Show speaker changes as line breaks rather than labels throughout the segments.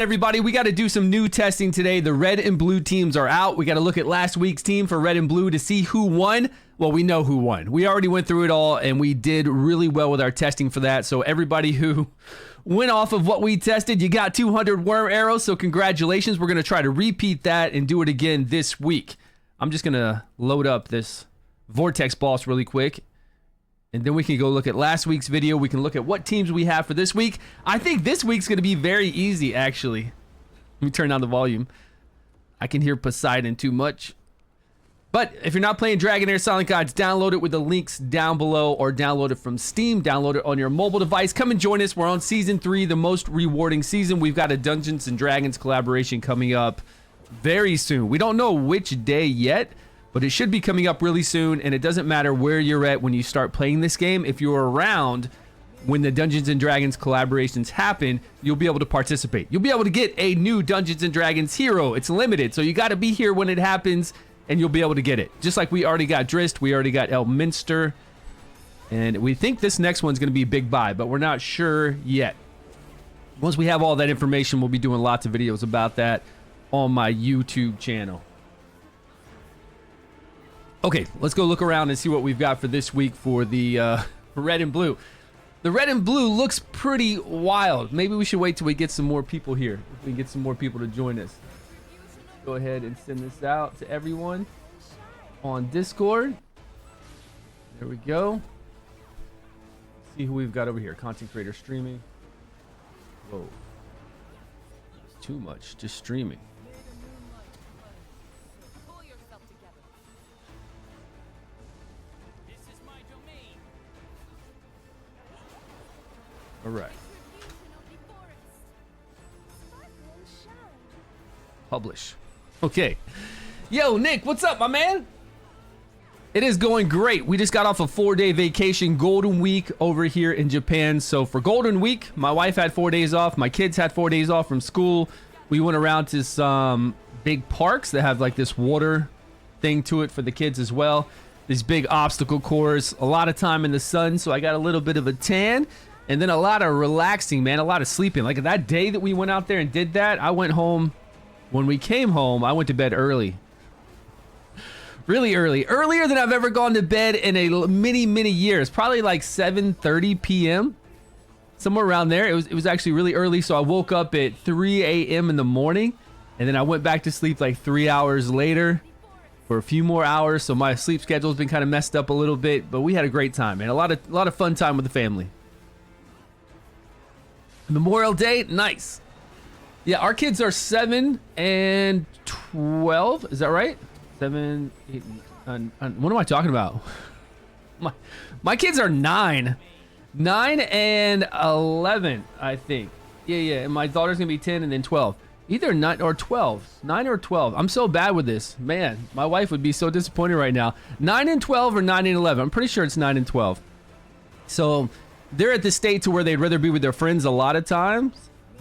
Everybody, we got to do some new testing today. The red and blue teams are out. We got to look at last week's team for red and blue to see who won. Well, we know who won. We already went through it all, and we did really well with our testing for that. So everybody who went off of what we tested, you got 200 worm arrows, so congratulations. We're going to try to repeat that and do it again this week. I'm just going to load up this vortex boss really quick, and then we can go look at last week's video. We can look at what teams we have for this week. I think this week's going to be very easy, actually. Let me turn down the volume. I can hear Poseidon too much. But if you're not playing Dragonheir Silent Gods, download it with the links down below or download it from Steam. Download it on your mobile device. Come and join us. We're on Season 3, the most rewarding season. We've got a Dungeons & Dragons collaboration coming up very soon. We don't know which day yet, but it should be coming up really soon, and it doesn't matter where you're at when you start playing this game. If you're around when the Dungeons & Dragons collaborations happen, you'll be able to participate. You'll be able to get a new Dungeons & Dragons hero. It's limited, so you got to be here when it happens, and you'll be able to get it. Just like we already got Drist, we already got Elminster, and we think this next one's going to be Big Buy, but we're not sure yet. Once we have all that information, we'll be doing lots of videos about that on my YouTube channel. Okay, let's go look around and see what we've got for this week for the red and blue. The red and blue looks pretty wild. Maybe we should wait till we get some more people here. If we can get some more people to join us. Go ahead and send this out to everyone on Discord. There we go. See who we've got over here. Content creator streaming. Whoa. It's too much. Just streaming. All right. Publish. Okay. Yo, Nick, what's up, my man? It is going great. We just got off a 4-day vacation, Golden Week over here in Japan. So for Golden Week, my wife had 4 days off. My kids had 4 days off from school. We went around to some big parks that have like this water thing to it for the kids as well. These big obstacle course, a lot of time in the sun. So I got a little bit of a tan. And then a lot of relaxing, man, a lot of sleeping. Like that day that we went out there and did that, I went home. When we came home, I went to bed early. Really early. Earlier than I've ever gone to bed in a many years. Probably like 7:30 p.m. Somewhere around there. It was actually really early, so I woke up at 3 a.m. in the morning. And then I went back to sleep like 3 hours later for a few more hours. So my sleep schedule's been kind of messed up a little bit. But we had a great time, man. A lot of fun time with the family. Memorial Day, nice. Yeah, our kids are 7 and 12. Is that right? 7, 8, what am I talking about? My kids are 9 and 11, I think. Yeah. And my daughter's gonna be 10 and then 12. Either 9 or 12. 9 or 12. I'm so bad with this, man. My wife would be so disappointed right now. 9 and 12 or 9 and 11. I'm pretty sure it's 9 and 12. So they're at the state to where they'd rather be with their friends a lot of times,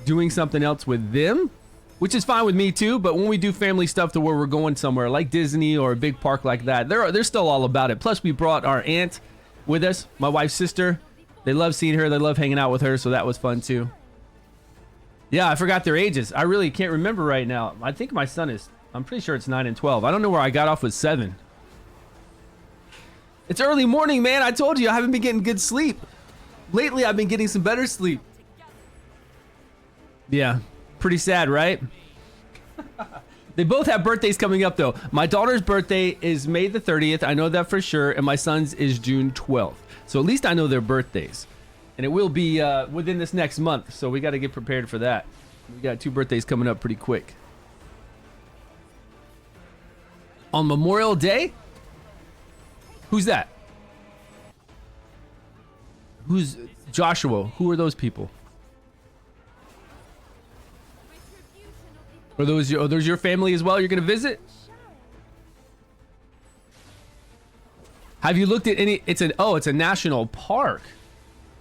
doing something else with them, which is fine with me too. But when we do family stuff to where we're going somewhere like Disney or a big park like that, they're still all about it. Plus we brought our aunt with us, my wife's sister. They love seeing her. They love hanging out with her. So that was fun too. Yeah, I forgot their ages. I really can't remember right now. I think my son is, I'm pretty sure it's 9 and 12. I don't know where I got off with 7. It's early morning, man. I told you I haven't been getting good sleep. Lately, I've been getting some better sleep. Yeah, pretty sad, right? They both have birthdays coming up, though. My daughter's birthday is May the 30th. I know that for sure. And my son's is June 12th. So at least I know their birthdays. And it will be within this next month. So we got to get prepared for that. We got 2 birthdays coming up pretty quick. On Memorial Day? Who's that? Who's Joshua? Who are those people? Are those your family as well? You're gonna visit? Have you looked at any? It's a national park.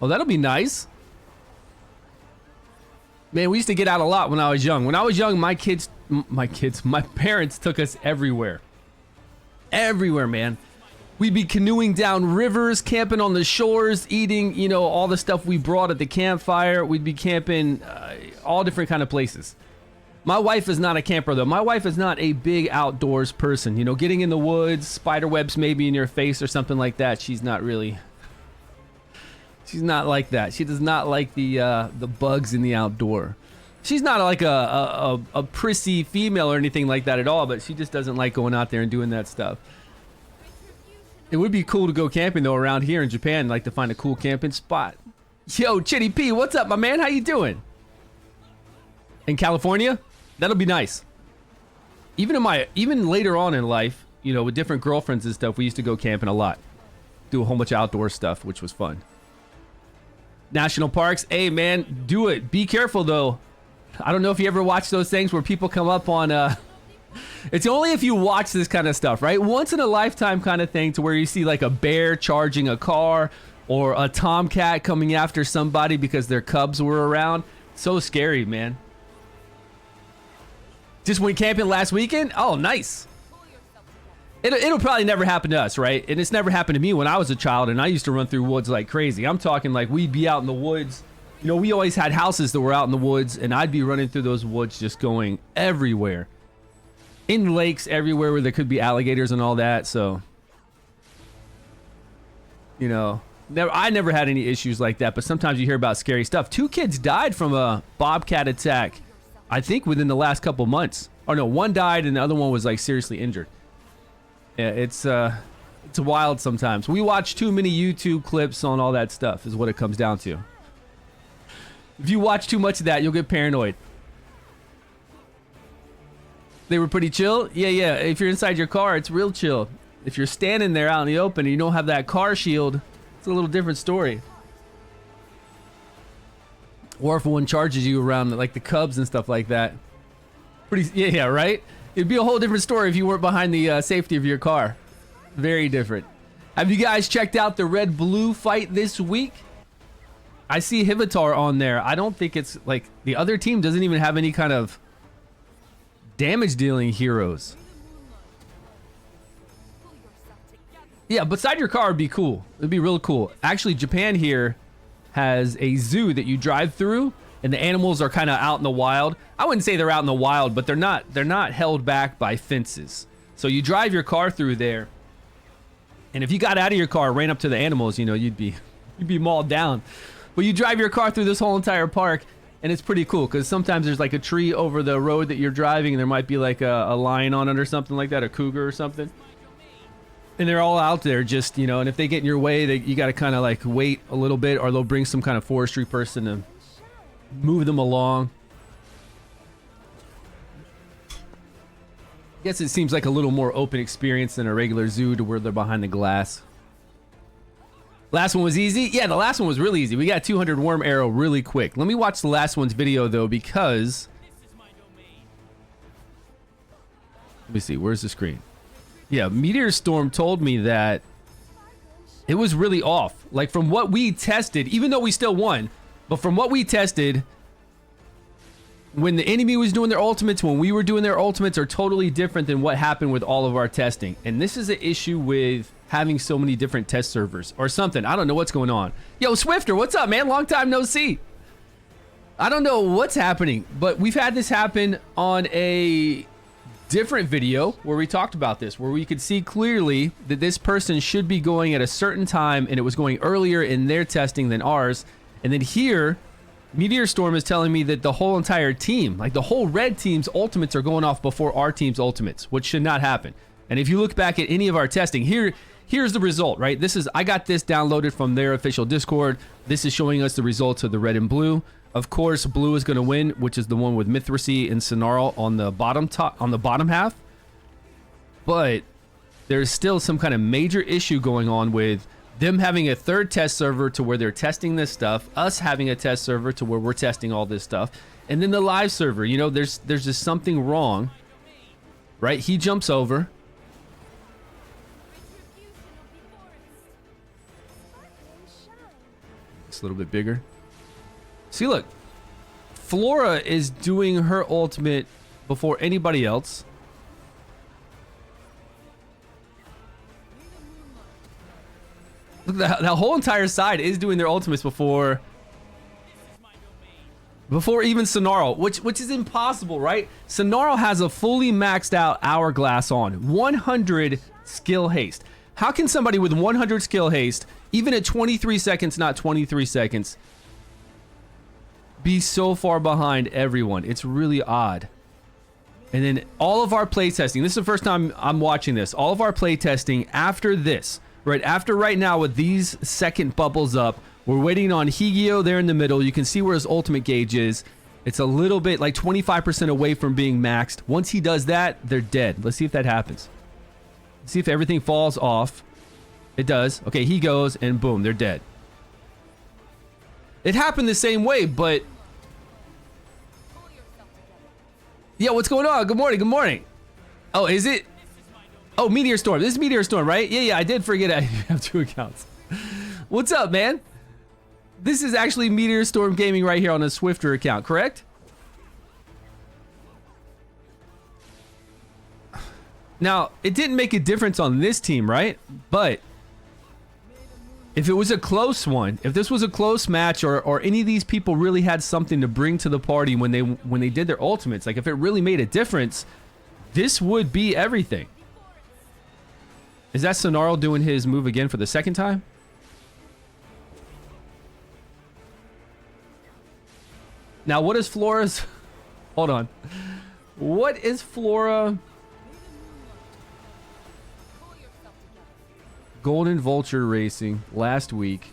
Oh, that'll be nice. Man, we used to get out a lot when I was young. When I was young, my parents took us everywhere. Everywhere, man. We'd be canoeing down rivers, camping on the shores, eating, you know, all the stuff we brought at the campfire. We'd be camping all different kind of places. My wife is not a camper though. My wife is not a big outdoors person. You know, getting in the woods, spider webs maybe in your face or something like that. She's not really. She's not like that. She does not like the bugs in the outdoor. She's not like a prissy female or anything like that at all, but she just doesn't like going out there and doing that stuff. It would be cool to go camping though around here in Japan, like to find a cool camping spot. Yo, Chitty P, what's up, my man? How you doing? In California? That'll be nice. Even later on in life, you know, with different girlfriends and stuff, we used to go camping a lot. Do a whole bunch of outdoor stuff, which was fun. National parks, hey man, do it. Be careful though. I don't know if you ever watch those things where people come up on it's only if you watch this kind of stuff, right? Once in a lifetime kind of thing to where you see like a bear charging a car or a tomcat coming after somebody because their cubs were around. So scary, man. Just went camping last weekend? Oh, nice. It'll probably never happen to us, right? And it's never happened to me when I was a child and I used to run through woods like crazy. I'm talking like we'd be out in the woods. You know, we always had houses that were out in the woods and I'd be running through those woods just going everywhere. In lakes everywhere where there could be alligators and all that, so. You know, I never had any issues like that, but sometimes you hear about scary stuff. 2 kids died from a bobcat attack, I think within the last couple months. Or no, one died and the other one was like seriously injured. Yeah, it's wild sometimes. We watch too many YouTube clips on all that stuff is what it comes down to. If you watch too much of that, you'll get paranoid. They were pretty chill? Yeah. If you're inside your car, it's real chill. If you're standing there out in the open and you don't have that car shield, it's a little different story. Or if one charges you around like the cubs and stuff like that. Yeah, right? It'd be a whole different story if you weren't behind the safety of your car. Very different. Have you guys checked out the red-blue fight this week? I see Hivitar on there. I don't think it's like the other team doesn't even have any kind of damage dealing heroes. Yeah, beside your car would be cool. It'd be real cool. Actually, Japan here has a zoo that you drive through and the animals are kind of out in the wild. I wouldn't say they're out in the wild, but they're not held back by fences. So you drive your car through there, and if you got out of your car, ran up to the animals, you know, you'd be mauled down. But you drive your car through this whole entire park, and it's pretty cool because sometimes there's like a tree over the road that you're driving, and there might be like a lion on it or something like that, a cougar or something. And they're all out there just, you know, and if they get in your way, you got to kind of like wait a little bit, or they'll bring some kind of forestry person to move them along. I guess it seems like a little more open experience than a regular zoo to where they're behind the glass. Last one was easy? Yeah, the last one was really easy. We got 200 worm arrow really quick. Let me watch the last one's video though, because... Let me see, where's the screen? Yeah, Meteor Storm told me that it was really off. Like from what we tested, even though we still won, but from what we tested, when the enemy was doing their ultimates, when we were doing their ultimates, are totally different than what happened with all of our testing. And this is an issue with having so many different test servers or something. I don't know what's going on. Yo, Swifter, what's up, man? Long time no see. I don't know what's happening, but we've had this happen on a different video where we talked about this, where we could see clearly that this person should be going at a certain time and it was going earlier in their testing than ours. And then here, Meteor Storm is telling me that the whole entire team, like the whole red team's ultimates are going off before our team's ultimates, which should not happen. And if you look back at any of our testing, here's the result, right? I got this downloaded from their official Discord. This is showing us the results of the red and blue. Of course, blue is going to win, which is the one with Mithracy and Sonarl on the bottom half. But there's still some kind of major issue going on with them having a third test server to where they're testing this stuff, us having a test server to where we're testing all this stuff, and then the live server. You know, there's just something wrong, right? He jumps over. It's a little bit bigger. See, look, Flora is doing her ultimate before anybody else. Look, that whole entire side is doing their ultimates before Before even Sonaro, which is impossible, right? Sonaro has a fully maxed out hourglass on 100 skill haste. How can somebody with 100 skill haste, even at 23 seconds, not 23 seconds, be so far behind everyone? It's really odd. And then all of our playtesting, this is the first time I'm watching this, all of our playtesting after this, right after right now with these second bubbles up, we're waiting on Higio there in the middle. You can see where his ultimate gauge is. It's a little bit like 25% away from being maxed. Once he does that, they're dead. Let's see if that happens. Let's see if everything falls off. It does. Okay, he goes and boom, they're dead. It happened the same way, but... Yeah, what's going on? Good morning, good morning. Oh, is it? Oh, Meteor Storm. This is Meteor Storm, right? Yeah, I did forget I have 2 accounts. What's up, man? This is actually Meteor Storm Gaming right here on a Swifter account, correct? Now, it didn't make a difference on this team, right? But if it was a close one, if this was a close match or any of these people really had something to bring to the party when they did their ultimates, like if it really made a difference, this would be everything. Is that Sonaro doing his move again for the second time? Now, what is Flora's... Hold on. What is Flora... Golden Vulture Racing last week.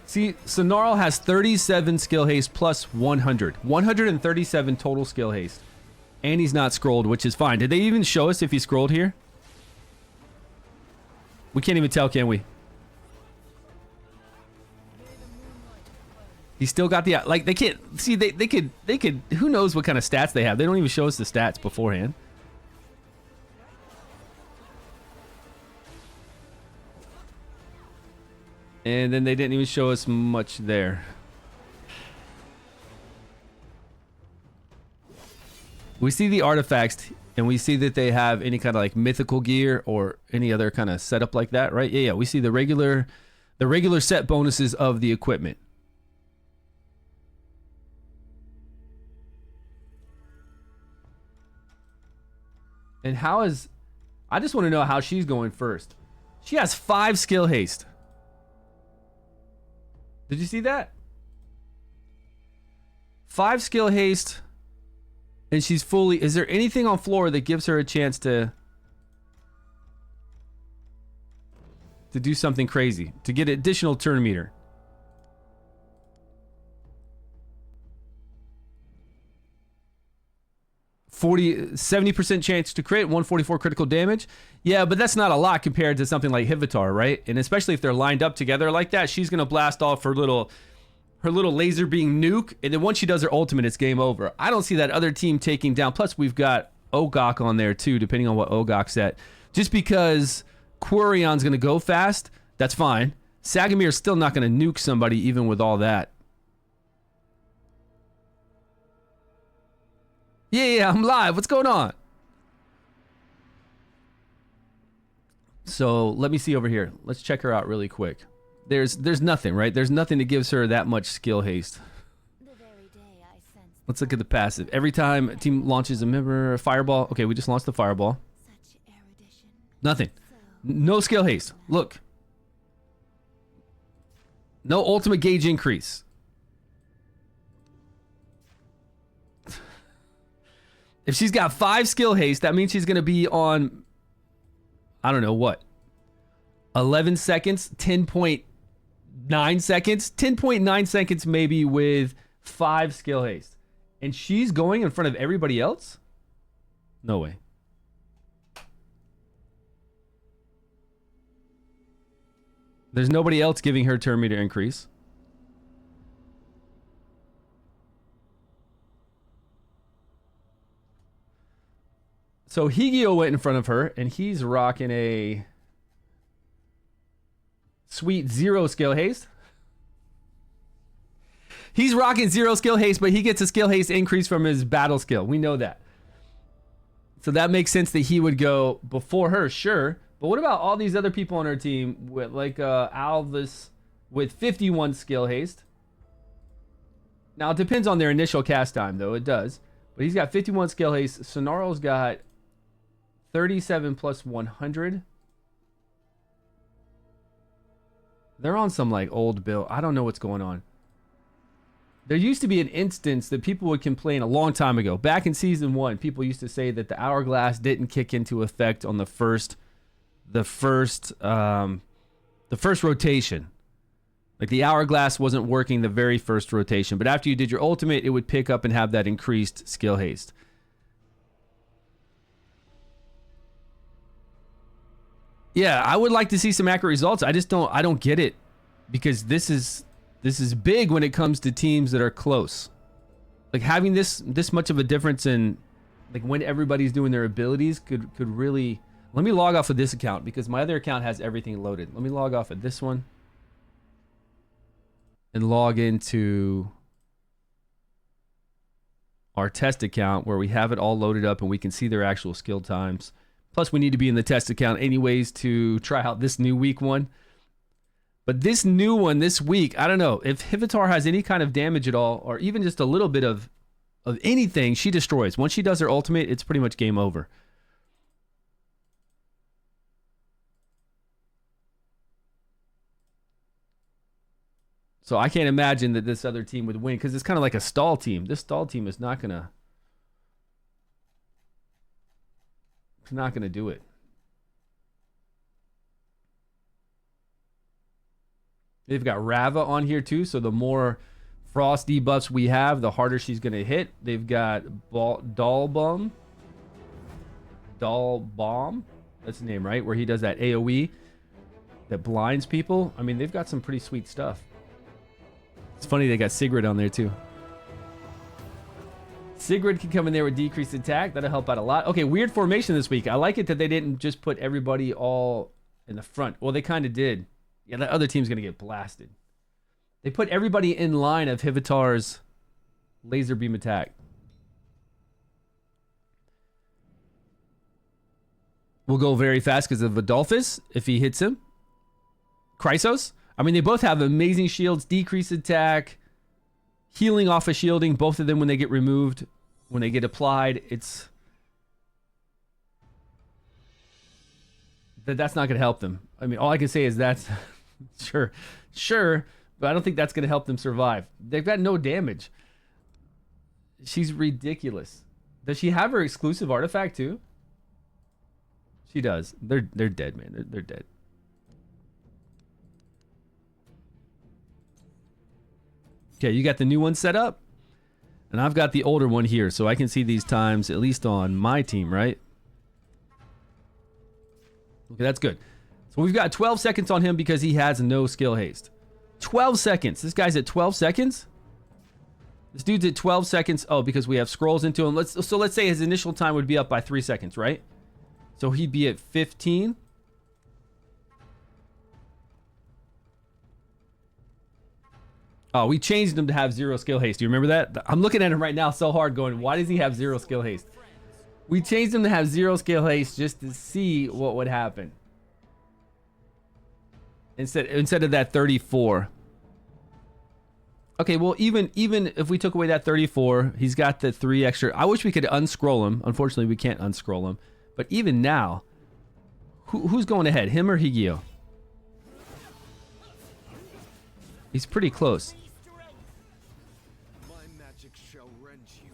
See, Sonaro has 37 skill haste plus 100. 137 total skill haste. And he's not scrolled, which is fine. Did they even show us if he scrolled here? We can't even tell, can we? He's still got the... Like, they can't... See, they could... Who knows what kind of stats they have? They don't even show us the stats beforehand. And then they didn't even show us much there. We see the artifacts, and we see that they have any kind of like mythical gear or any other kind of setup like that, right? Yeah, we see the regular set bonuses of the equipment. And how is... I just want to know how she's going first. She has 5 skill haste. Did you see that? 5 skill haste. And she's fully... Is there anything on Flora that gives her a chance to do something crazy? To get additional turn meter? .40, 70% chance to crit, 144 critical damage. Yeah, but that's not a lot compared to something like Hivitar, right? And especially if they're lined up together like that, she's gonna blast off her little laser beam nuke, and then once she does her ultimate, it's game over. I don't see that other team taking down. Plus, we've got Ogok on there too, depending on what Ogok's at. Just because Quirion's gonna go fast, that's fine. Sagamir's still not gonna nuke somebody even with all that. Yeah, I'm live. What's going on? So let me see over here. Let's check her out really quick. There's nothing, right? There's nothing that gives her that much skill haste. Let's look at the passive. Every time a team launches a member, a fireball. Okay, we just launched the fireball. Nothing. No skill haste. Look. No ultimate gauge increase. If she's got 5 skill haste, that means she's going to be on, I don't know what, 11 seconds, 10.9 seconds, 10.9 seconds maybe with 5 skill haste. And she's going in front of everybody else? No way. There's nobody else giving her turn meter increase. So Higio went in front of her, and he's rocking a sweet 0 skill haste. He's rocking 0 skill haste, but he gets a skill haste increase from his battle skill. We know that. So that makes sense that he would go before her, sure. But what about all these other people on her team with like Alvis with 51 skill haste. Now, it depends on their initial cast time, though. It does. But he's got 51 skill haste. Sonaro's got 37 plus 100. They're on some, like, old build. I don't know what's going on. There used to be an instance that people would complain a long time ago. Back in Season 1, people used to say that the Hourglass didn't kick into effect on the first rotation. Like, the Hourglass wasn't working the very first rotation. But after you did your ultimate, it would pick up and have that increased skill haste. Yeah, I would like to see some accurate results. I don't get it. Because this is big when it comes to teams that are close. Like, having this much of a difference in, like, when everybody's doing their abilities could really... Let me log off of this account because my other account has everything loaded. Let me log off of this one and log into our test account where we have it all loaded up and we can see their actual skill times. Plus, we need to be in the test account anyways to try out this new week one. But this new one this week, I don't know. If Hivitar has any kind of damage at all, or even just a little bit of anything, she destroys. Once she does her ultimate, it's pretty much game over. So I can't imagine that this other team would win because it's kind of like a stall team. This stall team is not gonna do it. They've got Rava on here too, so the more frost debuffs we have, the harder she's gonna hit. They've got Doll Bomb. That's the name, right? Where he does that AoE that blinds people. I mean, they've got some pretty sweet stuff. It's funny they got Sigrid on there too. Sigrid can come in there with decreased attack. That'll help out a lot. Okay, weird formation this week. I like it that they didn't just put everybody all in the front. Well, they kind of did. Yeah, that other team's going to get blasted. They put everybody in line of Hivitar's laser beam attack. We'll go very fast because of Adolphus if he hits him. Chrysos. I mean, they both have amazing shields, decreased attack, healing off of shielding. Both of them when they get removed, when they get applied, that's not going to help them. I mean, all I can say is that's sure, but I don't think that's going to help them survive. They've got no damage. She's ridiculous. Does she have her exclusive artifact too? She does. They're dead, man. They're dead. Okay, you got the new one set up, and I've got the older one here, so I can see these times at least on my team, right? Okay, that's good. So we've got 12 seconds on him because he has no skill haste. 12 seconds. This guy's at 12 seconds? This dude's at 12 seconds. Oh, because we have scrolls into him. Let's say his initial time would be up by 3 seconds, right? So he'd be at 15. Oh, we changed him to have 0 skill haste. Do you remember that? I'm looking at him right now so hard going, why does he have 0 skill haste? We changed him to have 0 skill haste just to see what would happen. Instead of that 34. Okay, well, even if we took away that 34, he's got the 3 extra. I wish we could unscroll him. Unfortunately, we can't unscroll him. But even now, who's going ahead? Him or Higio? He's pretty close.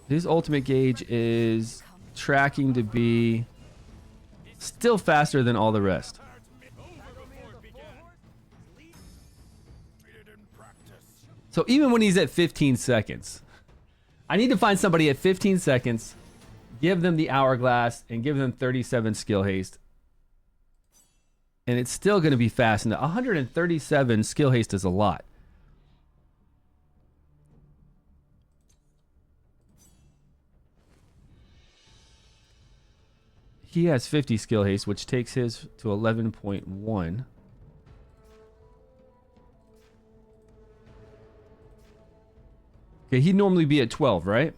His ultimate gauge is tracking to be still faster than all the rest. So even when he's at 15 seconds, I need to find somebody at 15 seconds, give them the hourglass, and give them 37 skill haste. And it's still going to be fast. And 137 skill haste is a lot. He has 50 skill haste, which takes his to 11.1. Okay, he'd normally be at 12, right?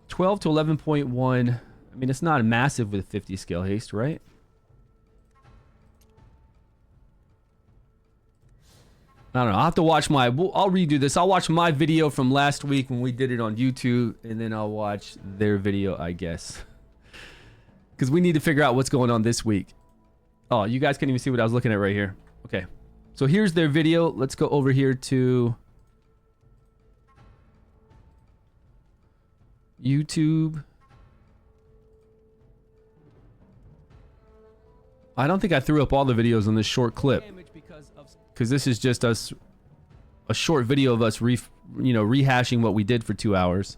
12 to 11.1. I mean, it's not massive with 50 skill haste, right? I don't know. I'll have to watch my... I'll redo this. I'll watch my video from last week when we did it on YouTube, and then I'll watch their video, I guess. Because we need to figure out what's going on this week. Oh, you guys can't even see what I was looking at right here. Okay. So here's their video. Let's go over here to YouTube. I don't think I threw up all the videos on this short clip, because this is just us, a short video of us rehashing what we did for 2 hours.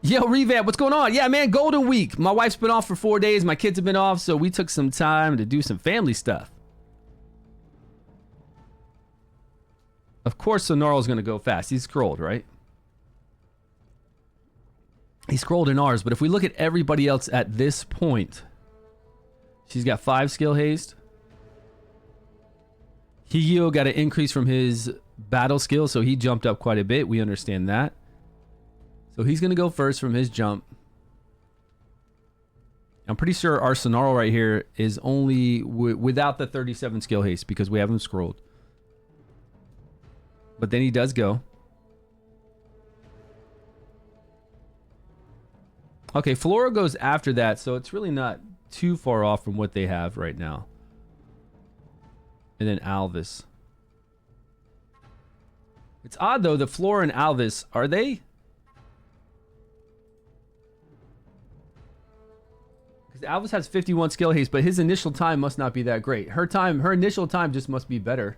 Yo, Revamp, what's going on? Yeah, man, Golden Week. My wife's been off for 4 days. My kids have been off, so we took some time to do some family stuff. Of course, Sonarl's going to go fast. He's scrolled, right? He scrolled in ours, but if we look at everybody else at this point, she's got 5 skill haste. Higio got an increase from his battle skill, so he jumped up quite a bit. We understand that. So he's going to go first from his jump. I'm pretty sure our Sonarl right here is only without the 37 skill haste because we haven't scrolled. But then he does go. Okay, Flora goes after that, so it's really not too far off from what they have right now. And then Alvis. It's odd, though, that Flora and Alvis, are they... Alvis has 51 skill haste, but his initial time must not be that great. Her initial time just must be better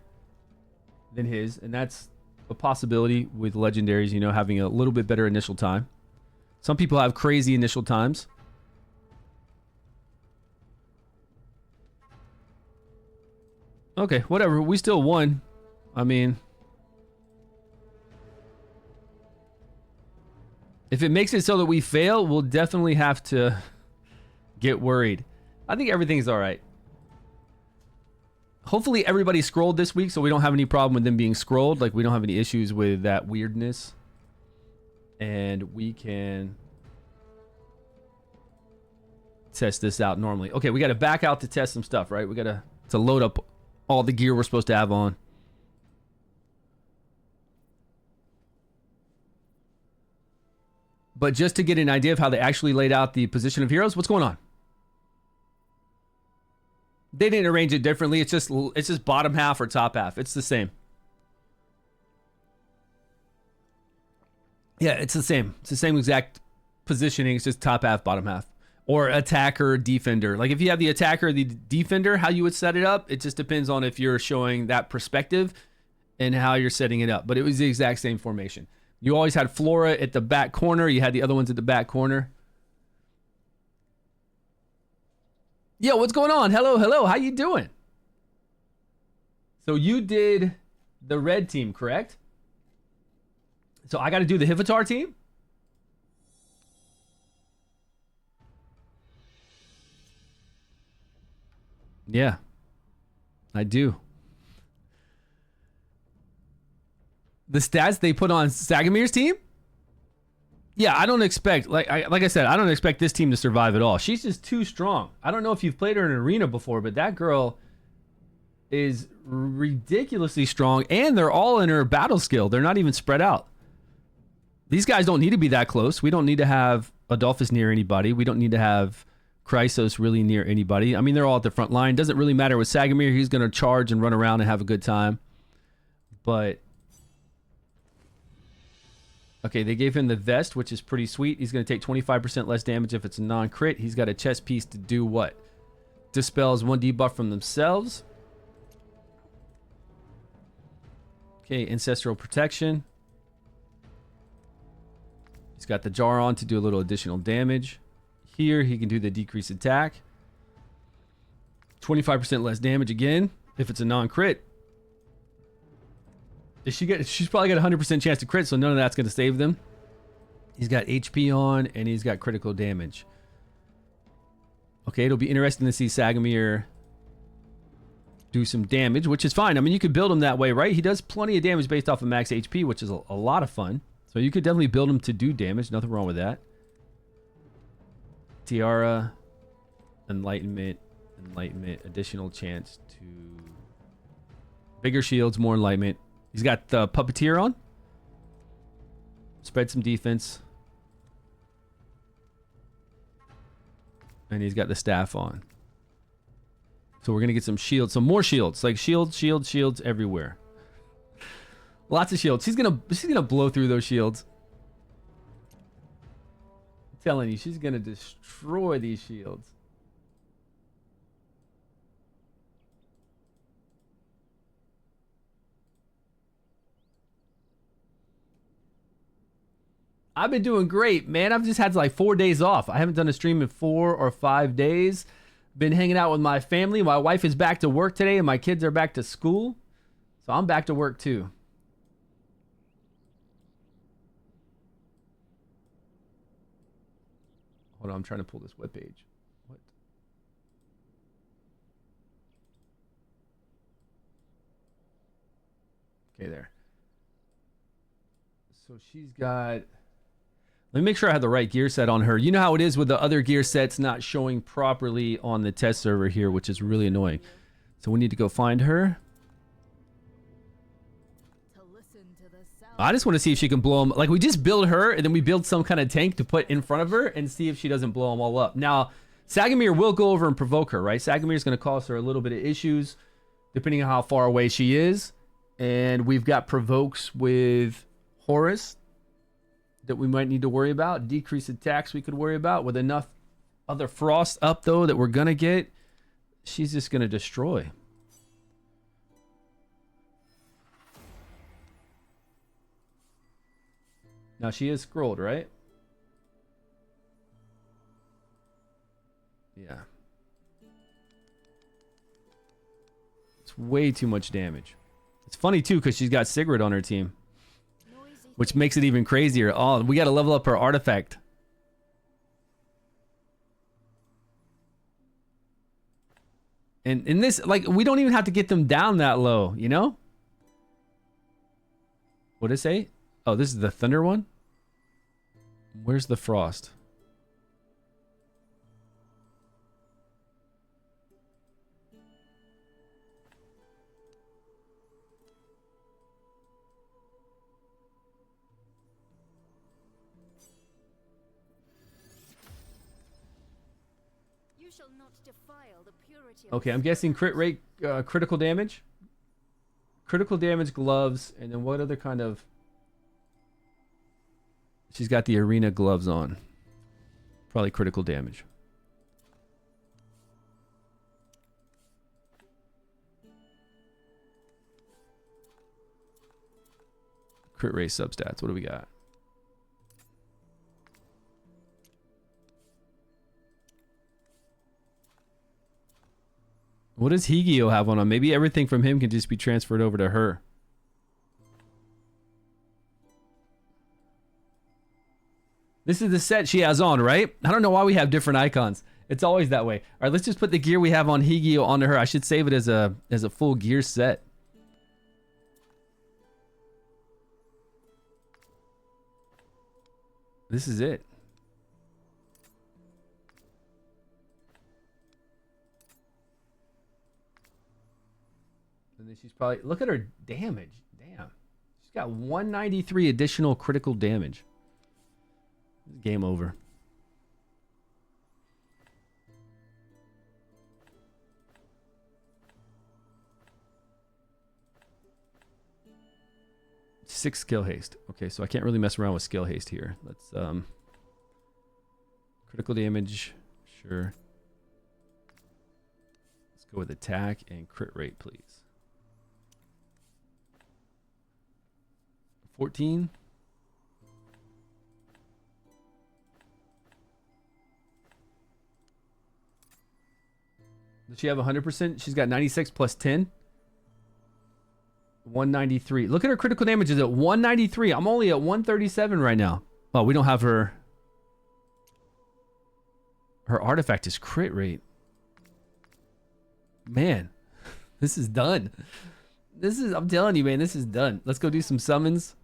than his, and that's a possibility with legendaries, you know, having a little bit better initial time. Some people have crazy initial times. Okay, whatever. We still won. I mean, if it makes it so that we fail, we'll definitely have to get worried. I think everything's all right. Hopefully everybody scrolled this week, so we don't have any problem with them being scrolled. Like, we don't have any issues with that weirdness. And we can test this out normally. Okay, we got to back out to test some stuff, right? We got to load up all the gear we're supposed to have on. But just to get an idea of how they actually laid out the position of heroes, what's going on? They didn't arrange it differently. It's just bottom half or top half. It's the same. Yeah, it's the same. It's the same exact positioning. It's just top half, bottom half. Or attacker, defender. Like if you have the attacker or the defender, how you would set it up, it just depends on if you're showing that perspective and how you're setting it up. But it was the exact same formation. You always had Flora at the back corner. You had the other ones at the back corner. Yo, what's going on? Hello, hello. How you doing? So you did the red team, correct? So I got to do the Hivatar team? Yeah, I do. The stats they put on Sagamir's team? Yeah, I don't expect, like I said, I don't expect this team to survive at all. She's just too strong. I don't know if you've played her in an arena before, but that girl is ridiculously strong, and they're all in her battle skill. They're not even spread out. These guys don't need to be that close. We don't need to have Adolphus near anybody. We don't need to have Chrysos really near anybody. I mean, they're all at the front line. Doesn't really matter with Sagamir. He's going to charge and run around and have a good time. But okay, they gave him the vest, which is pretty sweet. He's going to take 25% less damage if it's a non-crit. He's got a chest piece to do what? Dispels 1 debuff from themselves. Okay, Ancestral Protection. He's got the jar on to do a little additional damage. Here, he can do the decreased attack. 25% less damage again if it's a non-crit. She's probably got a 100% chance to crit, so none of that's going to save them. He's got HP on, and he's got critical damage. Okay, it'll be interesting to see Sagamir do some damage, which is fine. I mean, you could build him that way, right? He does plenty of damage based off of max HP, which is a lot of fun. So you could definitely build him to do damage. Nothing wrong with that. Tiara, enlightenment, additional chance to bigger shields, more enlightenment. He's got the puppeteer on. Spread some defense. And he's got the staff on. So we're going to get some shields, some more shields, like shields everywhere. Lots of shields. She's going to blow through those shields. I'm telling you, she's going to destroy these shields. I've been doing great, man. I've just had like 4 days off. I haven't done a stream in 4 or 5 days. Been hanging out with my family. My wife is back to work today and my kids are back to school. So I'm back to work too. Hold on, I'm trying to pull this webpage. What? Okay, there. So she's got... Let me make sure I have the right gear set on her. You know how it is with the other gear sets not showing properly on the test server here, which is really annoying. So we need to go find her. I just want to see if she can blow them. Like, we just build her, and then we build some kind of tank to put in front of her and see if she doesn't blow them all up. Now, Sagamir will go over and provoke her, right? Sagamir's going to cause her a little bit of issues, depending on how far away she is. And we've got provokes with Horus that we might need to worry about. Decreased attacks we could worry about. With enough other frost up, though, that we're going to get, she's just going to destroy. Now, she is scrolled, right? Yeah. It's way too much damage. It's funny, too, because she's got Sigrid on her team, which makes it even crazier. Oh, we got to level up her artifact. And in this, like, we don't even have to get them down that low, you know? What did it say? Oh, this is the thunder one? Where's the frost?
You shall not defile the purity.
Okay, I'm guessing crit rate, critical damage. Critical damage, gloves, and then what other kind of... She's got the arena gloves on. Probably critical damage. Crit rate substats. What do we got? What does Higio have on him? Maybe everything from him can just be transferred over to her. This is the set she has on, right? I don't know why we have different icons. It's always that way. All right, let's just put the gear we have on Higio onto her. I should save it as a full gear set. This is it. And then she's probably... Look at her damage. Damn. She's got 193 additional critical damage. Game over. Six skill haste. Okay, so I can't really mess around with skill haste here. Let's critical damage. Sure. Let's go with attack and crit rate, please. 14. Does she have 100%? She's got 96 plus 10. 193. Look at her critical damage is at 193. I'm only at 137 right now. Oh, we don't have her. Her artifact is crit rate. Man. This is done. I'm telling you, man, this is done. Let's go do some summons.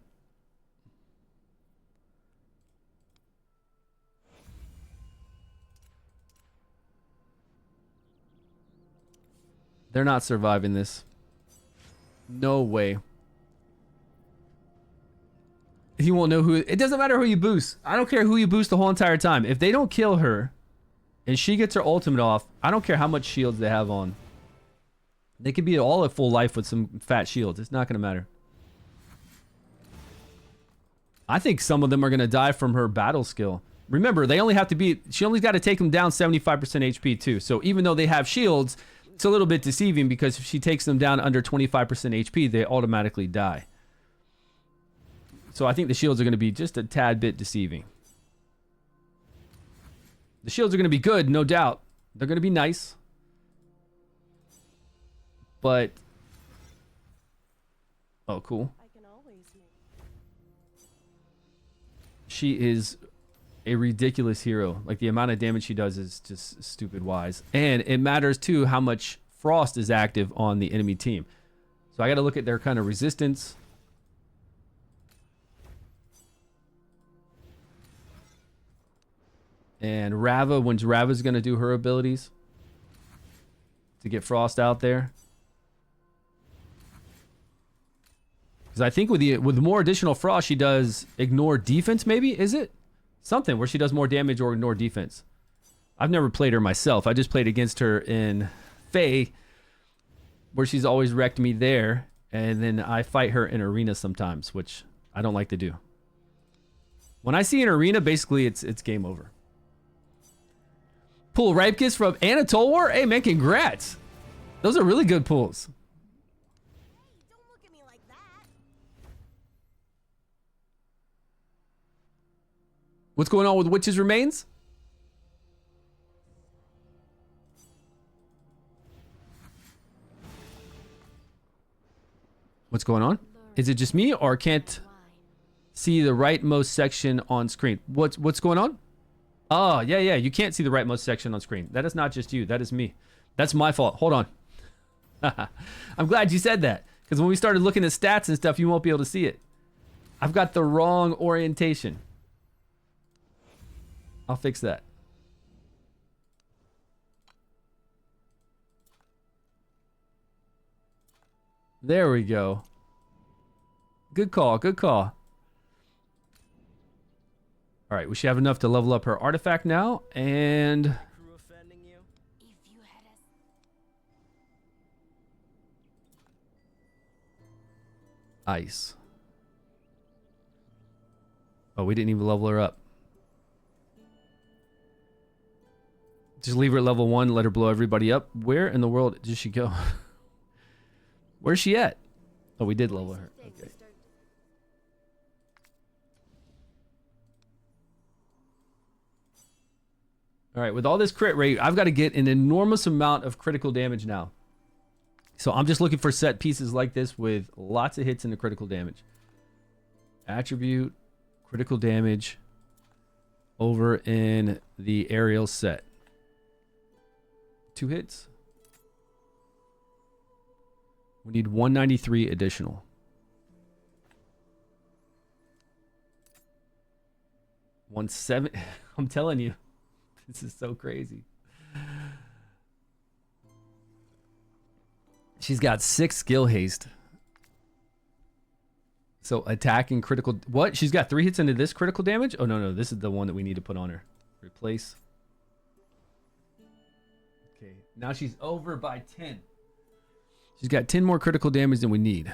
They're not surviving this. No way. He won't know who. It doesn't matter who you boost. I don't care who you boost the whole entire time. If they don't kill her and she gets her ultimate off, I don't care how much shields they have on. They could be all at full life with some fat shields. It's not going to matter. I think some of them are going to die from her battle skill. Remember, they only have to be... She only got to take them down 75% HP too. So even though they have shields, it's a little bit deceiving because if she takes them down under 25% HP, they automatically die. So I think the shields are going to be just a tad bit deceiving. The shields are going to be good, no doubt. They're going to be nice. But... Oh, cool. She is a ridiculous hero. Like, the amount of damage she does is just stupid wise. And it matters, too, how much Frost is active on the enemy team. So I got to look at their kind of resistance. And Rava, when Rava's going to do her abilities to get Frost out there. Because I think with more additional Frost, she does ignore defense, maybe? Is it? Something where she does more damage or ignore defense. I've never played her myself. I just played against her in Fae, where she's always wrecked me there. And then I fight her in arena sometimes, which I don't like to do. When I see an arena, basically it's game over. Pull Ripe Kiss from Anatole War? Hey, man, congrats. Those are really good pulls.
Hey, don't look at me like that.
What's going on with Witch's Remains? What's going on? Is it just me or can't see the rightmost section on screen? What's going on? Oh, yeah. You can't see the rightmost section on screen. That is not just you. That is me. That's my fault. Hold on. I'm glad you said that. Because when we started looking at stats and stuff, you won't be able to see it. I've got the wrong orientation. I'll fix that. There we go. Good call. Good call. All right, we should have enough to level up her artifact now, and ice. Oh, we didn't even level her up. Just leave her at level 1, let her blow everybody up. Where in the world did she go? Where's she at? Oh, we did level her. Okay. All right, with all this crit rate, I've got to get an enormous amount of critical damage now. So I'm just looking for set pieces like this with lots of hits into critical damage. Attribute, critical damage, over in the aerial set. 2 hits. We need 193 additional. 170. I'm telling you. This is so crazy. She's got 6 skill haste. So attacking critical... What? She's got 3 hits into this critical damage? Oh, no. This is the one that we need to put on her. Replace. Okay. Now she's over by 10. She's got 10 more critical damage than we need.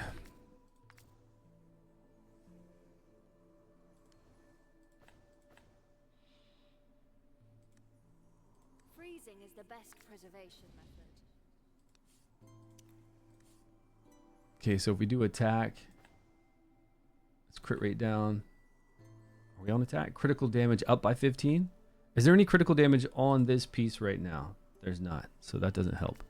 Freezing is the best preservation method.
Okay, so if we do attack, let's crit rate down. Are we on attack? Critical damage up by 15? Is there any critical damage on this piece right now? There's not, so that doesn't help.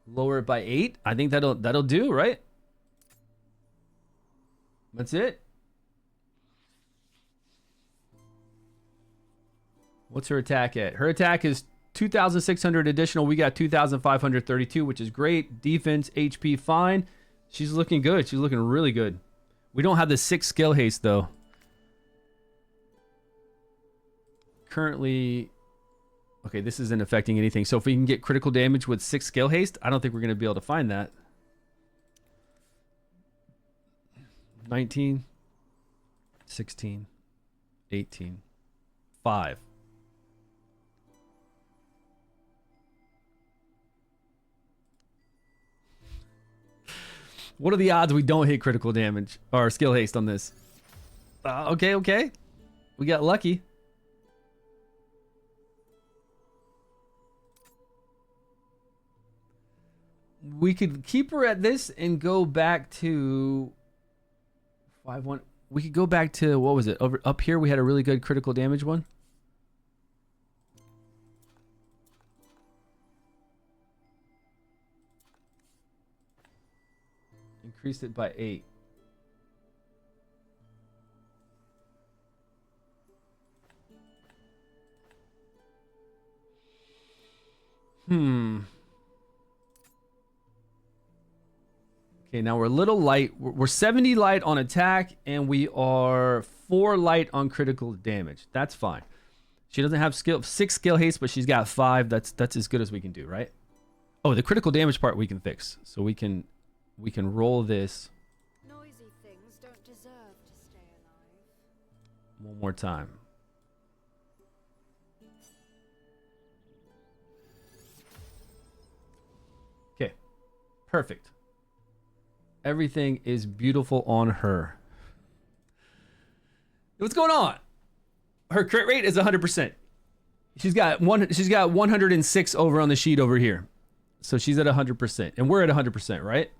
Lower it by 8? I think that'll do, right? That's it. What's her attack at? Her attack is 2,600 additional. We got 2,532, which is great. Defense, HP, fine. She's looking good. She's looking really good. We don't have the 6 skill haste, though. Currently... Okay, this isn't affecting anything. So if we can get critical damage with 6 skill haste, I don't think we're going to be able to find that. 19, 16, 18, 5. What are the odds we don't hit critical damage or skill haste on this? Okay. We got lucky. We could keep her at this and go back to 5-1. We could go back to, what was it? Over up here we had a really good critical damage one. Increased it by 8. Okay, now we're a little light. We're 70 light on attack, and we are 4 light on critical damage. That's fine. She doesn't have 6 skill haste, but she's got 5. That's as good as we can do, right? Oh, the critical damage part we can fix. So we can roll this
Noisy things don't deserve to stay alive.
one more time. Okay, perfect. Everything is beautiful on her. What's going on? Her crit rate is 100%. She's got 106 over on the sheet over here. So she's at 100%, and we're at 100%, right?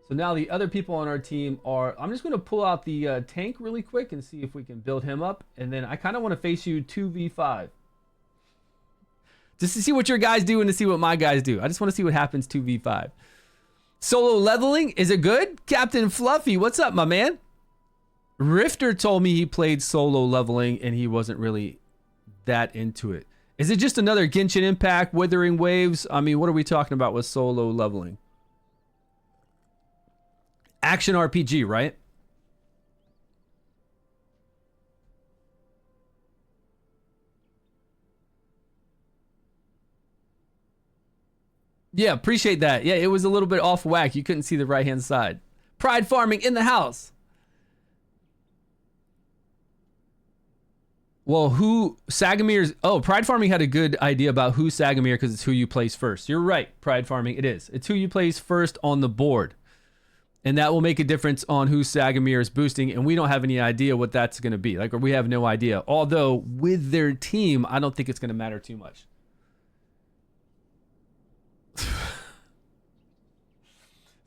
So now the other people on our team are... I'm just going to pull out the tank really quick and see if we can build him up. And then I kind of want to face you 2v5. Just to see what your guys do and to see what my guys do. I just want to see what happens 2v5. Solo leveling, is it good? Captain Fluffy, what's up, my man? Rifter told me he played solo leveling and he wasn't really that into it. Is it just another Genshin Impact, Withering Waves? I mean, what are we talking about with solo leveling? Action RPG, right? Yeah, appreciate that. Yeah, it was a little bit off whack. You couldn't see the right-hand side. Pride Farming in the house. Well, who Sagamir's... Oh, Pride Farming had a good idea about who Sagamir, because it's who you place first. You're right, Pride Farming, it is. It's who you place first on the board. And that will make a difference on who Sagamir is boosting, and we don't have any idea what that's going to be. Like, we have no idea. Although, with their team, I don't think it's going to matter too much.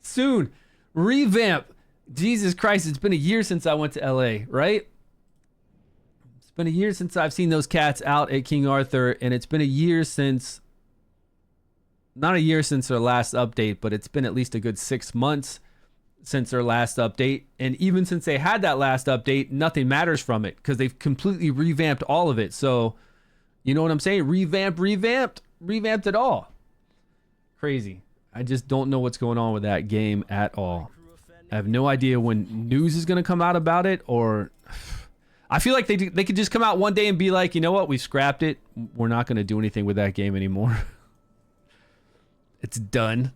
Soon, revamp. Jesus Christ, it's been a year since I went to LA, right? It's been a year since I've seen those cats out at King Arthur, and it's been a year since, not a year since their last update, but it's been at least a good 6 months since their last update. And even since they had that last update, nothing matters from it because they've completely revamped all of it. So, you know what I'm saying? Revamped it all. Crazy. I just don't know what's going on with that game at all. I have no idea when news is going to come out about it, or I feel like they could just come out one day and be like, you know what, we scrapped it. We're not going to do anything with that game anymore. It's done.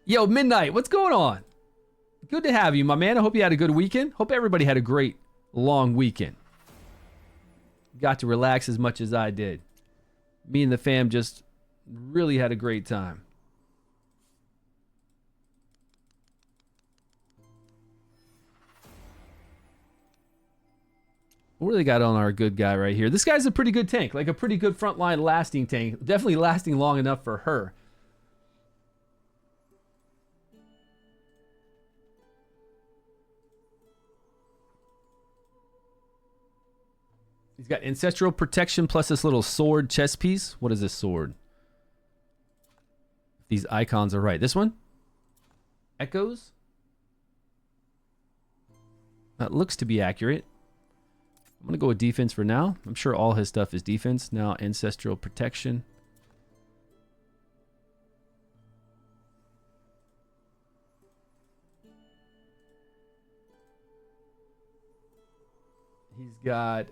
Yo, Midnight, what's going on? Good to have you, my man. I hope you had a good weekend. Hope everybody had a great long weekend. Got to relax as much as I did. Me and the fam just really had a great time. What do they got on our good guy right here? This guy's a pretty good tank, like a pretty good frontline lasting tank. Definitely lasting long enough for her. He's got ancestral protection plus this little sword chest piece. What is this sword? These icons are right. This one? Echoes? That looks to be accurate. I'm going to go with defense for now. I'm sure all his stuff is defense. Now ancestral protection. He's got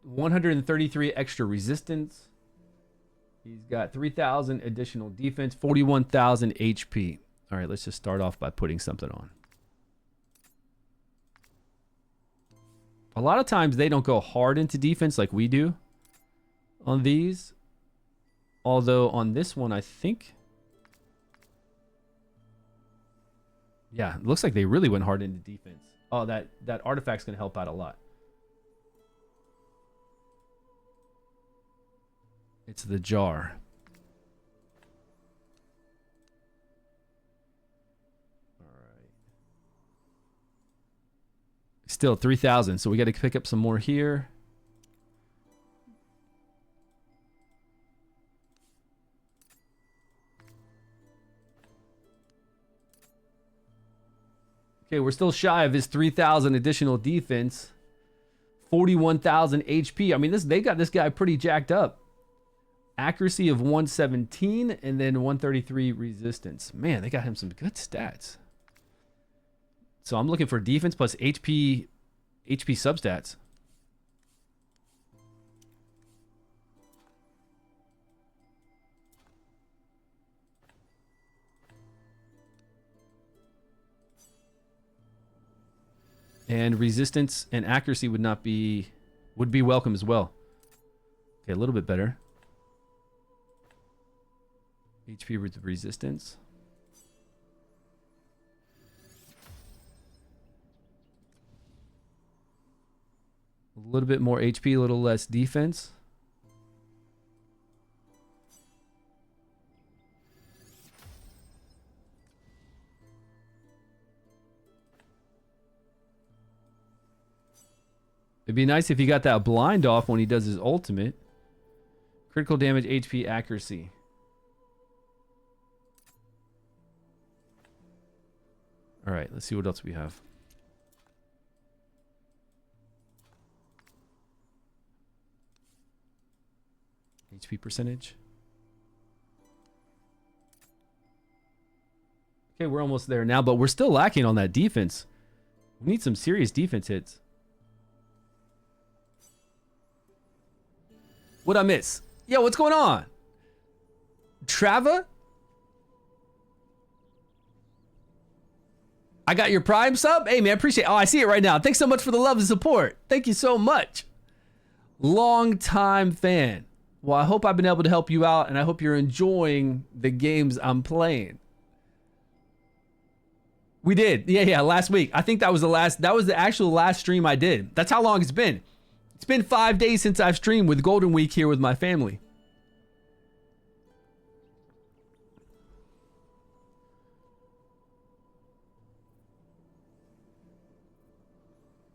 133 extra resistance. He's got 3,000 additional defense, 41,000 HP. All right, let's just start off by putting something on. A lot of times they don't go hard into defense like we do on these. Although on this one, I think... Yeah, it looks like they really went hard into defense. Oh, that artifact's going to help out a lot. It's the jar. All right. Still 3,000, so we got to pick up some more here. Okay, we're still shy of his 3,000 additional defense. 41,000 HP. I mean, they got this guy pretty jacked up. Accuracy of 117 and then 133 resistance. Man, they got him some good stats. So I'm looking for defense plus HP substats. And resistance and accuracy would be welcome as well. Okay, a little bit better. HP with resistance. A little bit more HP, a little less defense. It'd be nice if he got that blind off when he does his ultimate. Critical damage, HP, accuracy. All right, let's see what else we have. HP percentage. Okay, we're almost there now, but we're still lacking on that defense. We need some serious defense hits. What'd I miss? Yo, what's going on? Trava? I got your Prime sub? Hey, man, appreciate it. Oh, I see it right now. Thanks so much for the love and support. Thank you so much. Long time fan. Well, I hope I've been able to help you out, and I hope you're enjoying the games I'm playing. We did. Yeah, last week. I think that was the actual last stream I did. That's how long it's been. It's been 5 days since I've streamed with Golden Week here with my family.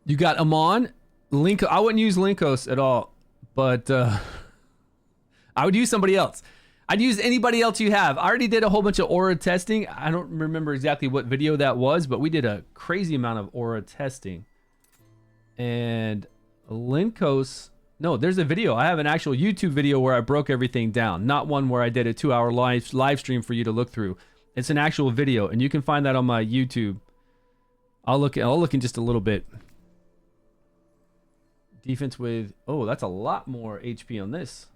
You got Amon, Link. I wouldn't use Linkos at all, but I would use somebody else. I'd use anybody else you have. I already did a whole bunch of aura testing. I don't remember exactly what video that was, but we did a crazy amount of aura testing. And Linkos, no, there's a video. I have an actual YouTube video where I broke everything down, not one where I did a 2-hour live stream for you to look through. It's an actual video, and you can find that on my YouTube. I'll look in just a little bit. Defense with, oh, that's a lot more HP on this.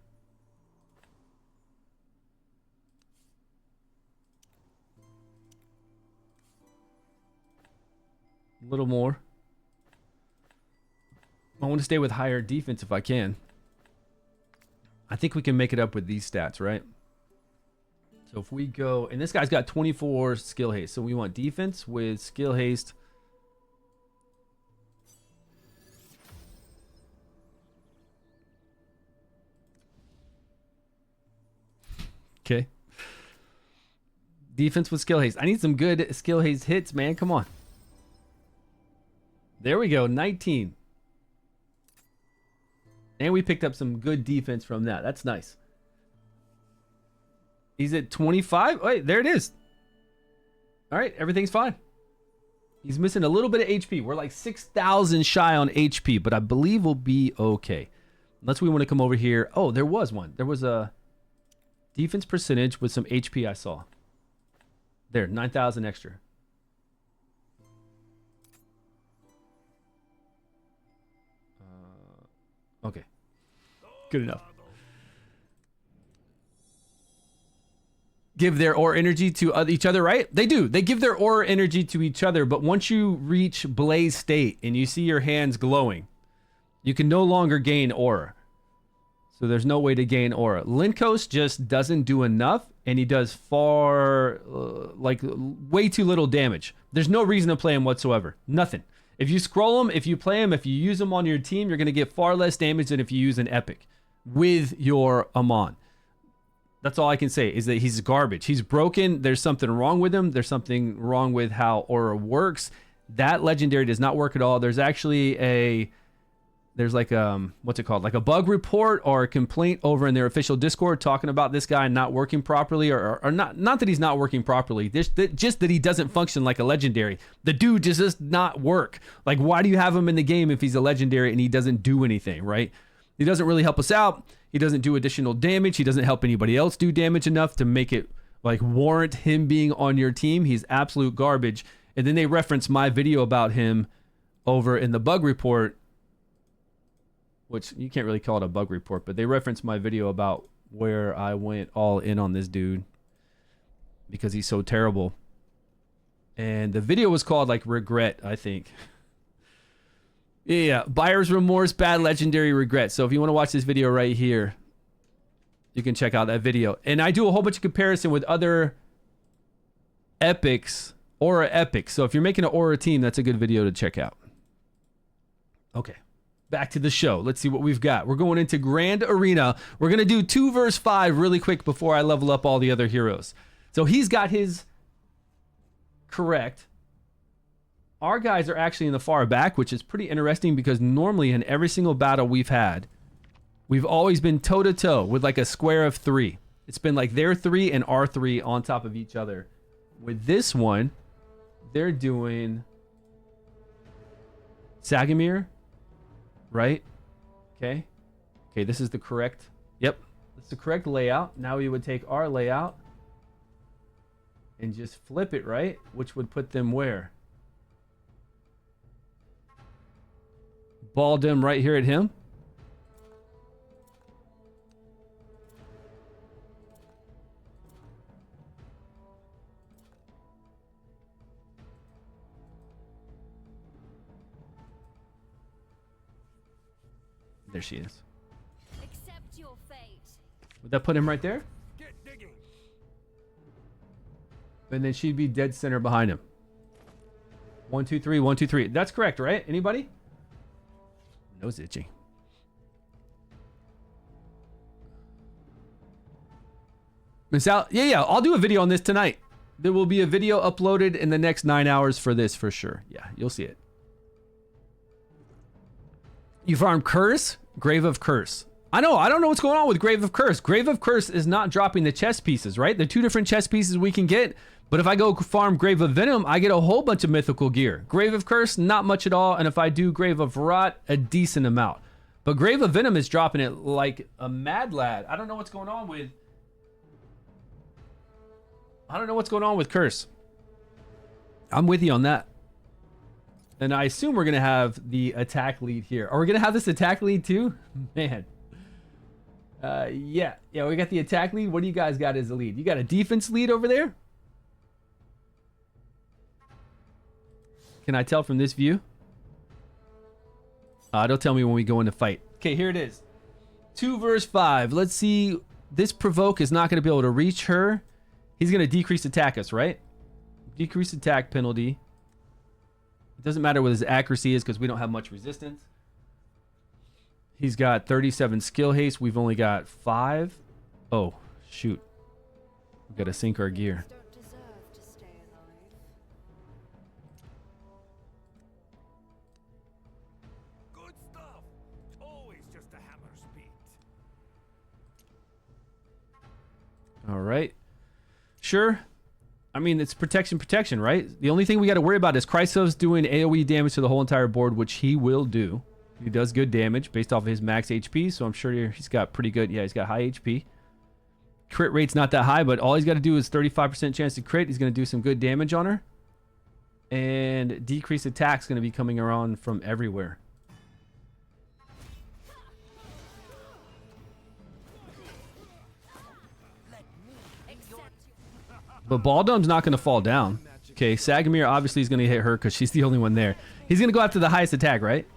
A little more. I want to stay with higher defense if I can. I think we can make it up with these stats, right? So if we go, and this guy's got 24 skill haste, so we want defense with skill haste. Okay. Defense with skill haste. I need some good skill haste hits, man. Come on. There we go. 19. And we picked up some good defense from that. That's nice. He's at 25. Wait, there it is. All right. Everything's fine. He's missing a little bit of HP. We're like 6,000 shy on HP, but I believe we'll be okay. Unless we want to come over here. Oh, there was one. There was a defense percentage with some HP I saw. There, 9,000 extra. Okay. Good enough. Give their aura energy to each other, right? They do. They give their aura energy to each other, but once you reach blaze state and you see your hands glowing, you can no longer gain aura. So there's no way to gain aura. Linkos just doesn't do enough, and he does far, like, way too little damage. There's no reason to play him whatsoever. Nothing. If you scroll him, if you play him, if you use him on your team, you're going to get far less damage than if you use an epic with your Amon. That's all I can say is that he's garbage. He's broken. There's something wrong with him. There's something wrong with how aura works. That legendary does not work at all. There's actually there's like what's it called? Like a bug report or a complaint over in their official Discord talking about this guy not working properly, or not that he's not working properly. Just that he doesn't function like a legendary. The dude just does not work. Like, why do you have him in the game if he's a legendary and he doesn't do anything, right? He doesn't really help us out. He doesn't do additional damage. He doesn't help anybody else do damage enough to make it like warrant him being on your team. He's absolute garbage. And then they reference my video about him over in the bug report, which you can't really call it a bug report, but they reference my video about where I went all in on this dude because he's so terrible. And the video was called like Regret, I think. Yeah, buyer's remorse, bad legendary regret. So if you want to watch this video right here, you can check out that video. And I do a whole bunch of comparison with other epics, aura epics. So if you're making an aura team, that's a good video to check out. Okay, back to the show. Let's see what we've got. We're going into Grand Arena. We're going to do 2 versus 5 really quick before I level up all the other heroes. So he's got his correct. Our guys are actually in the far back, which is pretty interesting because normally in every single battle we've had, we've always been toe-to-toe with like a square of 3. It's been like their 3 and our 3 on top of each other. With this one, they're doing Sagamir, right? Okay. Okay, this is the correct, yep, that's the correct layout. Now we would take our layout and just flip it, right? Which would put them where? Ball them right here at him. There she is.
Accept your fate.
Would that put him right there?
Get digging.
And then she'd be dead center behind him. 1, 2, 3, 1, 2, 3. That's correct, right? Anybody? Nose itchy. Miss out? Yeah. I'll do a video on this tonight. There will be a video uploaded in the next 9 hours for this for sure. Yeah, you'll see it. You farm Curse? Grave of Curse. I know. I don't know what's going on with Grave of Curse. Grave of Curse is not dropping the chest pieces, right? They're 2 different chest pieces we can get. But if I go farm Grave of Venom, I get a whole bunch of mythical gear. Grave of Curse, not much at all. And if I do Grave of Rot, a decent amount. But Grave of Venom is dropping it like a mad lad. I don't know what's going on with... Curse. I'm with you on that. And I assume we're going to have the attack lead here. Are we going to have this attack lead too? Man. Yeah, we got the attack lead. What do you guys got as a lead? You got a defense lead over there? Can I tell from this view? It'll tell me when we go into fight. Okay, here it is. 2 versus 5. Let's see. This provoke is not going to be able to reach her. He's going to decrease attack us, right? Decrease attack penalty. It doesn't matter what his accuracy is because we don't have much resistance. He's got 37 skill haste. We've only got 5. Oh, shoot. We've got to sync our gear.
Don't deserve to stay alive.
Good stuff. Always just a hammer's speed.
All right. Sure. I mean, it's protection, right? The only thing we got to worry about is Chrysos doing AoE damage to the whole entire board, which he will do. He does good damage based off of his max HP, so I'm sure he's got pretty good. Yeah, he's got high HP. Crit rate's not that high, but all he's got to do is 35% chance to crit. He's going to do some good damage on her. And decreased attack's going to be coming around from everywhere. But Baldum's not going to fall down. Okay, Sagamir obviously is going to hit her because she's the only one there. He's going to go after the highest attack, right?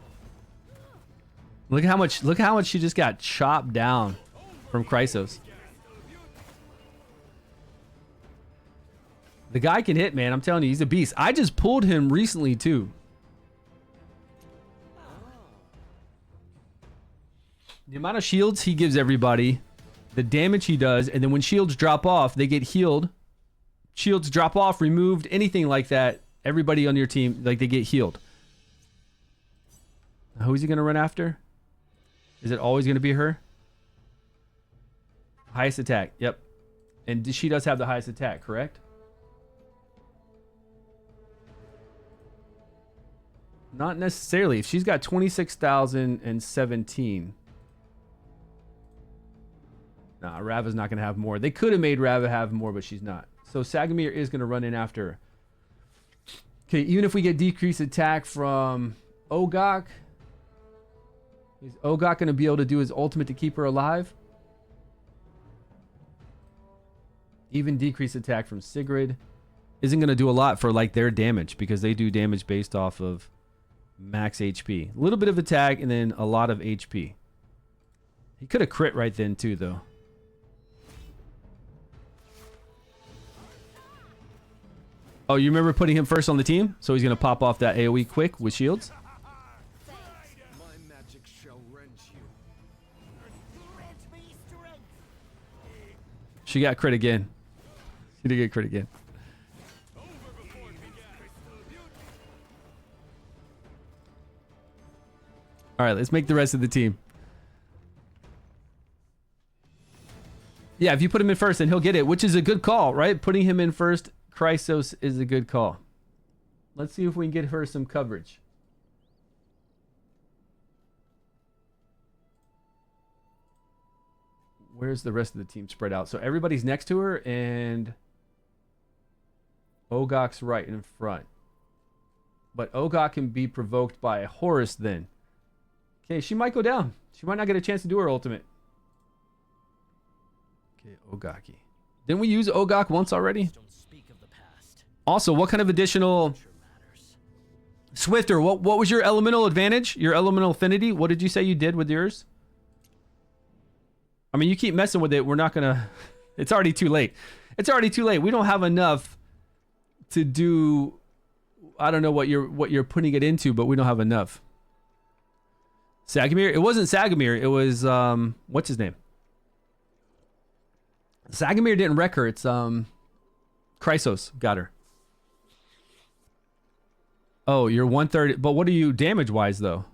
Look how much she just got chopped down from Chrysos. The guy can hit, man. I'm telling you, he's a beast. I just pulled him recently too. The amount of shields he gives everybody, the damage he does, and then when shields drop off, they get healed. Shields drop off, removed, anything like that. Everybody on your team, like, they get healed. Who is he going to run after? Is it always going to be her? Highest attack. Yep. And she does have the highest attack, correct? Not necessarily. If she's got 26,017. Nah, Rava's not going to have more. They could have made Rava have more, but she's not. So Sagamir is going to run in after her. Okay, even if we get decreased attack from Ogok, is Ogok going to be able to do his ultimate to keep her alive? Even decreased attack from Sigrid isn't going to do a lot for like their damage because they do damage based off of max HP. A little bit of attack and then a lot of HP. He could have crit right then too, though. Oh, you remember putting him first on the team? So he's going to pop off that AoE quick with shields.
My magic shall wrench you. Grant me strength.
She got crit again. She did get crit again. All right, let's make the rest of the team. Yeah, if you put him in first, then he'll get it, which is a good call, right? Putting him in first, Chrysos, is a good call. Let's see if we can get her some coverage. Where's the rest of the team spread out? So everybody's next to her, and Ogok's right in front. But Ogok can be provoked by Horus then. Okay, she might go down. She might not get a chance to do her ultimate. Okay, Ogaki. Didn't we use Ogok once already? Also, what kind of additional... Swifter, what was your elemental advantage? Your elemental affinity? What did you say you did with yours? I mean, you keep messing with it. We're not going to... It's already too late. It's already too late. We don't have enough to do... I don't know what you're putting it into, but we don't have enough. Sagamir? It wasn't Sagamir. It was... what's his name? Sagamir didn't wreck her. It's... Chrysos got her. Oh, you're 1/3. But what are you damage-wise, though?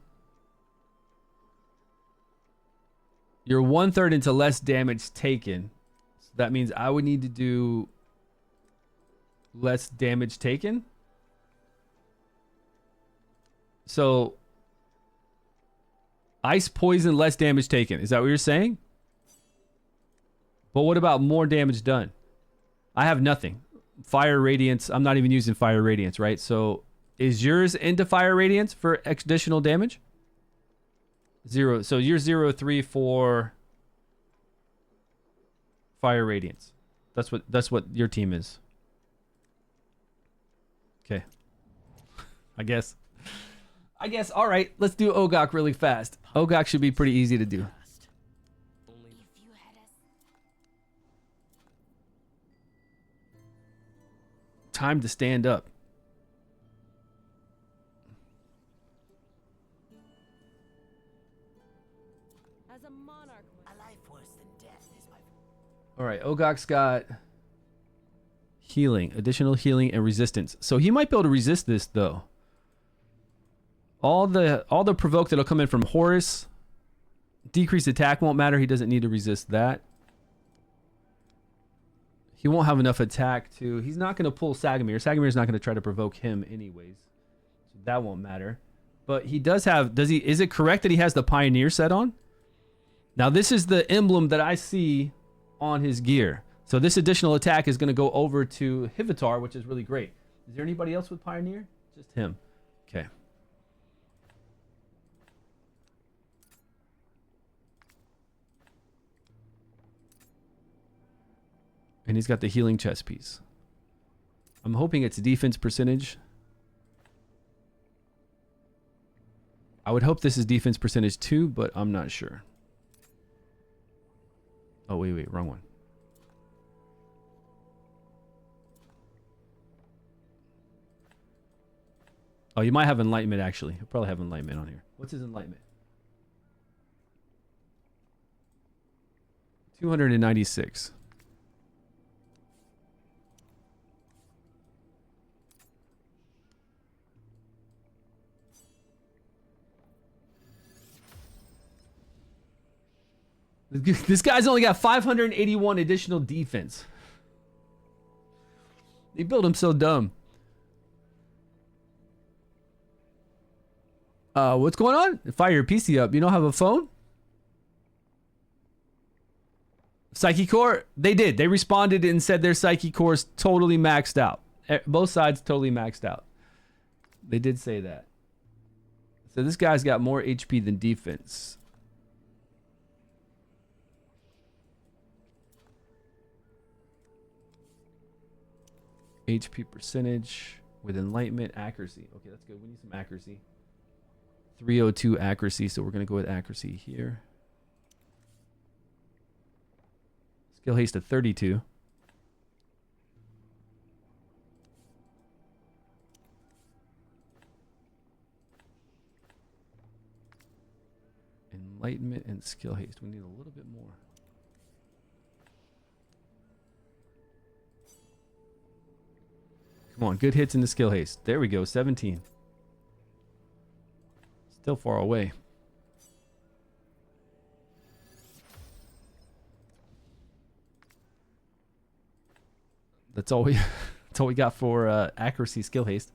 You're 1/3 into less damage taken. So that means I would need to do less damage taken. So, ice poison, less damage taken. Is that what you're saying? But what about more damage done? I have nothing. Fire Radiance. I'm not even using Fire Radiance, right? So... Is yours into Fire Radiance for additional damage? 0. So you're 0/3 for Fire Radiance. That's what your team is. Okay. I guess. All right. Let's do Ogok really fast. Ogok should be pretty easy to do. Time to stand up. All right, Ogok's got healing, additional healing, and resistance. So he might be able to resist this, though. All the provoke that'll come in from Horus. Decreased attack won't matter. He doesn't need to resist that. He won't have enough attack to... He's not going to pull Sagamir. Sagamir's not going to try to provoke him anyways. So that won't matter. But he does have... Is it correct that he has the Pioneer set on? Now, this is the emblem that I see on his gear. So this additional attack is going to go over to Hivitar, which is really great. Is there anybody else with Pioneer? Just him. Okay. And he's got the healing chest piece. I'm hoping it's defense percentage. I would hope this is defense percentage too, but I'm not sure. Oh, wait, wrong one. Oh, you might have enlightenment actually. You'll probably have enlightenment on here. What's his enlightenment? 296. This guy's only got 581 additional defense. They built him so dumb. What's going on? Fire your PC up. You don't have a phone? Psyche Core? They did. They responded and said their Psyche Core's totally maxed out. Both sides totally maxed out. They did say that. So this guy's got more HP than defense. HP percentage with enlightenment accuracy. Okay, that's good. We need some accuracy. 302 accuracy, so we're going to go with accuracy here. Skill haste at 32. Enlightenment and skill haste. We need a little bit more. Come on, good hits in the skill haste. There we go, 17. Still far away. That's all we got for accuracy skill haste.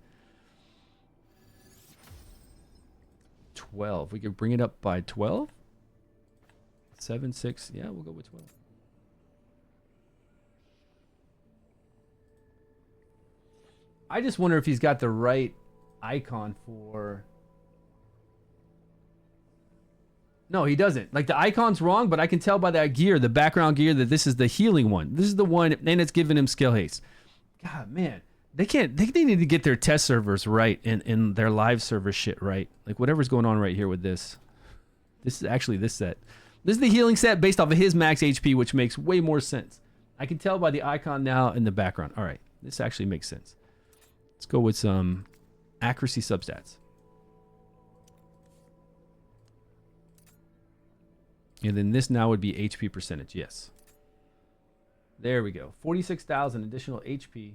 12. We could bring it up by 12. 7, 6. Yeah, we'll go with 12. I just wonder if he's got the right icon for... No, he doesn't. Like, the icon's wrong, but I can tell by that gear, the background gear, that this is the healing one. This is the one, and it's giving him skill haste. God, man. They need to get their test servers right and their live server shit right. Like, whatever's going on right here with this. This is actually this set. This is the healing set based off of his max HP, which makes way more sense. I can tell by the icon now in the background. All right, this actually makes sense. Let's go with some accuracy substats. And then this now would be HP percentage. Yes. There we go. 46,000 additional HP.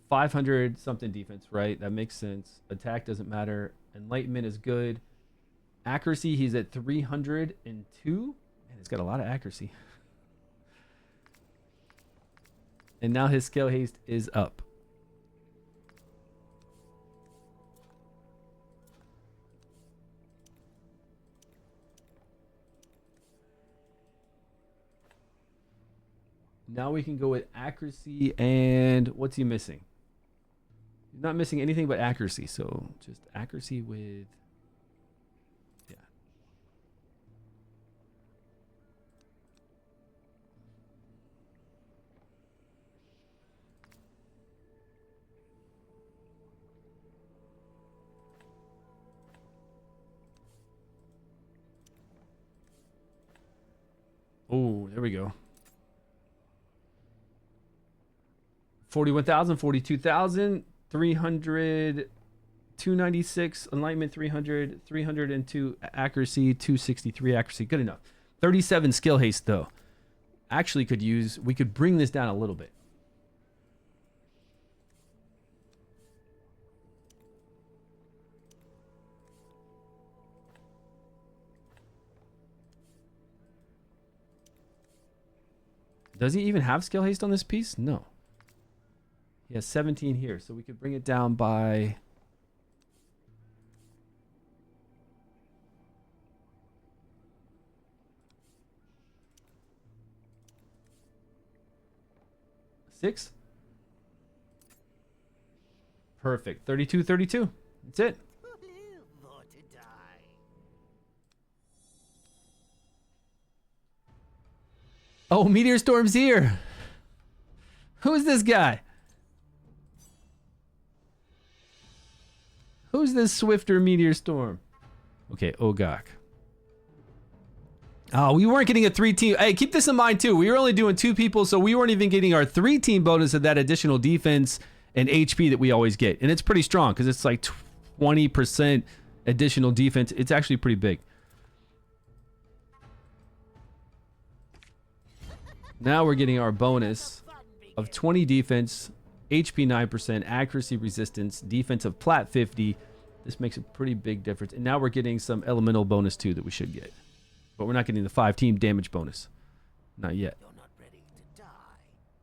500 something defense, right? That makes sense. Attack doesn't matter. Enlightenment is good. Accuracy, he's at 302. Man, he's got a lot of accuracy. And now his skill haste is up. Now we can go with accuracy and what's he missing? He's not missing anything but accuracy. So just accuracy with, yeah. Oh, there we go. 41,000, 42,000, 300, 296, enlightenment 300, 302 accuracy, 263 accuracy. Good enough. 37 skill haste though. Actually we could bring this down a little bit. Does he even have skill haste on this piece? No. He has 17 here, so we could bring it down by... Six? Perfect. 32, 32. That's it.
More to die.
Oh, Meteor Storm's here. Who's this guy? Who's this swifter Meteor Storm? Okay, Ogak. Oh, we weren't getting a 3-team. Hey, keep this in mind too. We were only doing 2 people, so we weren't even getting our 3-team bonus of that additional defense and HP that we always get. And it's pretty strong because it's like 20% additional defense. It's actually pretty big. Now we're getting our bonus of 20 defense, HP 9%, accuracy resistance, defense of plat 50. This makes a pretty big difference. And now we're getting some elemental bonus too that we should get. But we're not getting the 5-team damage bonus. Not yet.
You're not ready to die.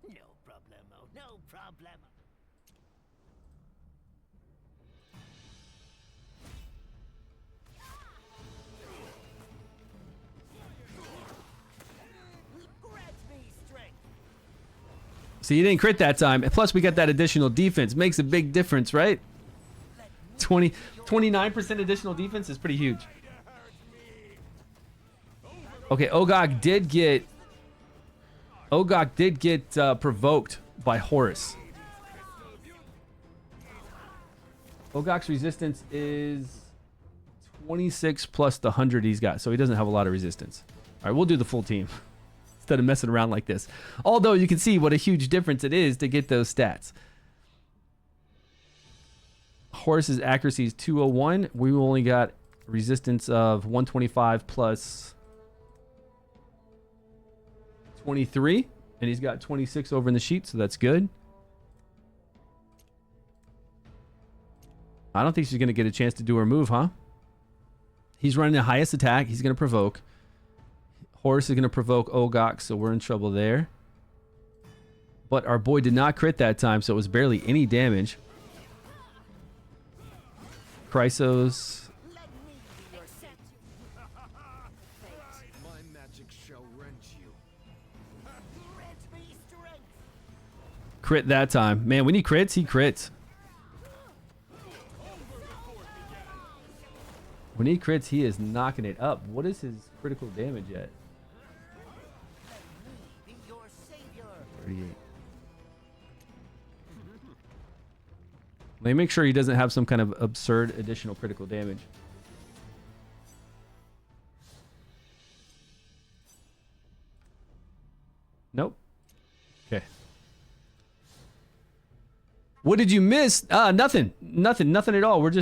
No problemo. No problemo. Grant me strength.
So you didn't crit that time. And plus we got that additional defense. Makes a big difference, right? 29% additional defense is pretty huge. Okay, Ogak did get provoked by Horus. Ogak's resistance is 26 plus the 100 he's got, so he doesn't have a lot of resistance. All right, we'll do the full team instead of messing around like this. Although you can see what a huge difference it is to get those stats. Horus's accuracy is 201. We only got resistance of 125 plus 23, and he's got 26 over in the sheet, so that's good. I don't think she's going to get a chance to do her move, huh? He's running the highest attack. He's going to provoke. Horus is going to provoke Ogak, so we're in trouble there. But our boy did not crit that time, so it was barely any damage. Chrysos.
My magic shall rent you. Grant me strength.
Crit that time. Man, when he crits, he crits. When he crits, he is knocking it up. What is his critical damage at?
Be your savior.
38. Let me make sure he doesn't have some kind of absurd additional critical damage. Nope. Okay. What did you miss? Nothing at all. We're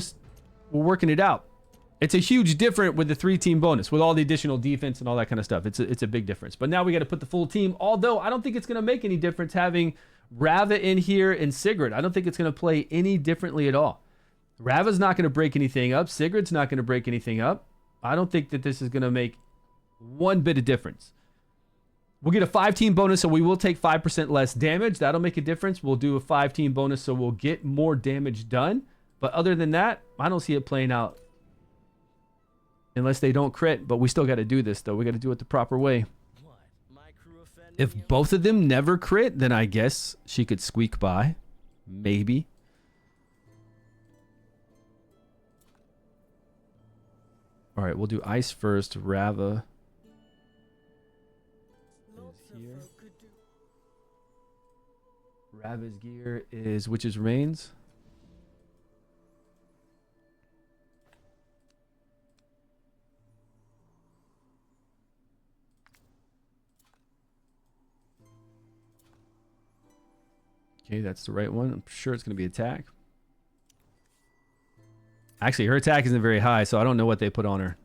working it out. It's a huge difference with the 3-team bonus, with all the additional defense and all that kind of stuff. It's a big difference. But now we got to put the full team. Although I don't think it's going to make any difference having Rava in here and Sigrid. I don't think it's going to play any differently at all. Rava's not going to break anything up. Sigrid's not going to break anything up. I don't think that this is going to make one bit of difference. We'll get a 5-team bonus, so we will take 5% less damage. That'll make a difference. We'll do a 5-team bonus, so we'll get more damage done. But other than that, I don't see it playing out unless they don't crit. But we still got to do this, though. We got to do it the proper way.
What? My crew offended
If
you?
both of them never crit, then I guess she could squeak by. Maybe. All right, we'll do ice first. Rava is here. Rava's gear is Witch's Reigns. Okay, that's the right one. I'm sure it's going to be attack. Actually, her attack isn't very high, so I don't know what they put on her.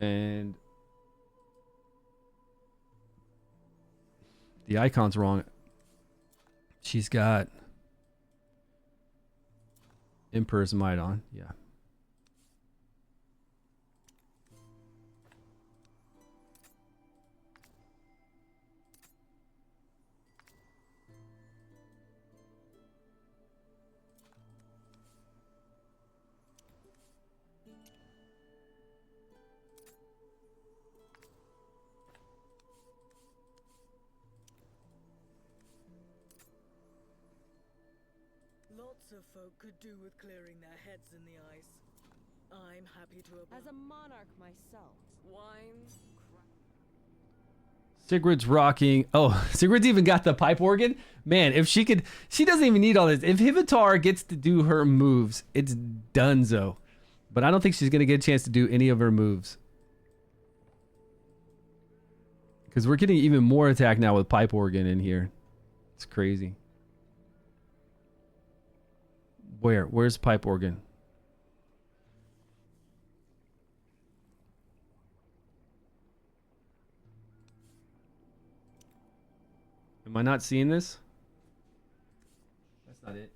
And the icon's wrong. She's got Emperor's Might on. Yeah.
lesser folk could do with clearing their heads in the ice. I'm happy to oblige.
As a monarch myself,
Wine.
Sigrid's rocking. Oh, Sigrid's even got the pipe organ. Man, if she could, she doesn't even need all this. If Hivitar gets to do her moves, it's donezo. But I don't think she's gonna get a chance to do any of her moves. Because we're getting even more attack now with pipe organ in here. It's crazy. Where's pipe organ? Am I not seeing this? That's not it.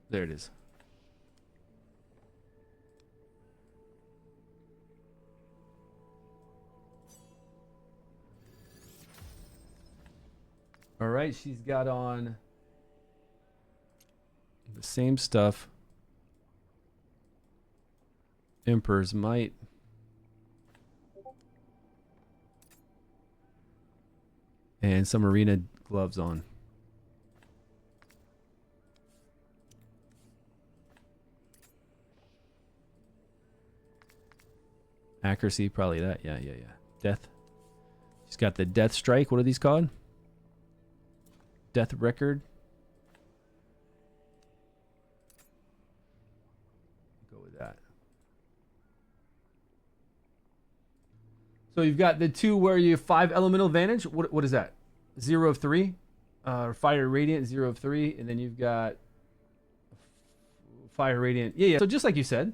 There it is. All right, she's got on the same stuff. Emperor's Might. And some arena gloves on. Accuracy, probably that. Yeah. Death. She's got the Death Strike. What are these called? Death Record. Go with that. So you've got the two where you have 5 elemental advantage. What is that? 0 of 3. Fire Radiant, 0 of 3. And then you've got Fire Radiant. Yeah. So just like you said.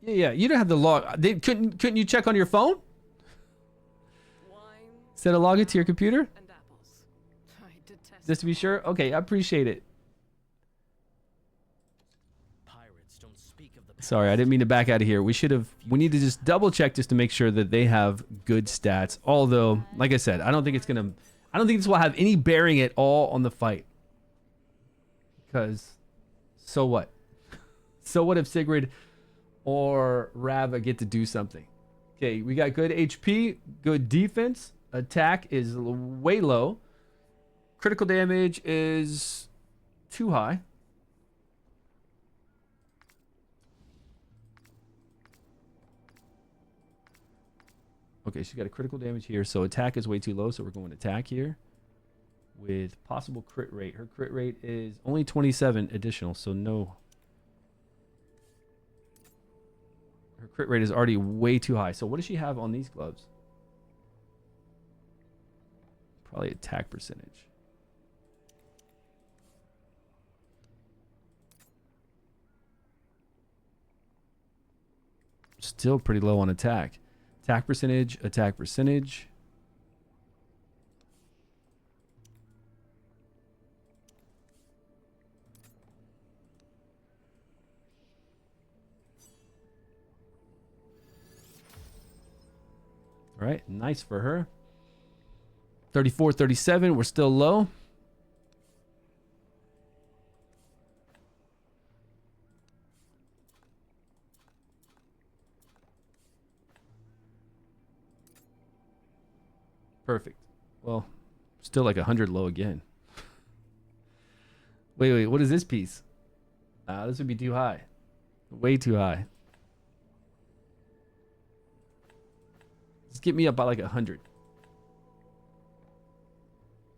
Yeah. You don't have the log. Couldn't you check on your phone?
Wine.
Instead of log it to your computer?
And apples. I detest.
Just to be sure? Okay, I appreciate it.
Pirates don't speak of the
Sorry, I didn't mean to back out of here. We need to just double check just to make sure that they have good stats. Although, like I said, I don't think this will have any bearing at all on the fight. Because, so what? So what if Sigrid or Rava get to do something? Okay, we got good HP, good defense. Attack is way low. Critical damage is too high. Okay, she's got a critical damage here, so attack is way too low, so we're going attack here with possible crit rate. Her crit rate is only 27 additional, so no. Her crit rate is already way too high. So what does she have on these gloves? Probably attack percentage. Still pretty low on attack. Attack percentage, attack percentage. All right, nice for her. 34, 37, we're still low. Perfect. Well, still like 100 low again. Wait, what is this piece? This would be too high. Way too high. Just get me up by like 100.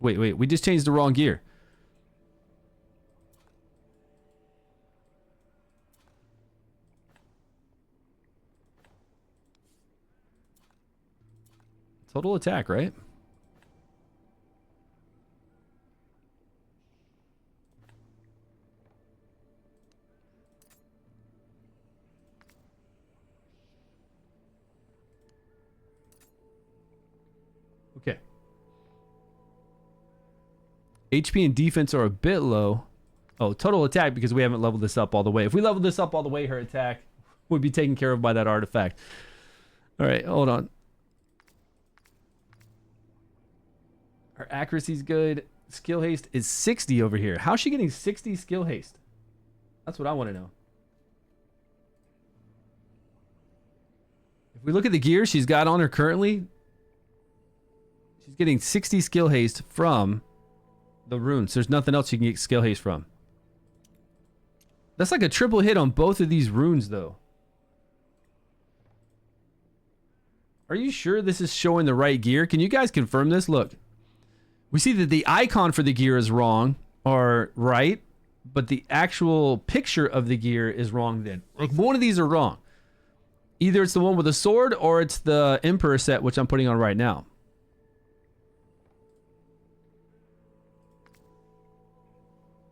Wait, we just changed the wrong gear. Total attack, right? Okay. HP and defense are a bit low. Oh, total attack because we haven't leveled this up all the way. If we leveled this up all the way, her attack would be taken care of by that artifact. All right, hold on. Her accuracy's good. Skill haste is 60 over here. How's she getting 60 skill haste? That's what I want to know. If we look at the gear she's got on her currently, She's getting 60 skill haste from the runes. There's nothing else you can get skill haste from. That's like a triple hit on both of these runes, though. Are you sure this is showing the right gear? Can you guys confirm this? Look. We see that the icon for the gear is wrong, or right, but the actual picture of the gear is wrong then. Like, one of these are wrong. Either it's the one with the sword, or it's the Emperor set, which I'm putting on right now.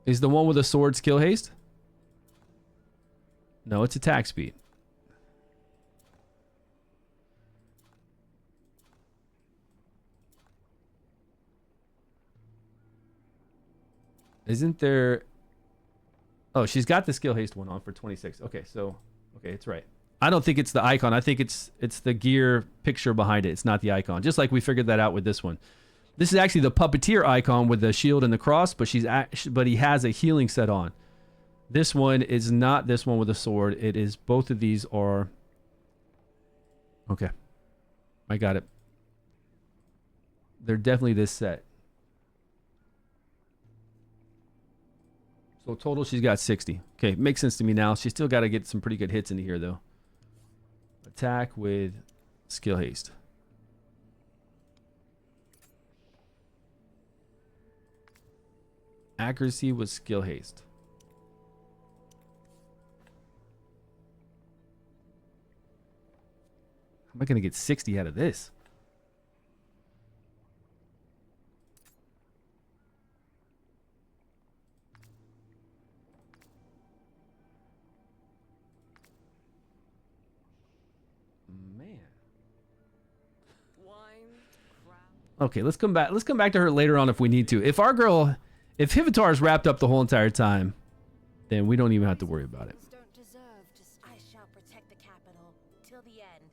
Is the one with the sword skill haste? No, it's attack speed. Isn't there... Oh, she's got the skill haste one on for 26. Okay, so... Okay, it's right. I don't think it's the icon. I think it's the gear picture behind it. It's not the icon. Just like we figured that out with this one. This is actually the puppeteer icon with the shield and the cross, but he has a healing set on. This one is not this one with a sword. It is... Both of these are... Okay. I got it. They're definitely this set. So total, she's got 60. Okay, makes sense to me now. She's still got to get some pretty good hits into here, though. Attack with skill haste. Accuracy with skill haste. How am I going to get 60 out of this? Okay, let's come back. Let's come back to her later on if we need to. If our girl, if Hivitar's wrapped up the whole entire time, then we don't even have to worry about it.
Don't deserve to stay.
I shall protect the capital till the end.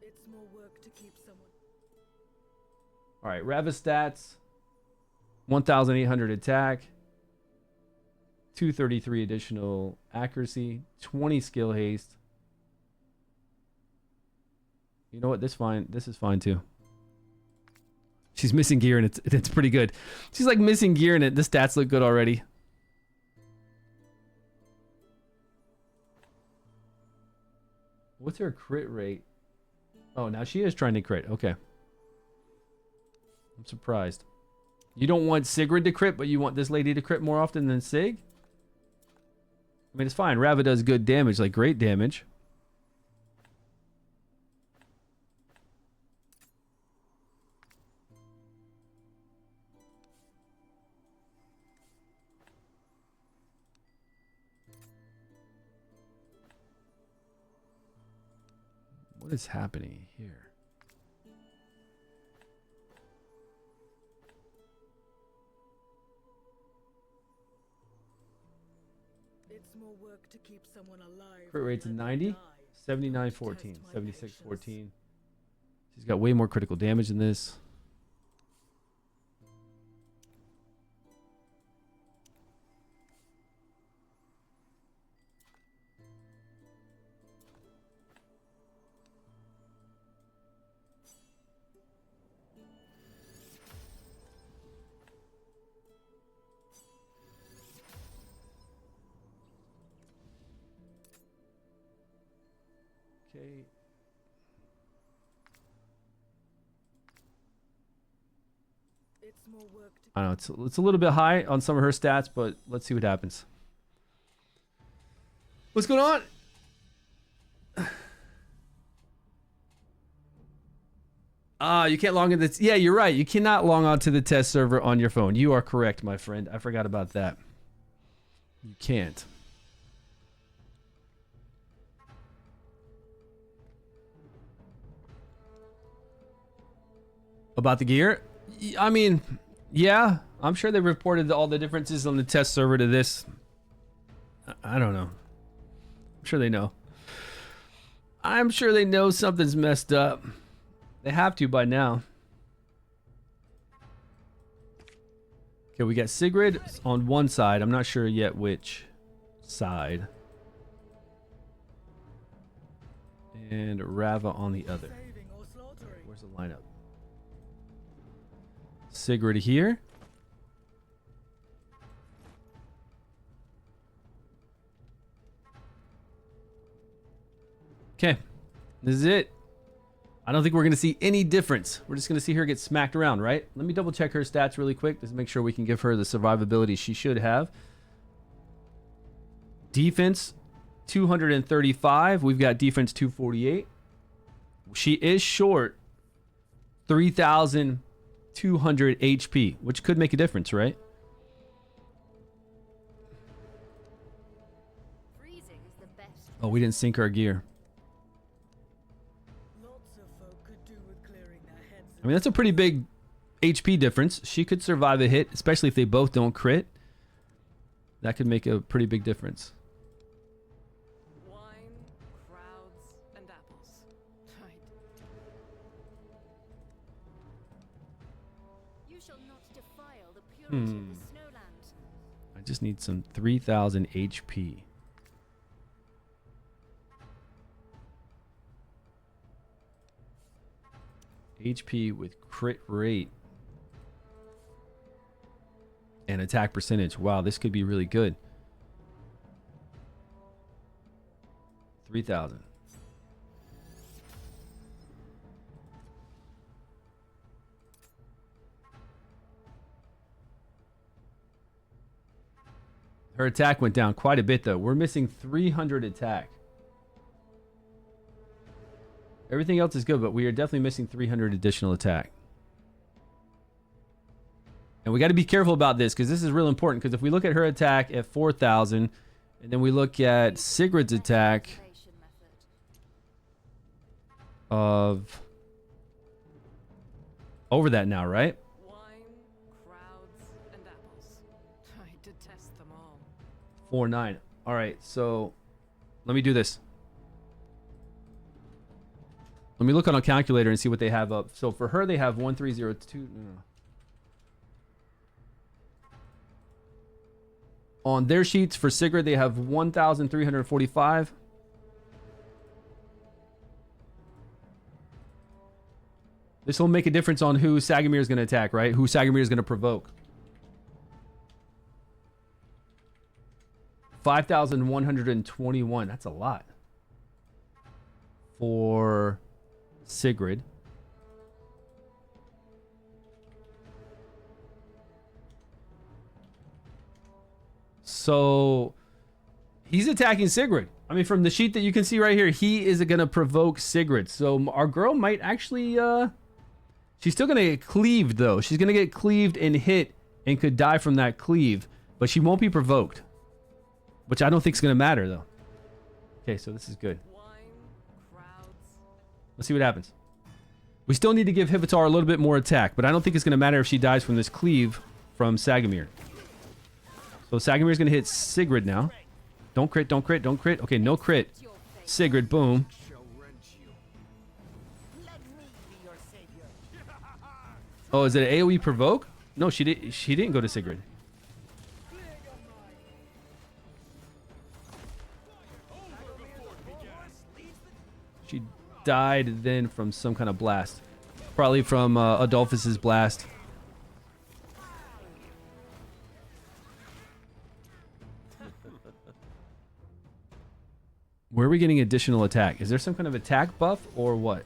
It's more work to keep someone.
All right, Rava stats: 1,800 attack, 233 additional accuracy, 20 skill haste. You know what? This fine. This is fine too. She's missing gear and it's pretty good. She's like missing gear and the stats look good already. What's her crit rate? Oh, now she is trying to crit. Okay. I'm surprised. You don't want Sigrid to crit, but you want this lady to crit more often than Sig? I mean, it's fine. Rava does good damage, like great damage. What is happening here?
It's more work to keep someone alive.
Crit rate's
than
90,
die.
79, 14,
Test my
76,
patience.
14. She's got way more critical damage than this. Okay.
It's more work to
I don't know, it's a little bit high on some of her stats, but let's see what happens. What's going on? You can't log in this. Yeah, you're right. You cannot log on to the test server on your phone. You are correct, my friend. I forgot about that. You can't. About the gear? I mean, yeah, I'm sure they reported all the differences on the test server to this. I don't know. I'm sure they know. I'm sure they know something's messed up. They have to by now. Okay, we got Sigrid on one side. I'm not sure yet which side. and Rava on the other.
Saving or slaughtering.
Where's the lineup? Sigrid here. Okay, this is it. I don't think we're going to see any difference. We're just going to see her get smacked around, right? Let me double check her stats really quick just to make sure we can give her the survivability she should have. Defense 235. We've got defense 248. She is short 3,200 HP, which could make a difference, right?
Freezing is the best.
Oh, we didn't sync our gear.
Lots of folk could do with clearing their heads.
I mean, that's a pretty big HP difference. She could survive a hit, especially if they both don't crit. That could make a pretty big difference.
Wine, crowds, and apples. Right.
You shall not defile the purity of the snowland.
I just need some 3,000 HP. HP with crit rate and attack percentage. Wow, this could be really good. 3,000. Her attack went down quite a bit, though. We're missing 300 attack. Everything else is good, but we are definitely missing 300 additional attack. And we got to be careful about this because this is real important. Because if we look at her attack at 4,000, and then we look at Sigrid's attack
Activation method.
of over that now, right?
Wine, crowds, and apples. I detest them all.
4,900. All right, so let me do this. Let me look on a calculator and see what they have up. So for her, they have 1,302. No. On their sheets for Sigrid, they have 1,345. This will make a difference on who Sagamir is going to attack, right? Who Sagamir is going to provoke. 5,121. That's a lot. For Sigrid. So he's attacking Sigrid. I mean, from the sheet that you can see right here, he is going to provoke Sigrid. So our girl might actually, she's still going to get cleaved though. She's going to get cleaved and hit and could die from that cleave, but she won't be provoked, which I don't think is going to matter though. Okay, so this is good.
Wine, crowds.
Let's see what happens. We still need to give Hivitar a little bit more attack, but I don't think it's going to matter if she dies from this cleave from Sagamir. So Sagamir's going to hit Sigrid now. Don't crit, don't crit, don't crit. Okay, no crit. Sigrid, boom.
Let me be your savior.
Oh, is it an AoE provoke? No, she didn't go to Sigrid. She died then from some kind of blast. Probably from Adolphus's blast. Where are we getting additional attack? Is there some kind of attack buff or what?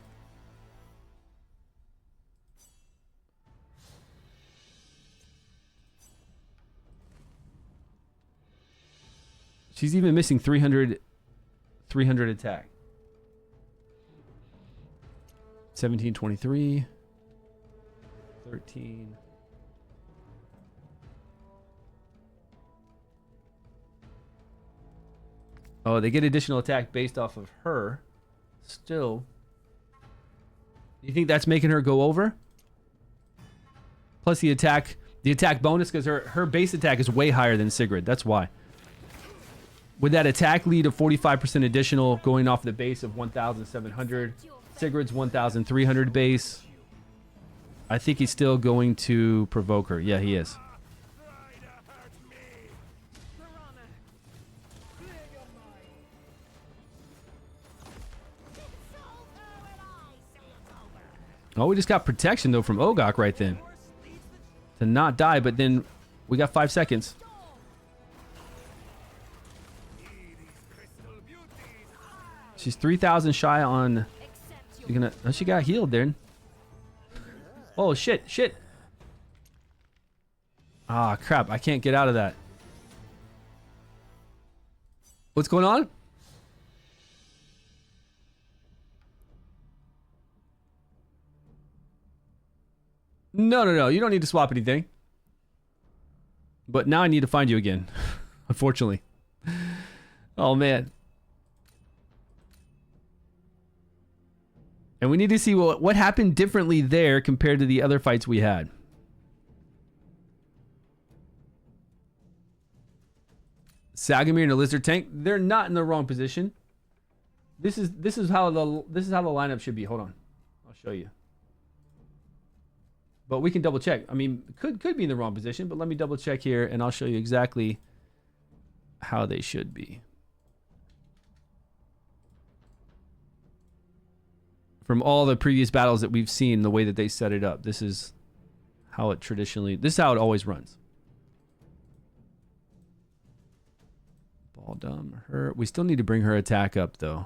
She's even missing 300 attack. 1723. 13. Oh, they get additional attack based off of her. Still. You think that's making her go over? Plus the attack bonus, because her base attack is way higher than Sigrid. That's why. Would that attack lead to 45% additional going off the base of 1,700? Sigrid's 1,300 base. I think he's still going to provoke her. Yeah, he is. Oh, we just got protection though from Ogok right then. To not die, but then we got 5 seconds. She's 3,000 shy on. You're gonna. Oh, she got healed there. Oh shit! Shit! Ah, crap! I can't get out of that. What's going on? No. You don't need to swap anything. But now I need to find you again. Unfortunately. Oh, man. And we need to see what happened differently there compared to the other fights we had. Sagamir and a lizard tank, they're not in the wrong position. This is how the lineup should be. Hold on. I'll show you. But we can double check. I mean, could be in the wrong position, but let me double check here and I'll show you exactly how they should be. From all the previous battles that we've seen, the way that they set it up, this is how it always runs. Ball dumb her. We still need to bring her attack up though.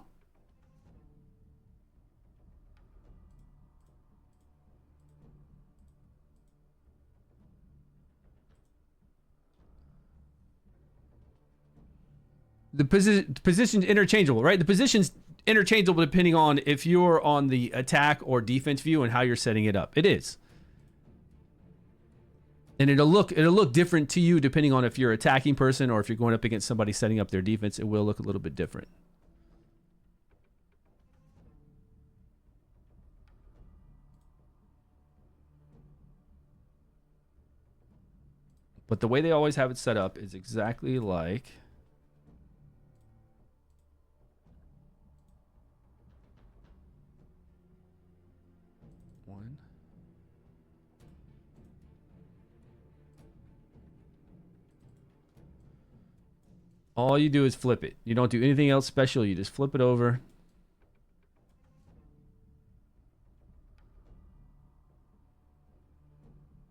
The position's interchangeable, right? The position's interchangeable depending on if you're on the attack or defense view and how you're setting it up. It is. And it'll look different to you depending on if you're an attacking person or if you're going up against somebody setting up their defense. It will look a little bit different. But the way they always have it set up is exactly like... All you do is flip it. You don't do anything else special. You just flip it over.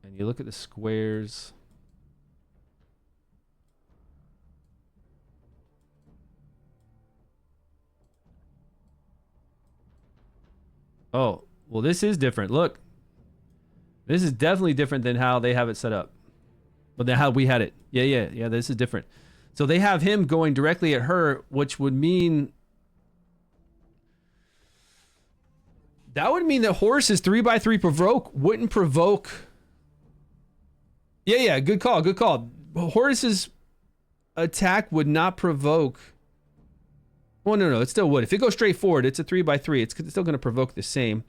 And you look at the squares. Oh, well, this is different. Look. This is definitely different than how they have it set up. But than how we had it. Yeah, this is different. So they have him going directly at her, which would mean... That would mean that Horus's 3x3 provoke wouldn't provoke... Yeah, good call. Horus's attack would not provoke... Well, no, it still would. If it goes straight forward, it's a 3x3. It's still going to provoke the same.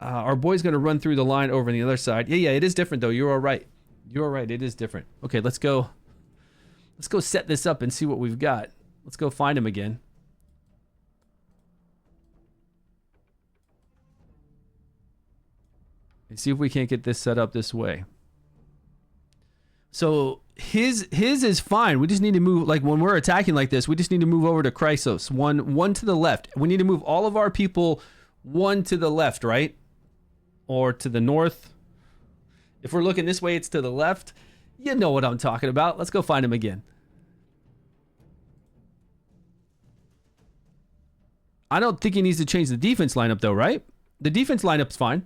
Our boy's going to run through the line over on the other side. Yeah, it is different, though. You're all right. It is different. Okay, let's go. Let's go set this up and see what we've got. Let's go find him again. And see if we can't get this set up this way. So his is fine. We just need to move, like when we're attacking like this, we just need to move over to Chrysos. One to the left. We need to move all of our people one to the left, right? Or to the north. If we're looking this way, it's to the left. You know what I'm talking about. Let's go find him again. I don't think he needs to change the defense lineup though, right? The defense lineup's fine.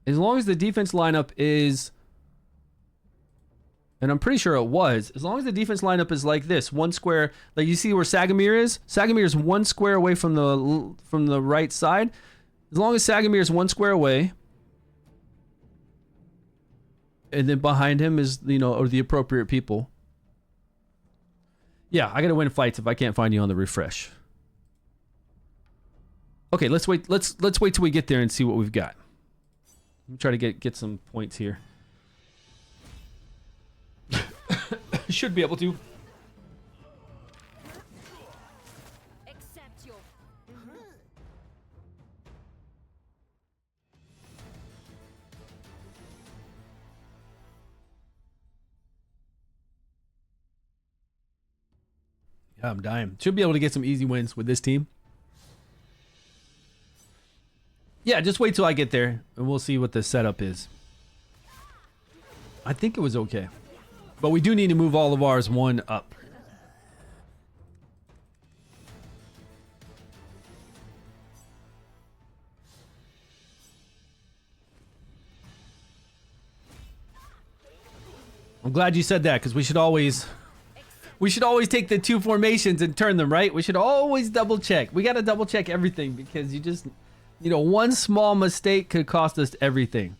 As long as the defense lineup is... And I'm pretty sure it was. As long as the defense lineup is like this, one square, like you see where Sagamir is? Sagamir is one square away from the right side. As long as Sagamir is one square away, and then behind him is, or the appropriate people. Yeah, I gotta win fights if I can't find you on the refresh. Okay, let's wait. Let's wait till we get there and see what we've got. I'm trying to get some points here. Should be able to.
Accept your...
I'm dying. Should be able to get some easy wins with this team. Yeah, just wait till I get there and we'll see what the setup is. I think it was okay. But we do need to move all of ours one up. I'm glad you said that because we should always take the two formations and turn them, right? We should always double check. We got to double check everything because you know, one small mistake could cost us everything.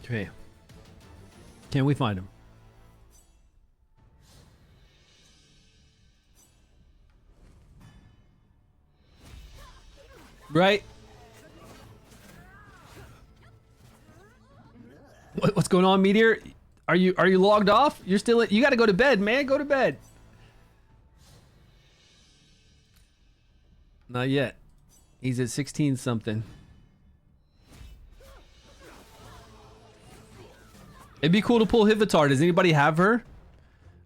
Okay. Can we find him? Right? What's going on, Meteor? Are you logged off? You're still you got to go to bed, man. Go to bed. Not yet. He's at 16 something. It'd be cool to pull Hivitar. Does anybody have her?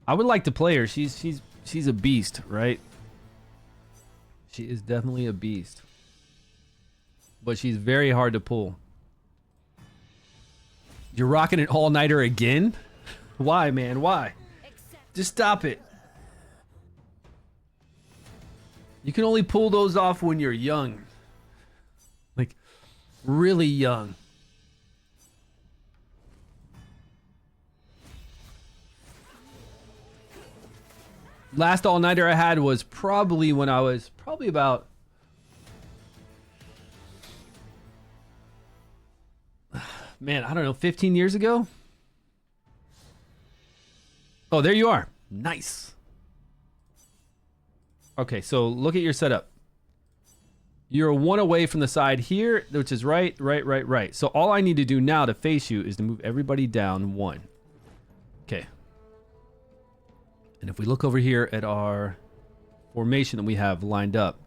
I would like to play her. She's a beast, right? She is definitely a beast. But she's very hard to pull. You're rocking an all-nighter again? Why, man? Why? Just stop it. You can only pull those off when you're young. Like, really young. Last all-nighter I had was probably when I was about man, I don't know, 15 years ago? Oh, there you are. Nice. Okay, so look at your setup. You're one away from the side here, which is right. So all I need to do now to face you is to move everybody down one. Okay. And if we look over here at our formation that we have lined up,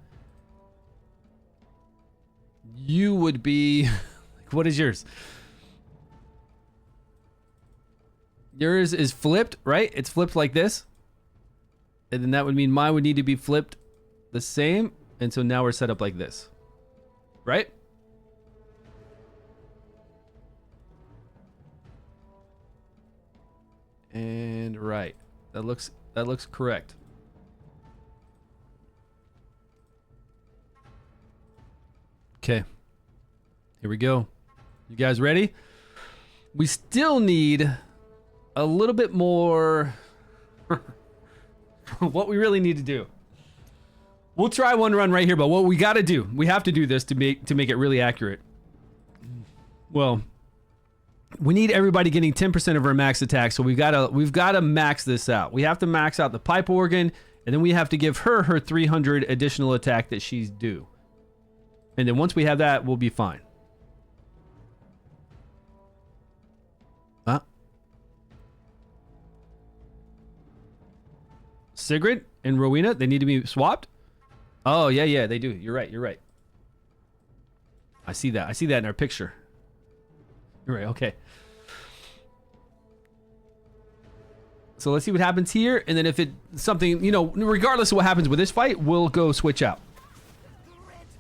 you would be... What is yours? Yours is flipped, right? It's flipped like this. And then that would mean mine would need to be flipped the same. And so now we're set up like this. Right? And right. That looks correct. Okay. Here we go. You guys ready? We still need a little bit more. What we really need to do. We'll try one run right here, but what we got to do, we have to do this to make it really accurate. Well, we need everybody getting 10% of our max attack, so we've got to max this out. We have to max out the pipe organ, and then we have to give her 300 additional attack that she's due. And then once we have that, we'll be fine. Sigrid and Rowena, they need to be swapped? Oh, yeah, they do. You're right. I see that in our picture. You're right, okay. So let's see what happens here, and then if it's something, you know, regardless of what happens with this fight, we'll go switch out.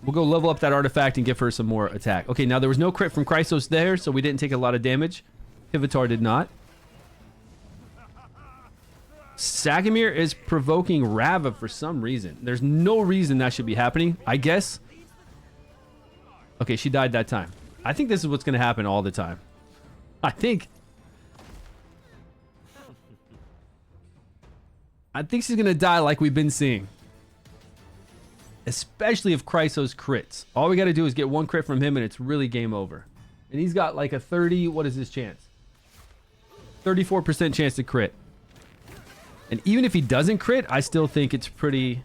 We'll go level up that artifact and give her some more attack. Okay, now there was no crit from Chrysos there, so we didn't take a lot of damage. Hivitar did not. Sagamir is provoking Rava for some reason. There's no reason that should be happening, I guess. Okay, she died that time. I think this is what's going to happen all the time. I think she's going to die like we've been seeing. Especially if Chrysos crits. All we got to do is get one crit from him and it's really game over. And he's got like a 30, what is his chance? 34% chance to crit. And even if he doesn't crit, I still think it's pretty...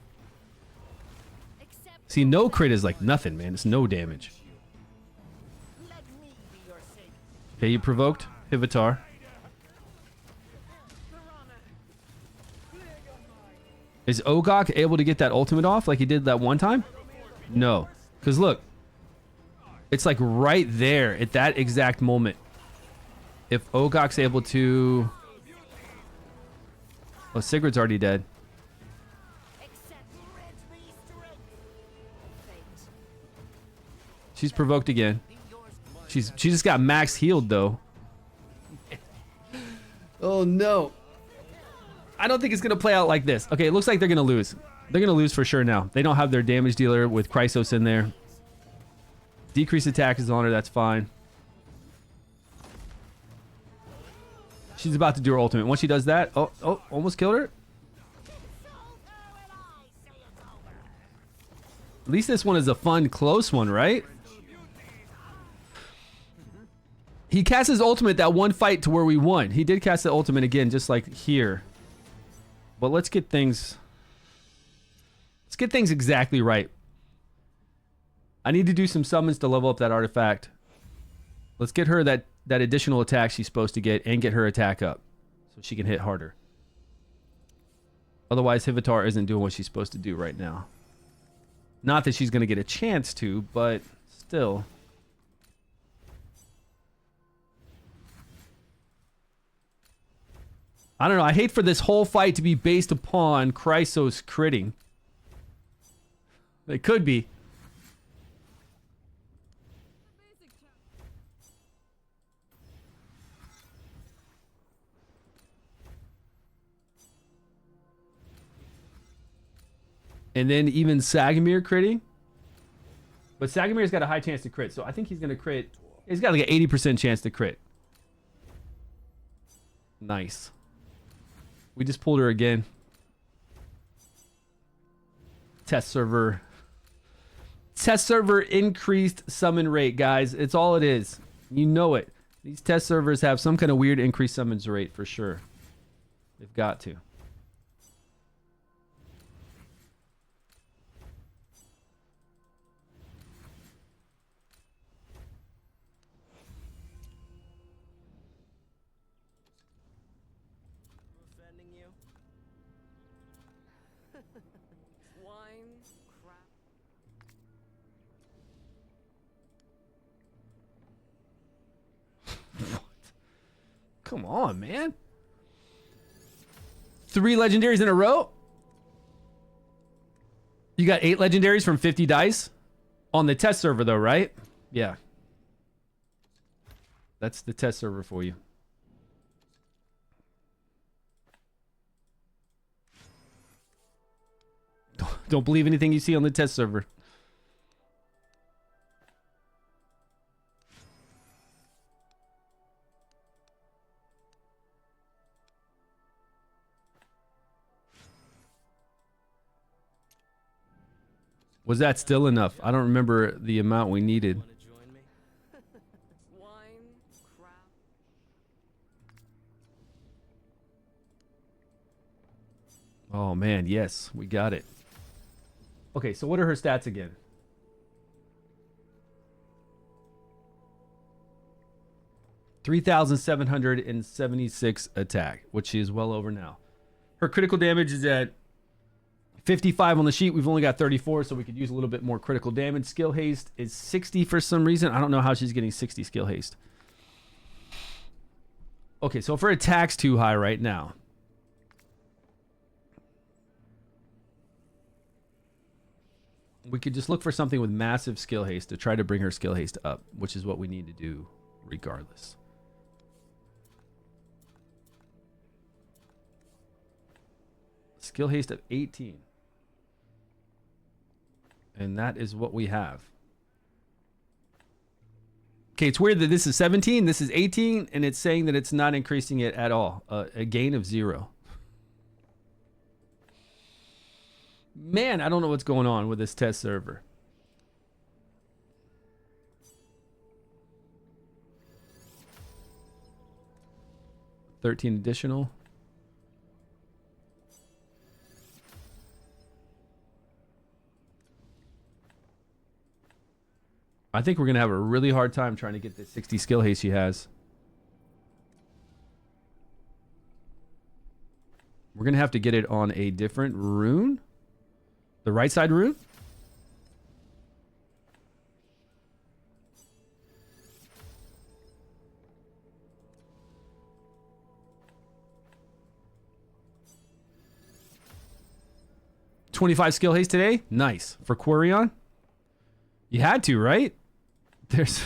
See, no crit is like nothing, man. It's no damage.
Let me be your savior.
Okay, you provoked Hivitar. Is Ogok able to get that ultimate off like he did that one time? No. Because look, it's like right there at that exact moment. If Ogok's able to... Oh, Sigurd's already dead.
Accept grant me strength. Fate.
She's provoked again. She just got max healed though. Oh no. I don't think it's gonna play out like this. Okay, it looks like they're gonna lose. They're gonna lose for sure now. They don't have their damage dealer with Chrysos in there. Decreased attack is on her, that's fine. She's about to do her ultimate. Once she does that, oh, almost killed her. At least this one is a fun, close one, right? He cast his ultimate that one fight to where we won. He did cast the ultimate again, just like here. But let's get things exactly right. I need to do some summons to level up that artifact. Let's get her that additional attack she's supposed to get and get her attack up so she can hit harder. Otherwise, Hivitar isn't doing what she's supposed to do right now. Not that she's going to get a chance to, but still. I don't know. I hate for this whole fight to be based upon Chrysos critting. It could be. And then even Sagamir critting. But Sagamir's got a high chance to crit, so I think he's going to crit. He's got like an 80% chance to crit. Nice. We just pulled her again. Test server. Test server increased summon rate, guys. It's all it is. You know it. These test servers have some kind of weird increased summons rate for sure. They've got to.
Wine, crap.
Come on, man. 3 legendaries in a row? You got 8 legendaries from 50 dice? On the test server though, right? Yeah. That's the test server for you. Don't believe anything you see on the test server. Was that still enough? I don't remember the amount we needed.
Wine, crap.
Oh man, yes, we got it. Okay, so what are her stats again? $3,776 attack, which is well over now. Her critical damage is at 55 on the sheet. We've only got 34, so we could use a little bit more critical damage. Skill haste is 60 for some reason. I don't know how she's getting 60 skill haste. Okay, so if her attack's too high right now, we could just look for something with massive skill haste to try to bring her skill haste up, which is what we need to do regardless. Skill haste of 18. And that is what we have. Okay, it's weird that this is 17, this is 18, and it's saying that it's not increasing it at all. A gain of 0. Man, I don't know what's going on with this test server. $13 additional. I think we're going to have a really hard time trying to get this 60 skill haste she has. We're going to have to get it on a different rune. The right side rune. $25 skill haste today. Nice. For Quirion. You had to, right? There's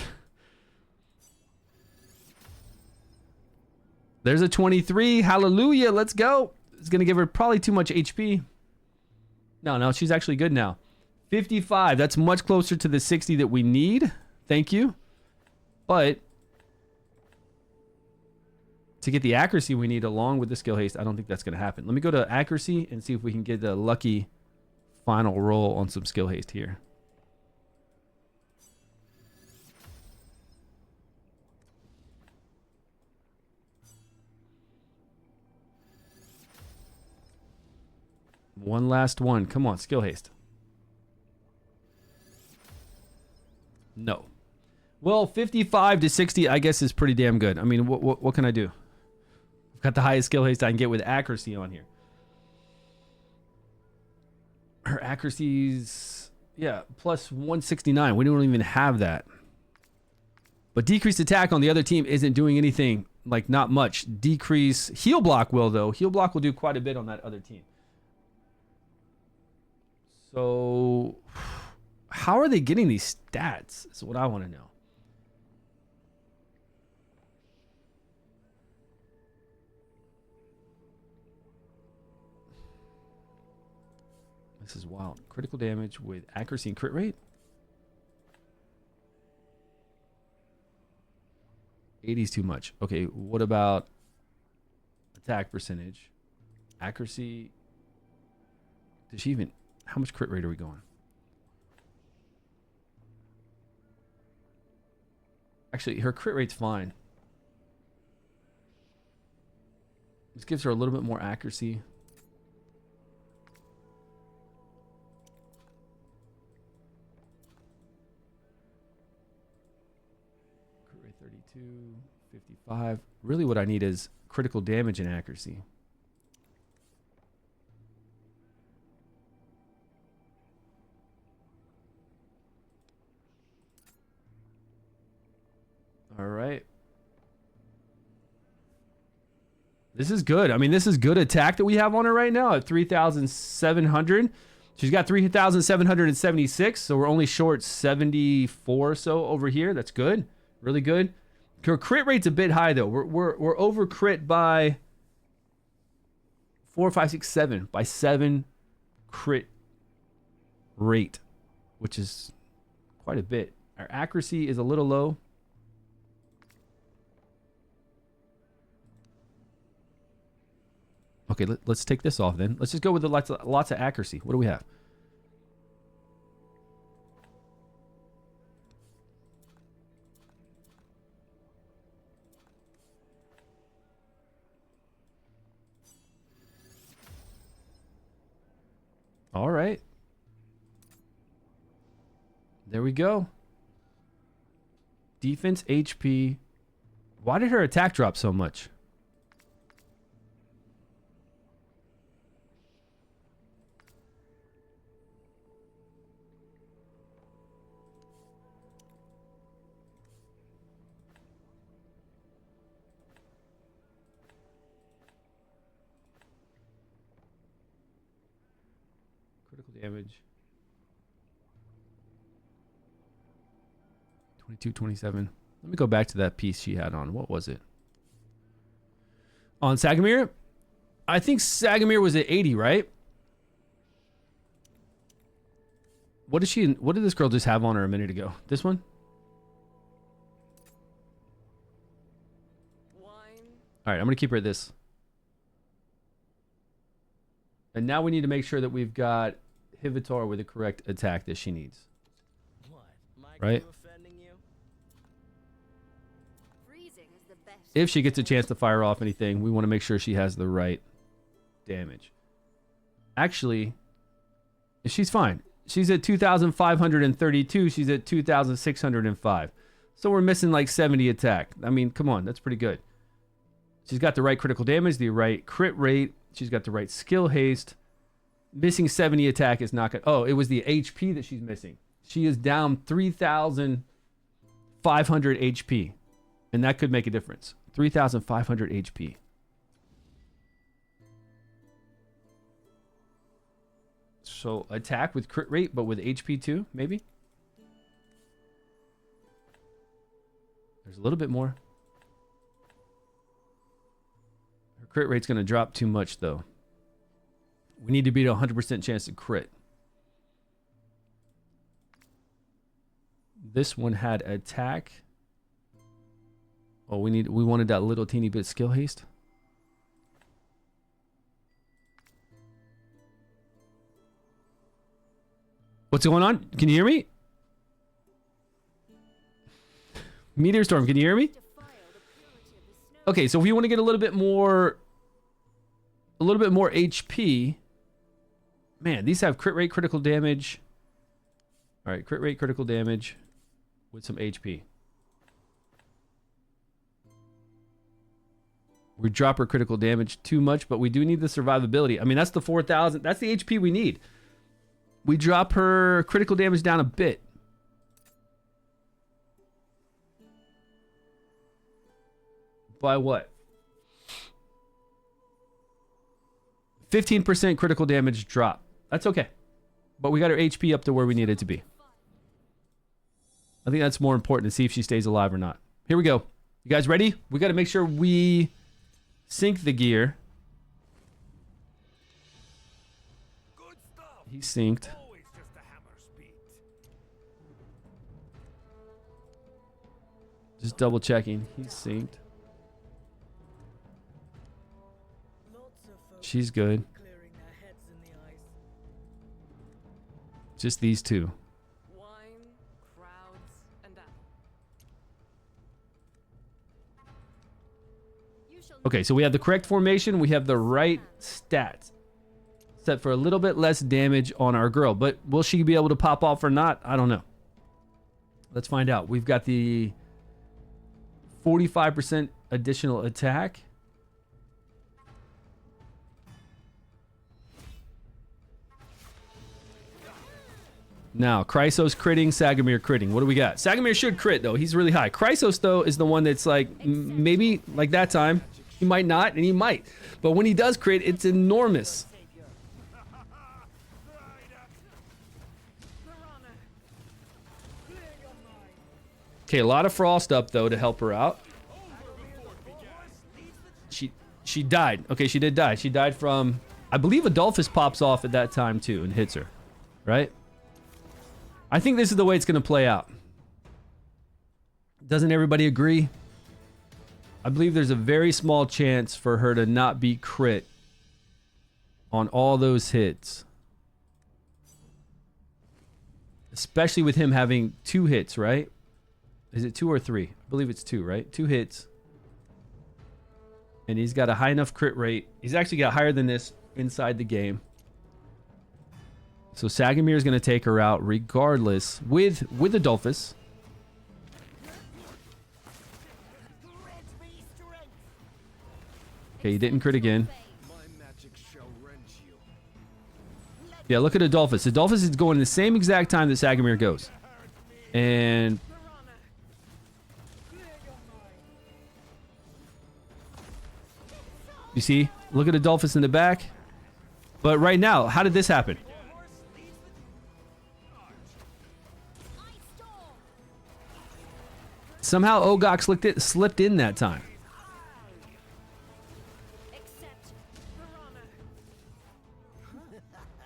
a 23. Hallelujah. Let's go. It's going to give her probably too much HP. No, she's actually good now. 55. That's much closer to the 60 that we need. Thank you. But to get the accuracy we need along with the skill haste, I don't think that's going to happen. Let me go to accuracy and see if we can get a lucky final roll on some skill haste here. One last one. Come on, skill haste. No. Well, 55 to 60, I guess, is pretty damn good. I mean, what can I do? I've got the highest skill haste I can get with accuracy on here. Her accuracy's, yeah, plus 169. We don't even have that. But decreased attack on the other team isn't doing anything, like not much. Decrease heal block will, though. Heal block will do quite a bit on that other team. So, how are they getting these stats? Is what I want to know. This is wild. Critical damage with accuracy and crit rate. 80 is too much. Okay, what about attack percentage? Accuracy. Does she even... How much crit rate are we going? Actually, her crit rate's fine. This gives her a little bit more accuracy. Crit rate 32, 55. Really what I need is critical damage and accuracy. All right. This is good. I mean, this is good attack that we have on her right now at 3,700. She's got 3,776, so we're only short 74 or so over here. That's good. Really good. Her crit rate's a bit high, though. We're over crit by 4, 5, 6, 7. By 7 crit rate, which is quite a bit. Our accuracy is a little low. Okay, let's take this off then. Let's just go with the lots of accuracy. What do we have? All right. There we go. Defense, HP. Why did her attack drop so much? Damage 22, 27. Let me go back to that piece she had on. What was it? On Sagamir? I think Sagamir was at 80, right? What did this girl just have on her a minute ago? This one?
Wine.
All right, I'm going to keep her at this. And now we need to make sure that we've got Hivitar with the correct attack that she needs.
What? My
Right?
crew offending you?
Freezing is the best.
If she gets a chance to fire off anything, we want to make sure she has the right damage. Actually, she's fine. She's at 2,532. She's at 2,605. So we're missing like 70 attack. I mean, come on, that's pretty good. She's got the right critical damage, the right crit rate. She's got the right skill haste. Missing 70 attack is not good. Oh, it was the HP that she's missing. She is down 3,500 HP. And that could make a difference. 3,500 HP. So attack with crit rate, but with HP too, maybe? There's a little bit more. Her crit rate's going to drop too much, though. We need to beat a 100% chance to crit. This one had attack. Oh, we wanted that little teeny bit skill haste. What's going on? Can you hear me? Meteor storm, can you hear me? Okay, so if we want to get a little bit more HP. Man, these have crit rate, critical damage. All right, crit rate, critical damage with some HP. We drop her critical damage too much, but we do need the survivability. I mean, that's the 4,000. That's the HP we need. We drop her critical damage down a bit. By what? 15% critical damage drop. That's okay. But we got her HP up to where we need it to be. I think that's more important to see if she stays alive or not. Here we go. You guys ready? We got to make sure we sync the gear.
Good stuff.
He's synced.
Always just a hammer's beat.
Just double checking. He's synced.
Lots of folks
She's good.
clearing their heads in the ice.
Just these two.
Wine, crowds, and apple.
Okay, so we have the correct formation. We have the right stats. Set for a little bit less damage on our girl. But will she be able to pop off or not? I don't know. Let's find out. We've got the 45% additional attack. Now, Chrysos critting, Sagamir critting. What do we got? Sagamir should crit, though. He's really high. Chrysos, though, is the one that's like, maybe like that time. He might not, and he might. But when he does crit, it's enormous. Okay, a lot of frost up, though, to help her out. She died. Okay, she did die. She died from... I believe Adolphus pops off at that time, too, and hits her. Right? I think this is the way it's going to play out. Doesn't everybody agree? I believe there's a very small chance for her to not be crit on all those hits. Especially with him having 2 hits, right? Is it 2 or 3? I believe it's 2, right? 2 hits. And he's got a high enough crit rate. He's actually got higher than this inside the game. So Sagamir is going to take her out regardless with Adolphus. Okay, he didn't crit again.
My magic shall rend you.
Yeah, look at Adolphus. Adolphus is going the same exact time that Sagamir goes. And... you see? Look at Adolphus in the back. But right now, how did this happen? Somehow Ogok slipped in that time.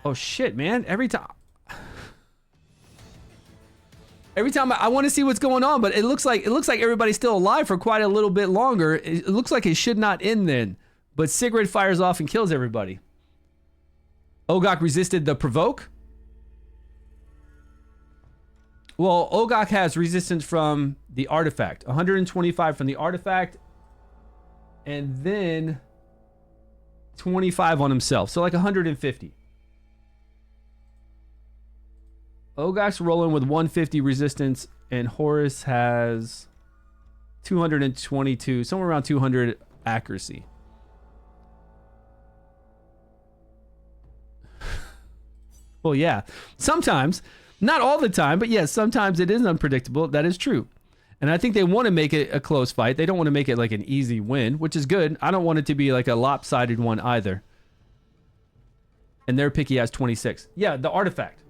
Oh shit, man. Every time I want to see what's going on, but it looks like everybody's still alive for quite a little bit longer. It looks like it should not end then. But Sigrid fires off and kills everybody. Ogok resisted the provoke. Well, Ogok has resistance from the artifact. 125 from the artifact. And then 25 on himself. So like 150. Ogak's rolling with 150 resistance, and Horus has 222, somewhere around 200 accuracy. Well, yeah. Sometimes, not all the time, but yes, sometimes it is unpredictable. That is true. And I think they want to make it a close fight. They don't want to make it like an easy win, which is good. I don't want it to be like a lopsided one either. And their picky has 26. Yeah, the artifact.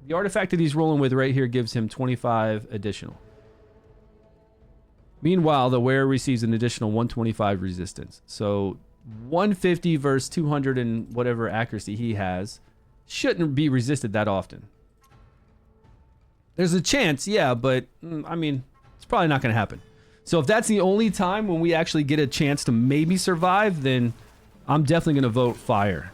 The artifact that he's rolling with right here gives him 25 additional. Meanwhile, the wearer receives an additional 125 resistance. So 150 versus 200 and whatever accuracy he has shouldn't be resisted that often. There's a chance, yeah, but I mean, it's probably not going to happen. So if that's the only time when we actually get a chance to maybe survive, then I'm definitely going to vote fire.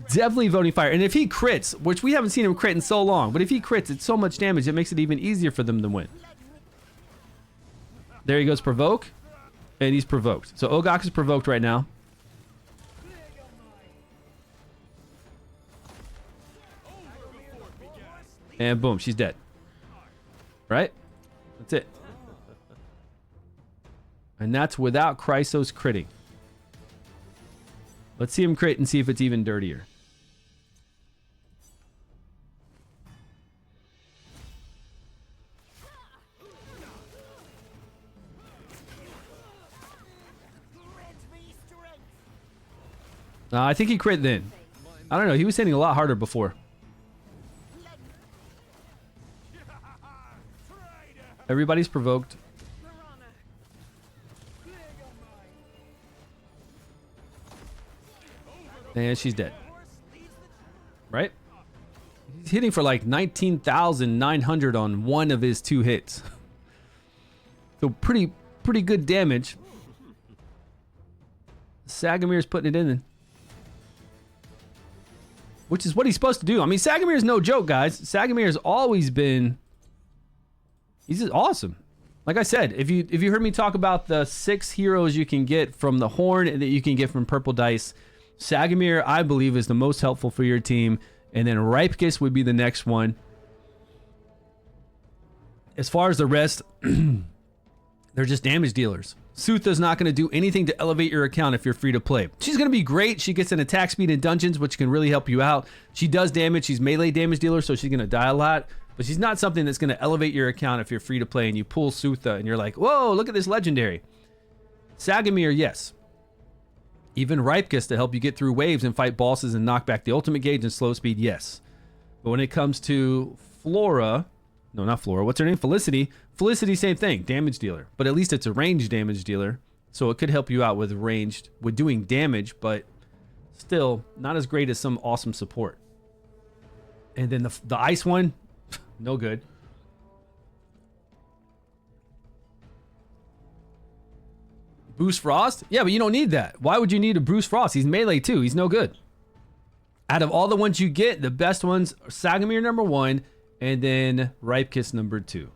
Definitely voting fire. And if he crits, which we haven't seen him crit in so long, but if he crits, it's so much damage, it makes it even easier for them to win. There he goes, provoke, and he's provoked. So Ogak is provoked right now. And boom, she's dead. Right? That's it. And that's without Chrysos critting. Let's see him crit and see if it's even dirtier. I think he crit then. I don't know. He was hitting a lot harder before. Everybody's provoked. And she's dead. Right? He's hitting for like 19,900 on one of his 2 hits. So pretty good damage. Sagamir's putting it in. Which is what he's supposed to do. I mean, Sagamir's no joke, guys. Sagamir's always been... He's just awesome. Like I said, if you heard me talk about the 6 heroes you can get from the Horn and that you can get from Purple Dice, Sagamir, I believe, is the most helpful for your team. And then Ripekis would be the next one. As far as the rest, they're just damage dealers. Sutha's not going to do anything to elevate your account if you're free to play. She's going to be great. She gets an attack speed in dungeons, which can really help you out. She does damage. She's melee damage dealer, so she's going to die a lot. But she's not something that's going to elevate your account if you're free to play and you pull Sutha and you're like, whoa, look at this legendary. Sagamir, yes. Even Ripekis to help you get through waves and fight bosses and knock back the ultimate gauge and slow speed, yes. But when it comes to Flora, no, not Flora, what's her name? Felicity. Felicity, same thing, damage dealer. But at least it's a ranged damage dealer. So it could help you out with doing damage, but still not as great as some awesome support. And then the ice one, no good. Boost Frost? Yeah, but you don't need that. Why would you need a Boost Frost? He's melee too. He's no good. Out of all the ones you get, the best ones are Sagamir number 1 and then Ripekis number 2.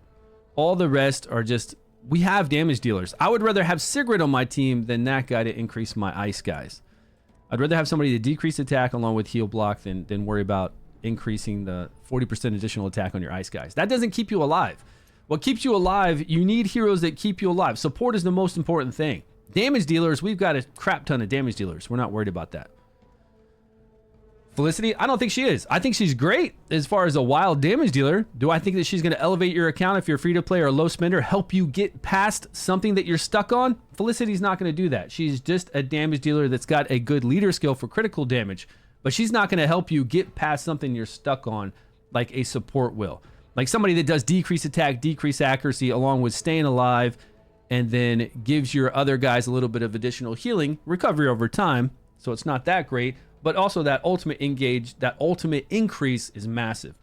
All the rest are just, we have damage dealers. I would rather have Sigrid on my team than that guy to increase my ice guys. I'd rather have somebody to decrease attack along with heal block than worry about increasing the 40% additional attack on your ice guys. That doesn't keep you alive. What keeps you alive, you need heroes that keep you alive. Support is the most important thing. Damage dealers, we've got a crap ton of damage dealers. We're not worried about that. Felicity, I don't think she is. I think she's great as far as a wild damage dealer. Do I think that she's going to elevate your account if you're free to play or a low spender, help you get past something that you're stuck on? Felicity's not going to do that. She's just a damage dealer that's got a good leader skill for critical damage, but she's not going to help you get past something you're stuck on like a support will. Like somebody that does decrease attack, decrease accuracy, along with staying alive, and then gives your other guys a little bit of additional healing, recovery over time, so it's not that great, but also that ultimate engage, that ultimate increase is massive.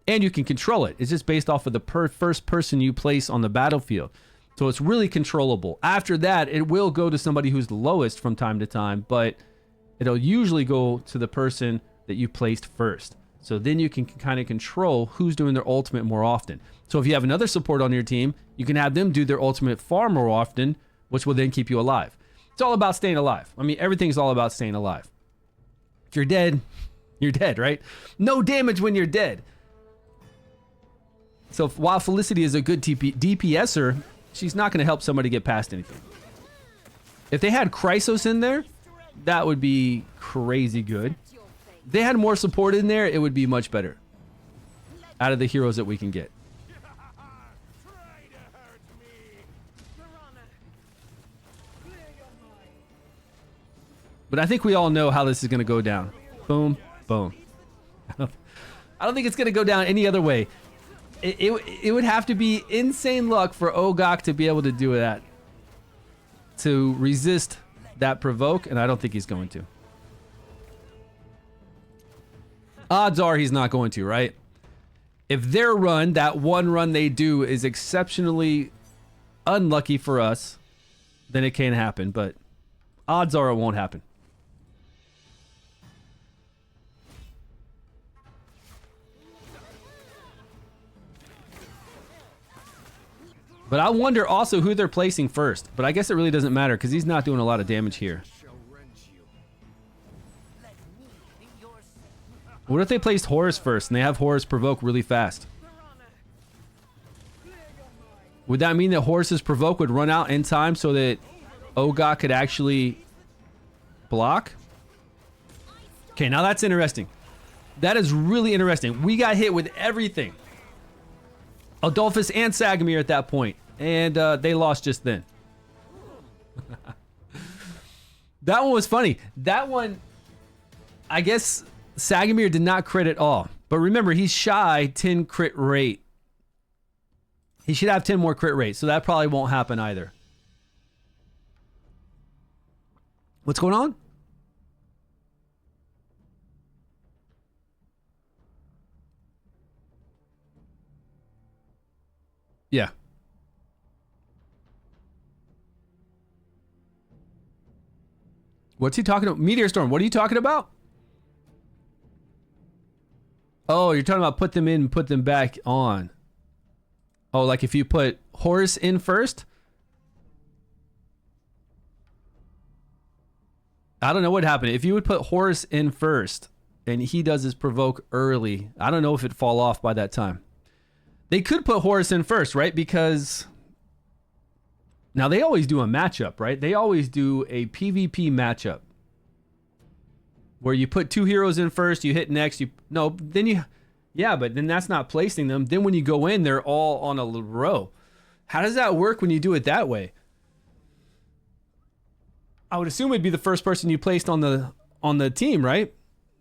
And you can control it. It's just based off of the first person you place on the battlefield. So it's really controllable. After that, it will go to somebody who's the lowest from time to time, but it'll usually go to the person that you placed first. So then you can kind of control who's doing their ultimate more often. So if you have another support on your team, you can have them do their ultimate far more often, which will then keep you alive. It's all about staying alive. I mean, everything's all about staying alive. If you're dead, You're dead, right? No damage when you're dead. So while Felicity is a good DPSer, she's not going to help somebody get past anything. If they had Chrysos in there, that would be crazy good. If they had more support in there, it would be much better. Out of the heroes that we can get. But I think we all know how this is going to go down. Boom, boom. I don't think it's going to go down any other way. It would have to be insane luck for Ogok to be able to do that. To resist that provoke, and I don't think he's going to. Odds are he's not going to, right? If their run, that one run they do, is exceptionally unlucky for us, then it can happen, but odds are it won't happen. But I wonder also who they're placing first. But I guess it really doesn't matter because he's not doing a lot of damage here. What if they placed Horus first and they have Horus provoke really fast? Would that mean that Horus's provoke would run out in time so that Ogok could actually block? Okay, now that's interesting. That is really interesting. We got hit with everything. Adolphus and Sagamir at that point, and they lost just then. That one was funny. That one, I guess Sagamir did not crit at all. But remember, he's shy 10 crit rate. He should have 10 more crit rate, so that probably won't happen either. What's going on? Yeah. What's he talking about? Meteor Storm, what are you talking about? Oh, you're talking about put them in, put them back on. Oh, like if you put Horus in first? I don't know what happened. If you would put Horus in first and he does his provoke early, I don't know if it'd fall off by that time. They could put Horus in first, right? Because now they always do a matchup, right? They always do a PvP matchup where you put two heroes in first, you hit next, yeah, but then that's not placing them. Then when you go in, they're all on a row. How does that work when you do it that way? I would assume it'd be the first person you placed on the team, right?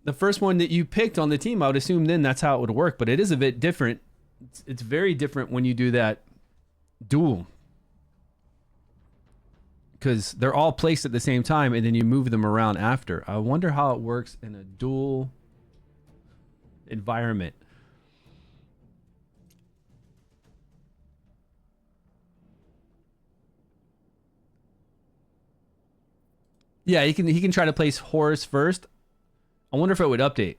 The first one that you picked on the team, I would assume then that's how it would work, but it is a bit different. It's very different when you do that duel. Because they're all placed at the same time and then you move them around after. I wonder how it works in a duel environment. Yeah, he can try to place Horus first. I wonder if it would update.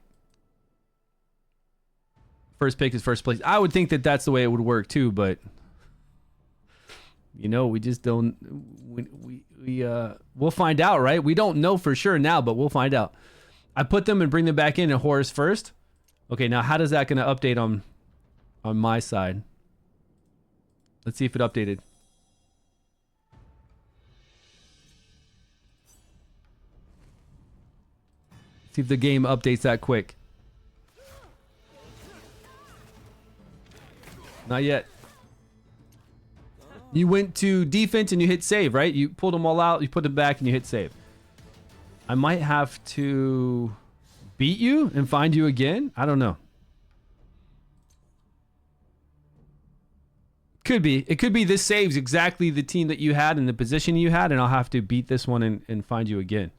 First pick is first place. I would think that that's the way it would work too, but you know, we just don't. We'll find out, right? We don't know for sure now, but we'll find out. I put them and bring them back in and Horus first. Okay, now how does that going to update on my side? Let's see if it updated. See if the game updates that quick. Not yet. You went to defense and you hit save, right? You pulled them all out, you put them back, and you hit save. I might have to beat you and find you again? I don't know. Could be. It could be this saves exactly the team that you had and the position you had, and I'll have to beat this one and find you again.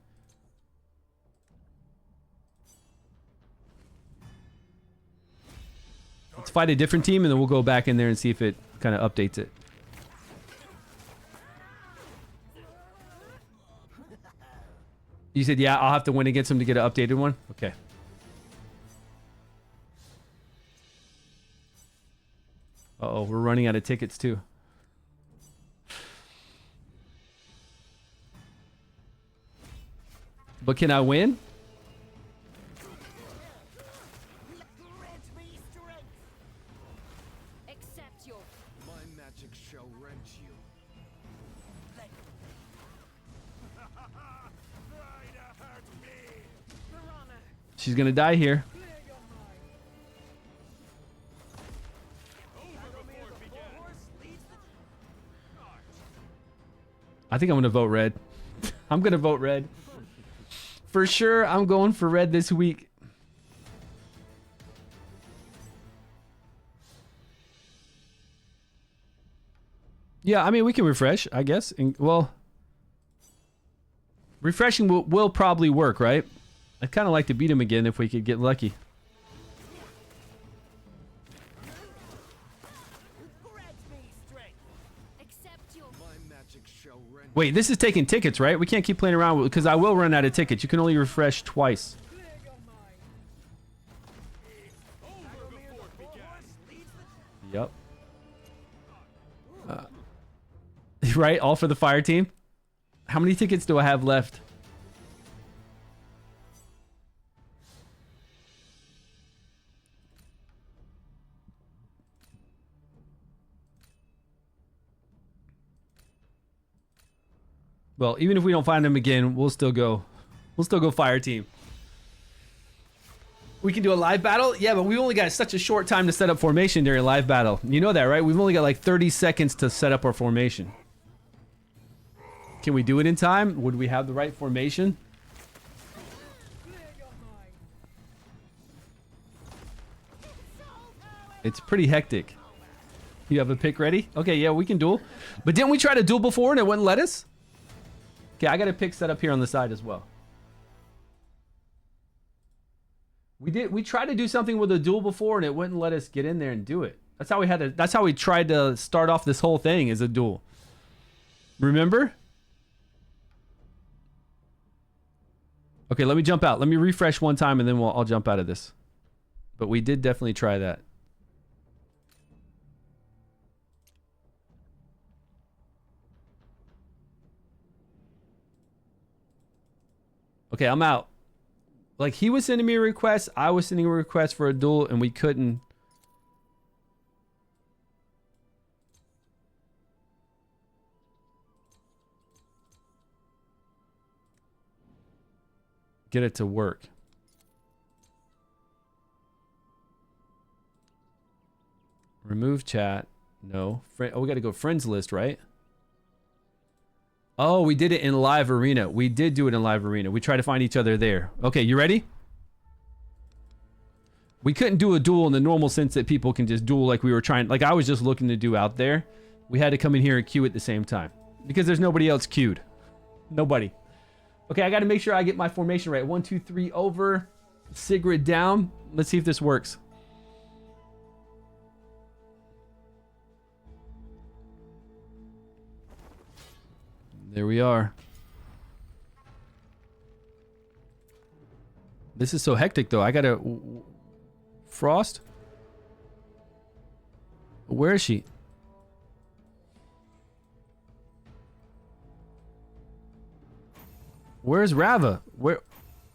Let's fight a different team, and then we'll go back in there and see if it kind of updates it. You said, yeah, I'll have to win against him to get an updated one? Okay. Uh-oh, we're running out of tickets, too. But can I win?
you. Let Try to hurt me.
Piranha.
She's gonna die here. I think I'm gonna vote red. I'm gonna vote red. For sure, I'm going for red this week. Yeah, I mean, we can refresh, I guess. And, well, refreshing will probably work, right? I'd kind of like to beat him again if we could get lucky.
grant me strength.
Accept your
My magic shall rend.
Wait, this is taking tickets, right? We can't keep playing around because I will run out of tickets. You can only refresh twice. Yep. Right? All for the fire team? How many tickets do I have left? Well, even if we don't find him again, we'll still go. We'll still go fire team. We can do a live battle? Yeah, but we only got such a short time to set up formation during a live battle. You know that, right? We've only got like 30 seconds to set up our formation. Can we do it in time? Would we have the right formation? It's pretty hectic. You have a pick ready? Okay, yeah, we can duel. But didn't we try to duel before and it wouldn't let us? Okay, I got a pick set up here on the side as well. We tried to do something with a duel before and it wouldn't let us get in there and do it. That's how we tried to start off this whole thing as a duel. Remember? Okay, let me jump out. Let me refresh one time and then I'll jump out of this. But we did definitely try that. Okay, I'm out. Like, he was sending me a request, I was sending a request for a duel, and we couldn't. Get it to work. Remove chat. No. Oh, we got to go friends list, right? Oh, we did it in live arena. We did do it in live arena. We tried to find each other there. Okay, you ready? We couldn't do a duel in the normal sense that people can just duel like we were trying. Like I was just looking to do out there. We had to come in here and queue at the same time. Because there's nobody else queued. Nobody. Okay, I got to make sure I get my formation right. 1, 2, 3 over. Sigrid down. Let's see if this works. There we are. This is so hectic though. I gotta... Frost? Where is she? Where's Rava?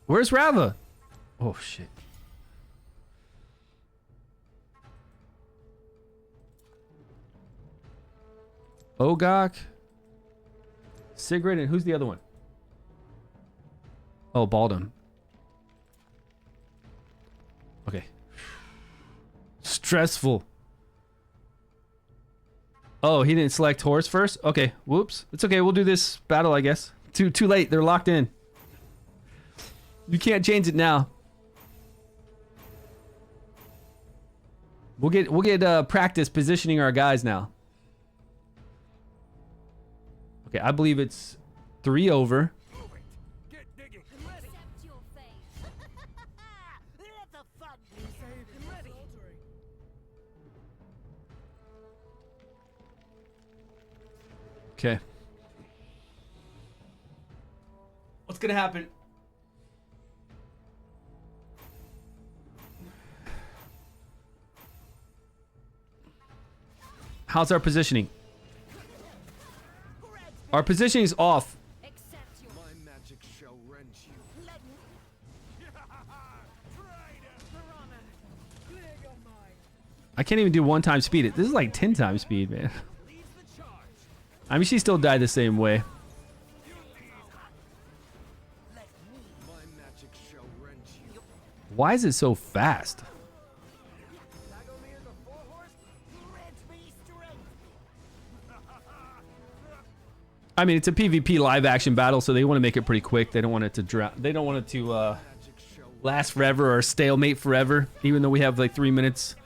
Where's Rava? Oh shit. Ogok. Sigrid, and who's the other one? Oh, Baldum. Okay. Stressful. Oh, he didn't select horse first? Okay, whoops. It's okay, we'll do this battle, I guess. Too late, they're locked in. You can't change it now. We'll get practice positioning our guys now. Okay, I believe it's 3 over.
Move it. Get digging.
accept your fate.
Let the fun begin.
Ready.
Okay. What's gonna happen? How's our positioning? Our positioning is off.
Accept your
My magic shall rend you. Let
Piranha.
I can't even do 1 time speed. This is like 10 times speed, man.
leads the charge.
I mean, she still died the same way. Why is it so fast? I mean, it's a PvP live action battle, so they want to make it pretty quick. They don't want it to they don't want it to last forever or stalemate forever, even though we have like 3 minutes.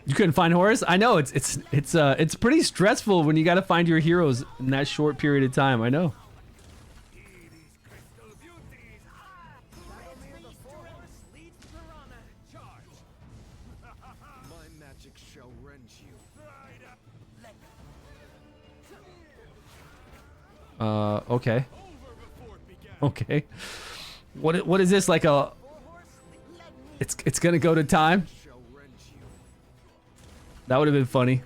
You couldn't find Horus? I know it's pretty stressful when you got to find your heroes in that short period of time. I know. Okay. Okay. What is this, like a... It's gonna go to time? That would have been funny.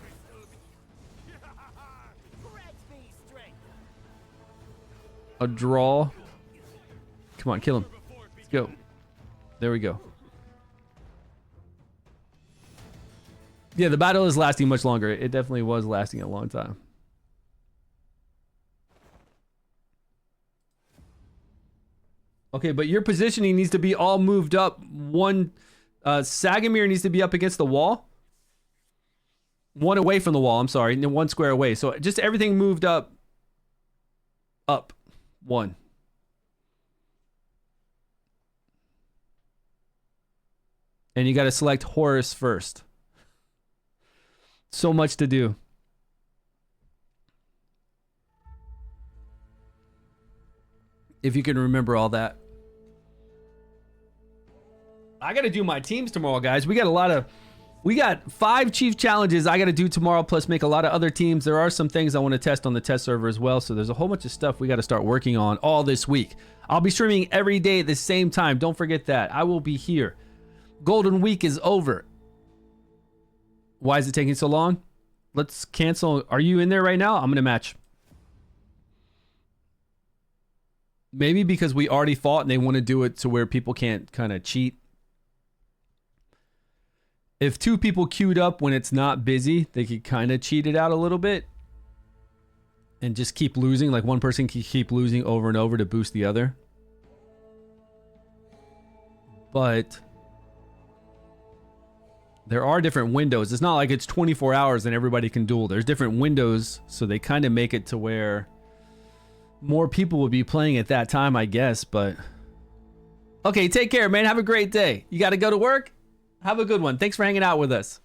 A draw. Come on, kill him. Let's go. There we go. Yeah, the battle is lasting much longer. It definitely was lasting a long time. Okay, but your positioning needs to be all moved up. One, Sagamir needs to be up against the wall. One away from the wall, I'm sorry, and then one square away. So just everything moved up. Up. One. And you got to select Horus first. So much to do. If you can remember all that. I got to do my teams tomorrow, guys. We got 5 chief challenges I got to do tomorrow, plus make a lot of other teams. There are some things I want to test on the test server as well. So there's a whole bunch of stuff we got to start working on all this week. I'll be streaming every day at the same time. Don't forget that. I will be here. Golden Week is over. Why is it taking so long? Let's cancel. Are you in there right now? I'm going to match. Maybe because we already fought and they want to do it to where people can't kind of cheat. If 2 people queued up when it's not busy, they could kind of cheat it out a little bit and just keep losing. Like one person can keep losing over and over to boost the other. But there are different windows. It's not like it's 24 hours and everybody can duel. There's different windows, so they kind of make it to where more people will be playing at that time, I guess. But okay, take care, man. Have a great day. You got to go to work? Have a good one. Thanks for hanging out with us.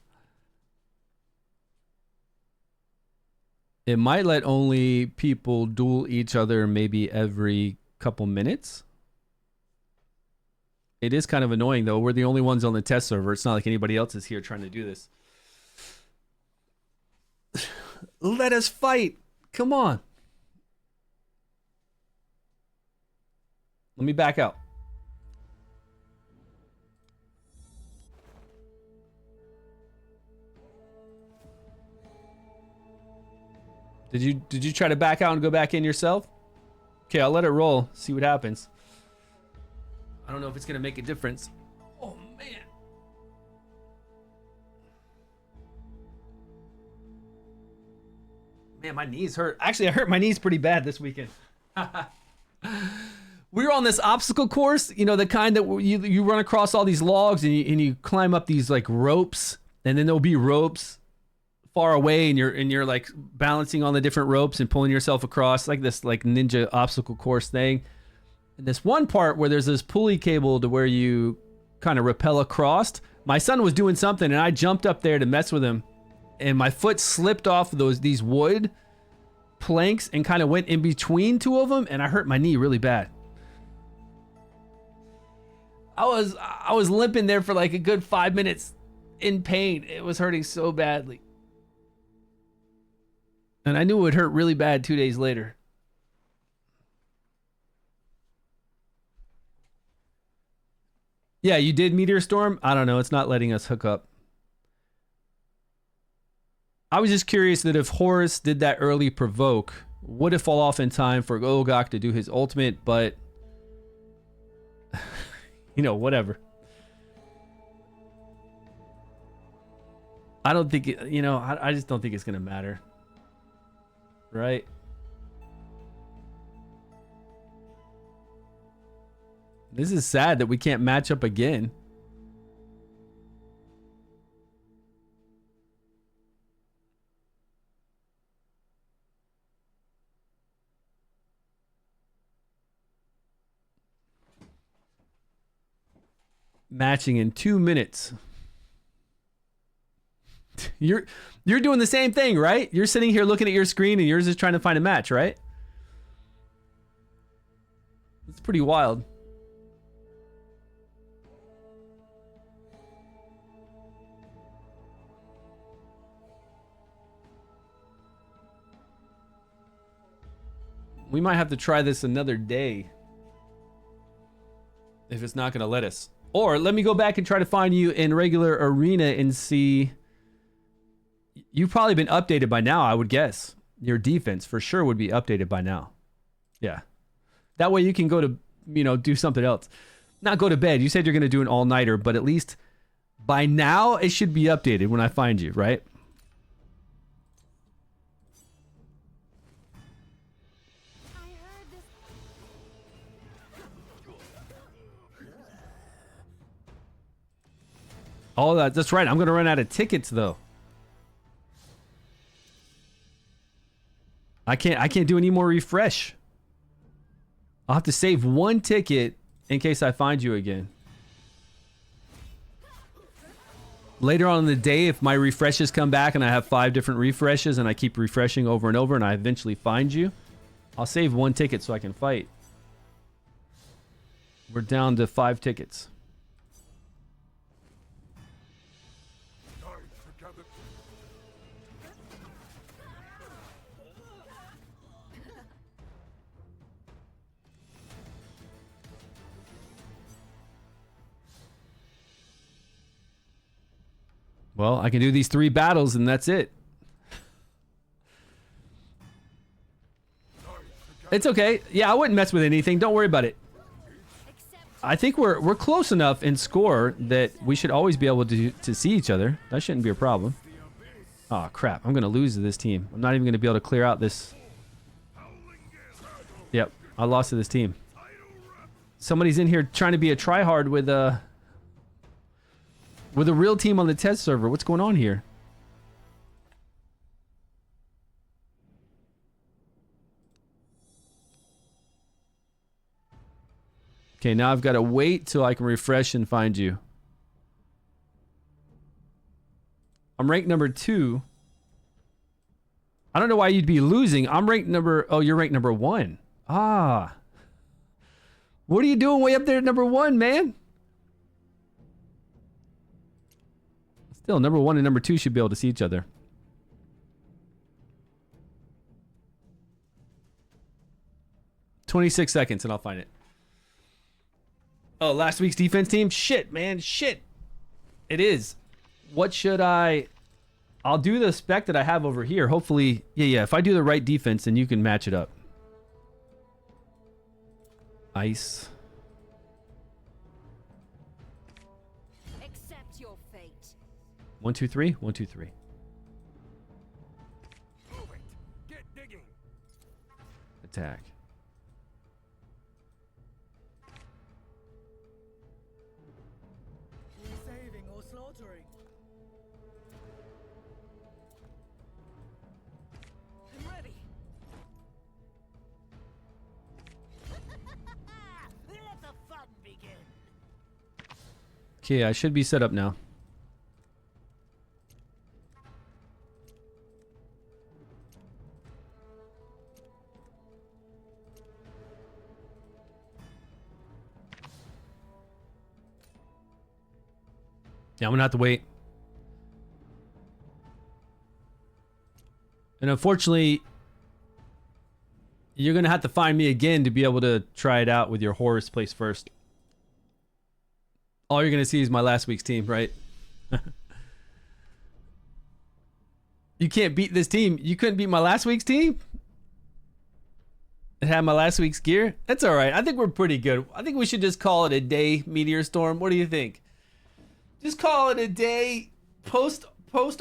It might let only people duel each other maybe every couple minutes. It is kind of annoying, though. We're the only ones on the test server. It's not like anybody else is here trying to do this. Let us fight. Come on. Let me back out. Did you try to back out and go back in yourself? Okay, I'll let it roll. See what happens. I don't know if it's gonna make a difference. Oh man. Man, my knees hurt. Actually, I hurt my knees pretty bad this weekend. We were on this obstacle course, you know, the kind that you run across all these logs and you climb up these like ropes, and then there'll be ropes far away, and you're like balancing on the different ropes and pulling yourself across, like this like ninja obstacle course thing. And this one part where there's this pulley cable to where you kind of rappel across. My son was doing something and I jumped up there to mess with him, and my foot slipped off these wood planks and kind of went in between 2 of them, and I hurt my knee really bad. I was limping there for like a good 5 minutes in pain. It was hurting so badly. And I knew it would hurt really bad 2 days later. Yeah, you did Meteor Storm? I don't know. It's not letting us hook up. I was just curious that if Horus did that early provoke, would it fall off in time for Golgok to do his ultimate, but you know, whatever. I don't think it, you know, I just don't think it's gonna matter. Right? This is sad that we can't match up again. Matching in 2 minutes. You're doing the same thing, right? You're sitting here looking at your screen and yours is trying to find a match, right? It's pretty wild. We might have to try this another day if it's not going to let us. Or let me go back and try to find you in regular arena and see. You've probably been updated by now, I would guess. Your defense for sure would be updated by now. Yeah. That way you can go to, you know, do something else. Not go to bed. You said you're going to do an all-nighter, but at least by now it should be updated when I find you, right? Oh, that's right. I'm going to run out of tickets, though. I can't do any more refresh. I'll have to save one ticket in case I find you again. Later on in the day, if my refreshes come back and I have 5 different refreshes and I keep refreshing over and over and I eventually find you, I'll save one ticket so I can fight. We're down to 5 tickets. Well, I can do these 3 battles and that's it. It's okay. Yeah, I wouldn't mess with anything. Don't worry about it. I think we're close enough in score that we should always be able to see each other. That shouldn't be a problem. Oh, crap. I'm going to lose to this team. I'm not even going to be able to clear out this. Yep, I lost to this team. Somebody's in here trying to be a tryhard with a real team on the test server. What's going on here? Okay, now I've got to wait till I can refresh and find you. I'm ranked number 2. I don't know why you'd be losing. I'm ranked number... Oh, you're ranked number 1. Ah. What are you doing way up there at number 1, man? Still, number 1 and number 2 should be able to see each other. "26 seconds and I'll find it." Oh, last week's defense team? Shit, man. Shit. It is. What should I... I'll do the spec that I have over here. Hopefully... Yeah. If I do the right defense, then you can match it up. Ice.
Accept your fate.
1, 2, 3. 1, 2, 3.
Move it. Get digging.
Attack.
Saving or slaughtering.
I'm ready. Let the fun begin.
Okay, I should be set up now. Yeah, I'm gonna have to wait. And unfortunately, you're gonna have to find me again to be able to try it out with your Horus place first. All you're gonna see is my last week's team, right? You can't beat this team. You couldn't beat my last week's team? It had my last week's gear? That's all right. I think we're pretty good. I think we should just call it a day, Meteor Storm. What do you think? Just call it a day. Post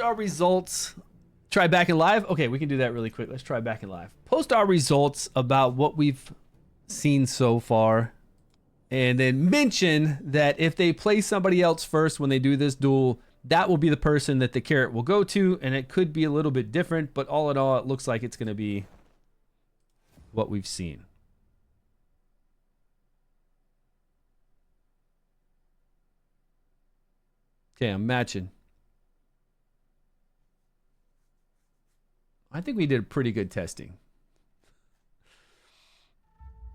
our results. Try back in live? Okay, we can do that really quick. Let's try back in live. Post our results about what we've seen so far. And then mention that if they play somebody else first when they do this duel, that will be the person that the carrot will go to. And it could be a little bit different, but all in all, it looks like it's going to be what we've seen. Okay, I'm matching. I think we did pretty good testing.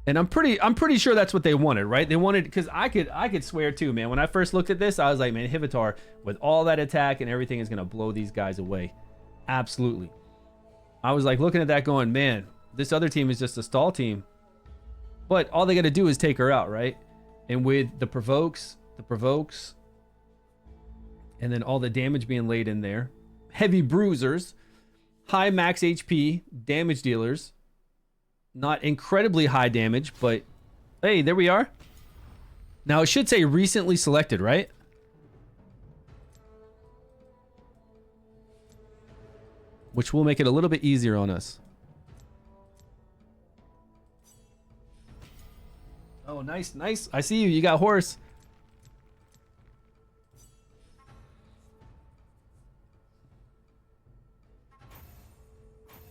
And I'm pretty sure that's what they wanted, right? They wanted, because I could swear too, man. When I first looked at this, I was like, man, Hivitar with all that attack and everything is gonna blow these guys away. Absolutely. I was like looking at that going, man, this other team is just a stall team. But all they gotta do is take her out, right? And with the provokes, and then all the damage being laid in there, heavy bruisers, high max HP, damage dealers. Not incredibly high damage, but hey, there we are. Now it should say recently selected, right? Which will make it a little bit easier on us. Oh, nice, nice. I see you. You got horse.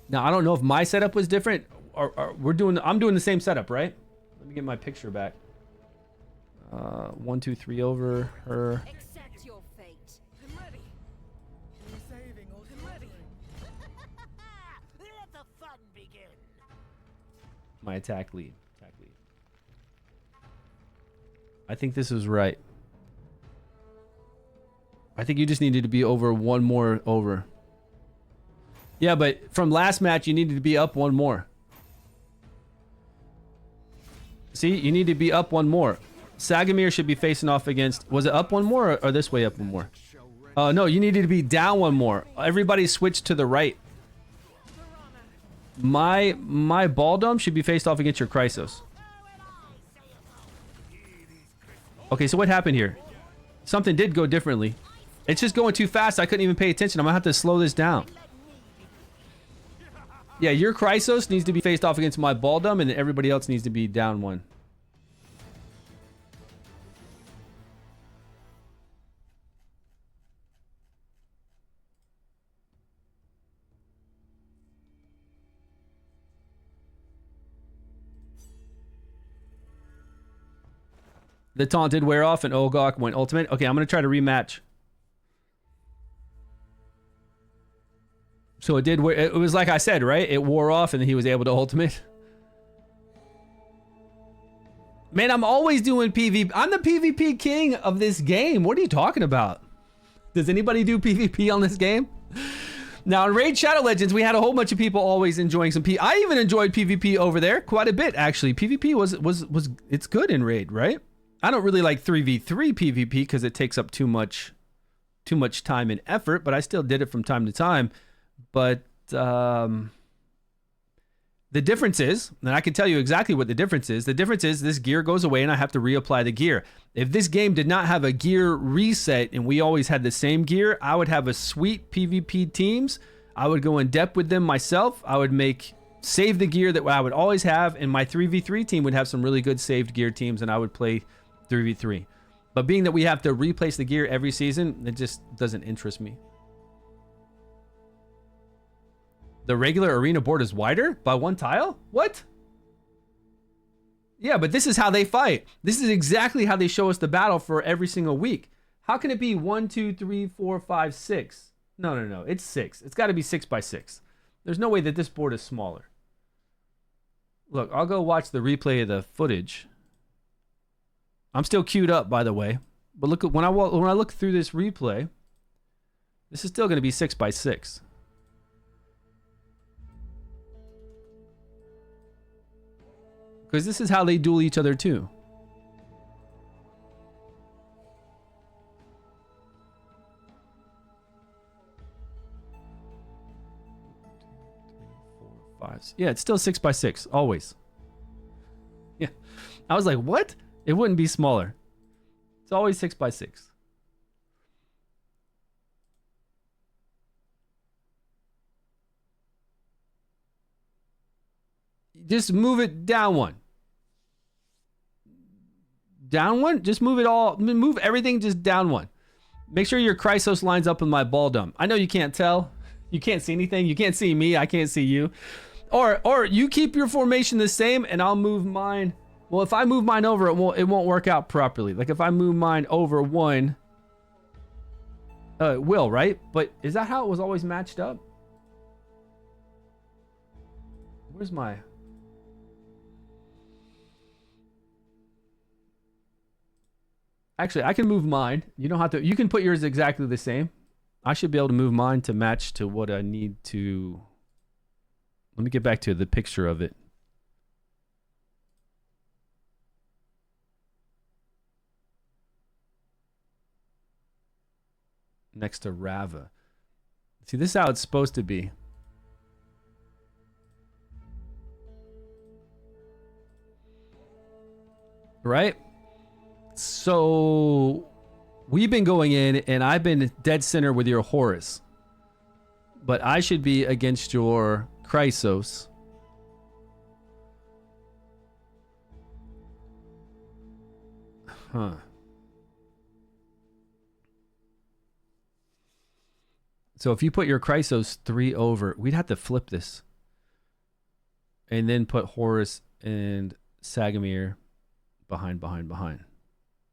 Now, I don't know if my setup was different. I'm doing the same setup, right? Let me get my picture back. 1, 2, 3 over her.
Accept your fate.
I'm ready.
Saving or
I'm ready.
Let the fun begin.
My attack lead. I think this is right. I think you just needed to be over one more over. Yeah, but from last match, you needed to be up one more. See, you need to be up one more. Sagamir should be facing off against... Was it up one more or this way up one more? No, you needed to be down one more. Everybody switched to the right. My Baldom should be faced off against your Chrysos. Okay, so what happened here? Something did go differently. It's just going too fast. I couldn't even pay attention. I'm going to have to slow this down. Yeah, your Chrysos needs to be faced off against my Baldom, and everybody else needs to be down one. The taunt did wear off, and Ogok went ultimate. Okay, I'm going to try to rematch. So it did. It was like I said, right? It wore off, and then he was able to ultimate. Man, I'm always doing PvP. I'm the PvP king of this game. What are you talking about? Does anybody do PvP on this game? Now, in Raid Shadow Legends, we had a whole bunch of people always enjoying some I even enjoyed PvP over there quite a bit, actually. PvP was it's good in Raid, right? I don't really like 3v3 PvP because it takes up too much time and effort, but I still did it from time to time. But the difference is, and I can tell you exactly what the difference is. The difference is this gear goes away and I have to reapply the gear. If this game did not have a gear reset and we always had the same gear, I would have a sweet PvP teams. I would go in depth with them myself. I would save the gear that I would always have, and my 3v3 team would have some really good saved gear teams, and I would play 3v3. But being that we have to replace the gear every season, it just doesn't interest me. The regular arena board is wider by one tile? What? Yeah, but this is how they fight. This is exactly how they show us the battle for every single week. How can it be 1, 2, 3, 4, 5, 6? No. It's 6. It's got to be 6 by 6. There's no way that this board is smaller. Look, I'll go watch the replay of the footage. I'm still queued up, by the way. But look at when I look through this replay, this is still going to be 6 by 6. Because this is how they duel each other too. 5s. Yeah, it's still 6x6, always. Yeah. I was like, what? It wouldn't be smaller. It's always 6x6. Just move it down one. Down one? Just move it all. Move everything just down one. Make sure your Chrysos lines up with my Baldum. I know you can't tell. You can't see anything. You can't see me. I can't see you. Or you keep your formation the same and I'll move mine. Well, if I move mine over, it won't work out properly. Like if I move mine over one, it will, right? But is that how it was always matched up? Where's my... Actually, I can move mine. You don't have to. You can put yours exactly the same. I should be able to move mine to match to what I need to. Let me get back to the picture of it. Next to Rava. See, this is how it's supposed to be. Right? So we've been going in and I've been dead center with your Horus. But I should be against your Chrysos. Huh. So if you put your Chrysos 3 over, we'd have to flip this. And then put Horus and Sagamir behind.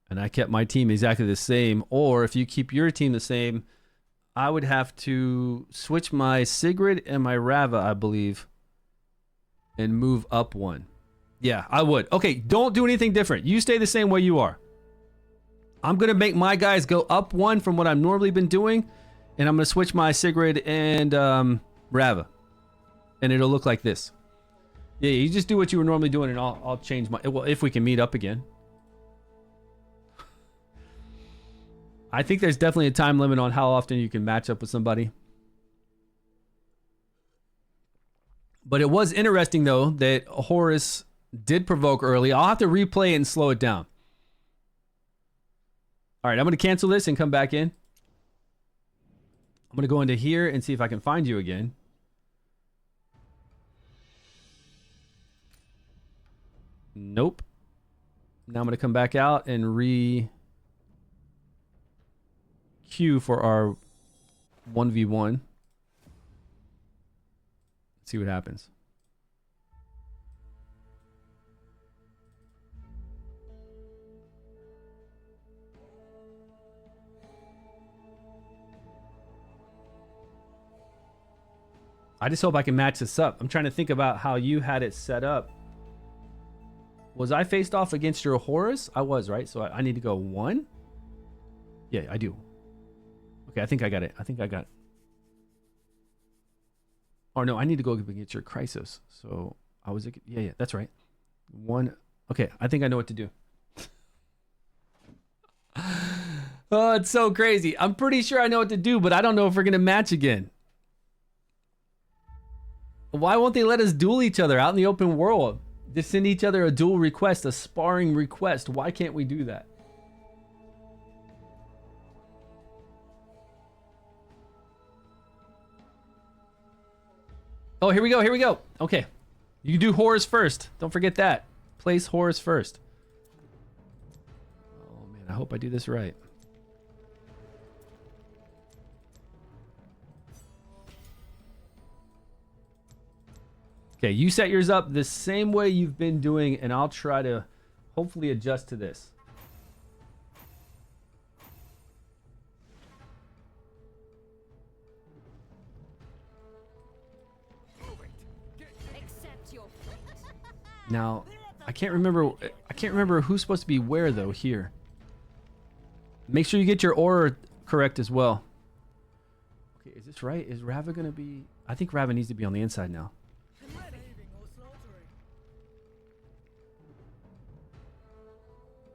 And I kept my team exactly the same. Or if you keep your team the same, I would have to switch my Sigrid and my Rava, I believe, and move up one. Yeah, I would. Okay, don't do anything different. You stay the same way you are. I'm going to make my guys go up one from what I've normally been doing, and I'm going to switch my Sigrid and Rava. And it'll look like this. Yeah, you just do what you were normally doing, and I'll change my... Well, if we can meet up again. I think there's definitely a time limit on how often you can match up with somebody. But it was interesting, though, that Horus did provoke early. I'll have to replay it and slow it down. All right, I'm going to cancel this and come back in. I'm going to go into here and see if I can find you again. Nope. Now I'm going to come back out and queue for our 1v1. See what happens. I just hope I can match this up. I'm trying to think about how you had it set up. Was I faced off against your Horus? I was, right? So I need to go 1? Yeah, I do. Okay, I think I got it. Or no, I need to go against your Chrysos. So I was... Yeah, that's right. 1. Okay, I think I know what to do. Oh, it's so crazy. I'm pretty sure I know what to do, but I don't know if we're going to match again. Why won't they let us duel each other out in the open world? Just send each other a duel request, a sparring request. Why can't we do that? Oh, here we go. Okay. You do Horus first. Don't forget that. Place Horus first. Oh, man. I hope I do this right. Okay, you set yours up the same way you've been doing, and I'll try to hopefully adjust to this. Now, I can't remember who's supposed to be where though here. Make sure you get your aura correct as well. Okay, is this right? Is Rava gonna be... I think Rava needs to be on the inside now.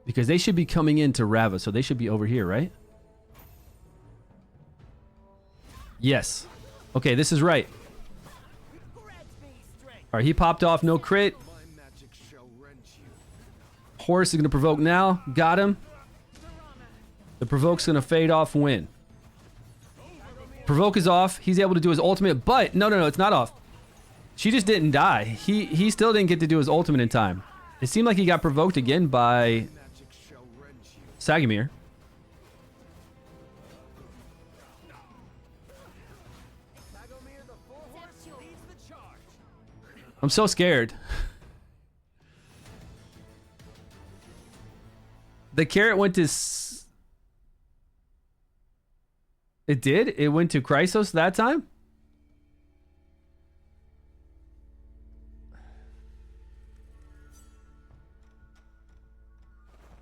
Because they should be coming into Rava, so they should be over here, right? Yes. Okay, this is right. All right, he popped off, no crit. Horus is going to provoke now. Got him. The provoke's going to fade off, win. Provoke is off. He's able to do his ultimate, but no, it's not off. She just didn't die. He still didn't get to do his ultimate in time. It seemed like he got provoked again by Sagamir. I'm so scared. The carrot went to... It did? It went to Chrysos that time?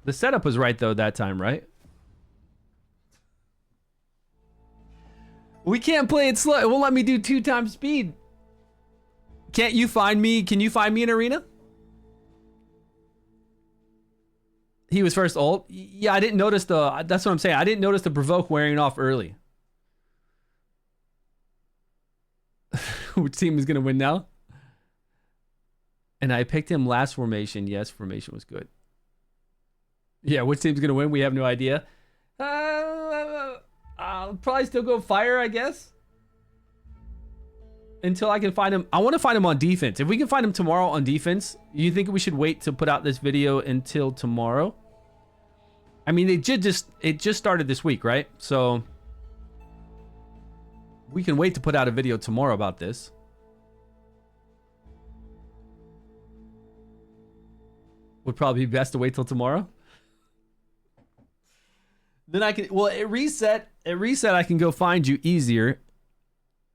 The setup was right, though, that time, right? We can't play it slow. It won't let me do 2 times speed. Can't you find me? Can you find me an arena? He was first ult. Yeah, I didn't notice the... That's what I'm saying. I didn't notice the provoke wearing off early. Which team is going to win now? And I picked him last formation. Yes, formation was good. Yeah, which team's going to win? We have no idea. I'll probably still go fire, I guess. Until I can find him. I want to find him on defense. If we can find him tomorrow on defense, you think we should wait to put out this video until tomorrow? I mean, it just started this week, right? So we can wait to put out a video tomorrow about this. Would probably be best to wait till tomorrow. Then I can, well, it reset, I can go find you easier.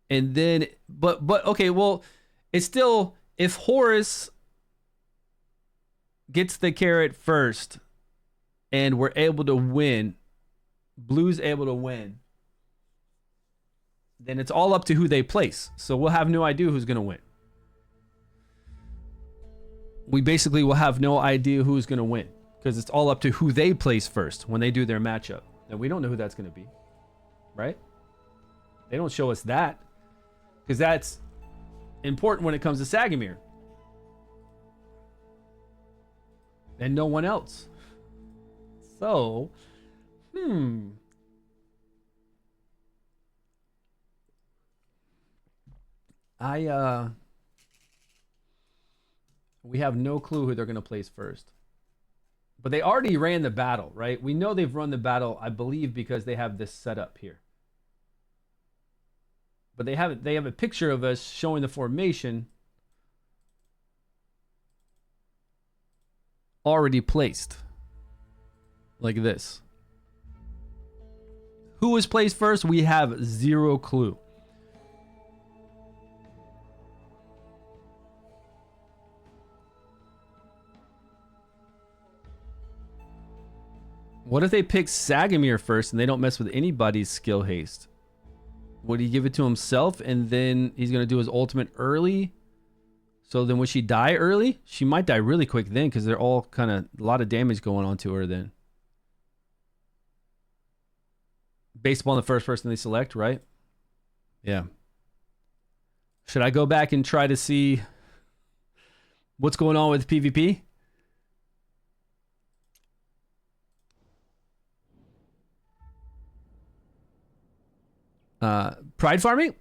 And then, but okay, well, it's still, if Horus gets the carrot first and we're able to win, Blue's able to win, then it's all up to who they place. So we'll have no idea who's going to win. We basically will have no idea who's going to win because it's all up to who they place first when they do their matchup. And we don't know who that's going to be, right? They don't show us that because that's important when it comes to Sagamir. And no one else. So, we have no clue who they're going to place first. But they already ran the battle, right? We know they've run the battle, I believe, because they have this set up here. But they have a picture of us showing the formation already placed. Like this. Who was placed first? We have zero clue. What if they pick Sagamir first and they don't mess with anybody's skill haste? Would he give it to himself and then he's going to do his ultimate early? So then would she die early? She might die really quick then because they're all kind of a lot of damage going on to her then. Based upon the first person they select, right? Yeah. Should I go back and try to see what's going on with PvP? Pride farming?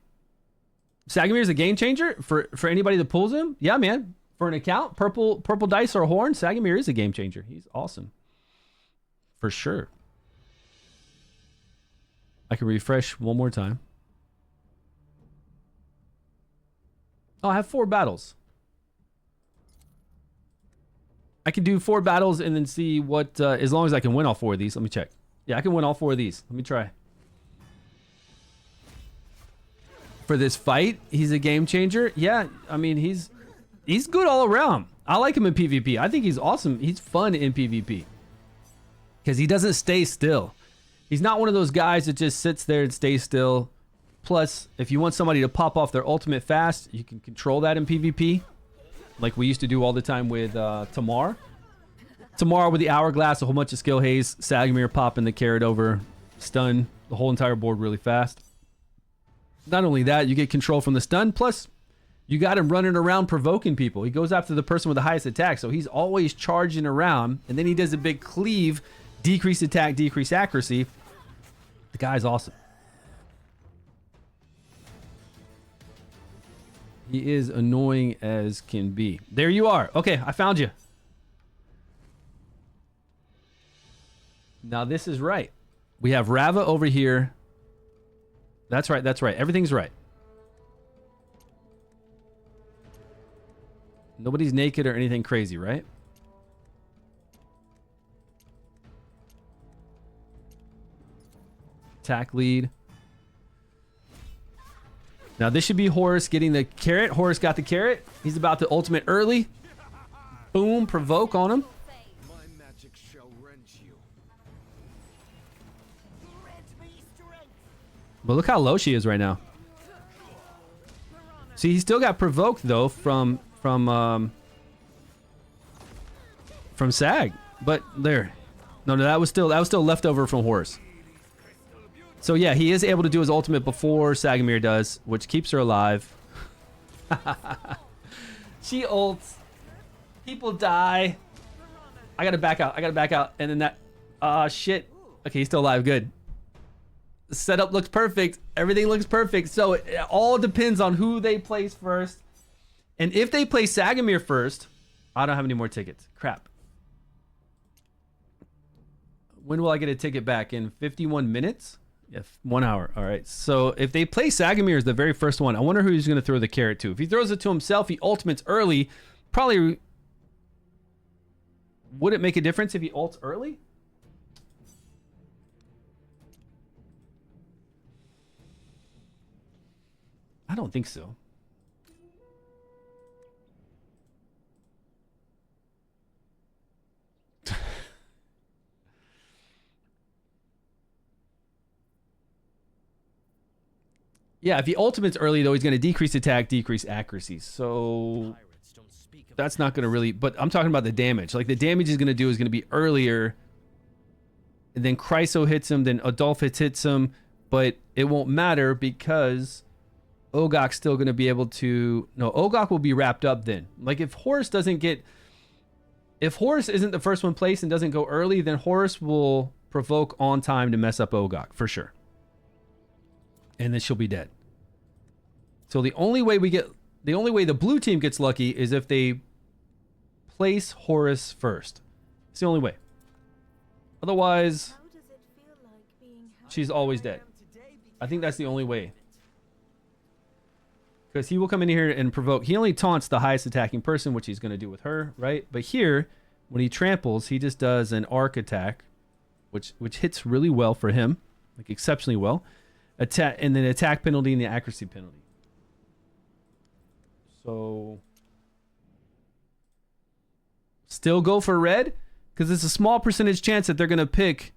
Sagamir is a game changer for anybody that pulls him. Yeah, man. For an account, purple dice or horn, Sagamir is a game changer. He's awesome. For sure. I can refresh one more time. Oh, I have 4 battles. I can do 4 battles and then see what, as long as I can win all 4 of these. Let me check. Yeah, I can win all 4 of these. Let me try. For this fight, he's a game changer. Yeah, I mean, he's good all around. I like him in PvP. I think he's awesome. He's fun in PvP. Because he doesn't stay still. He's not one of those guys that just sits there and stays still. Plus, if you want somebody to pop off their ultimate fast, you can control that in PvP. Like we used to do all the time with Tamar. Tamar with the hourglass, a whole bunch of skill haze. Sagamir popping the carrot over. Stun the whole entire board really fast. Not only that, you get control from the stun. Plus, You got him running around provoking people. He goes after the person with the highest attack, so he's always charging around, and then he does a big cleave, decrease attack, decrease accuracy. The guy's awesome. He is annoying as can be. There you are. Okay, I found you. Now this is right. We have Rava over here. That's right, that's right. Everything's right. Nobody's naked or anything crazy, right? Attack lead. Now this should be Horus getting the carrot. Horus got the carrot. He's about to ultimate early. Boom, provoke on him.
My magic shall rend you.
But look how low she is right now. See, he still got provoked though from Sag. But there. No, that was still leftover from Horus. So yeah, he is able to do his ultimate before Sagamir does, which keeps her alive. She ults. People die. I gotta back out. I gotta back out. And then that... shit. Okay, he's still alive. Good. The setup looks perfect. Everything looks perfect. So it all depends on who they place first. And if they play Sagamir first... I don't have any more tickets. Crap. When will I get a ticket back? In 51 minutes? Yeah, 1 hour. All right. So if they play Sagamir as the very first one, I wonder who he's going to throw the carrot to. If he throws it to himself, he ultimates early. Probably... Would it make a difference if he ults early? I don't think so. Yeah, if he ultimates early, though, he's going to decrease attack, decrease accuracy. So that's not going to really... But I'm talking about the damage. Like, the damage he's going to do is going to be earlier. And then Chryso hits him, then Adolphus hits him. But it won't matter because Ogok's still going to be able to... No, Ogok will be wrapped up then. Like, if Horus doesn't get... If Horus isn't the first one placed and doesn't go early, then Horus will provoke on time to mess up Ogok, for sure. And then she'll be dead. So the only way the blue team gets lucky is if they place Horus first. It's the only way. Otherwise, she's always dead. I think that's the only way. Because he will come in here and provoke. He only taunts the highest attacking person, which he's going to do with her, right? But here, when he tramples, he just does an arc attack, which hits really well for him, like exceptionally well. Attack, and then attack penalty and the accuracy penalty. So still go for red because it's a small percentage chance that they're going to pick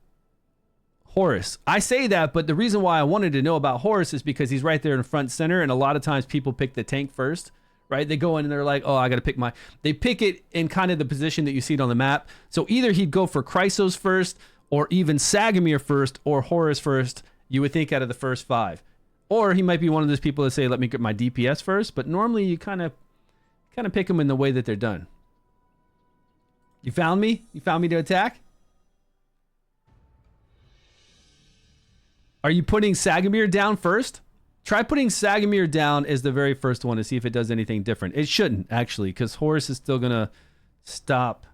Horus. I say that, but the reason why I wanted to know about Horus is because he's right there in front center, and a lot of times people pick the tank first, right? They go in and they're like, oh, I got to pick my... They pick it in kind of the position that you see it on the map. So either he'd go for Chrysos first, or even Sagamir first, or Horus first, you would think out of the first 5. Or he might be one of those people that say, let me get my DPS first. But normally you kind of pick them in the way that they're done. You found me? You found me to attack? Are you putting Sagamir down first? Try putting Sagamir down as the very first one to see if it does anything different. It shouldn't, actually, because Horus is still going to stop.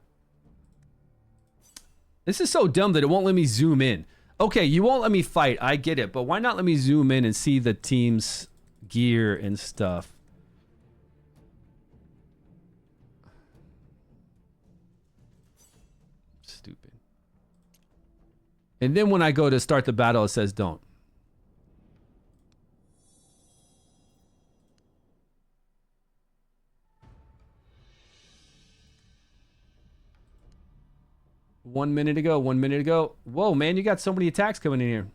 This is so dumb that it won't let me zoom in. Okay, you won't let me fight. I get it. But why not let me zoom in and see the team's gear and stuff? Stupid. And then when I go to start the battle, it says don't. One minute ago. Whoa, man, you got so many attacks coming in here.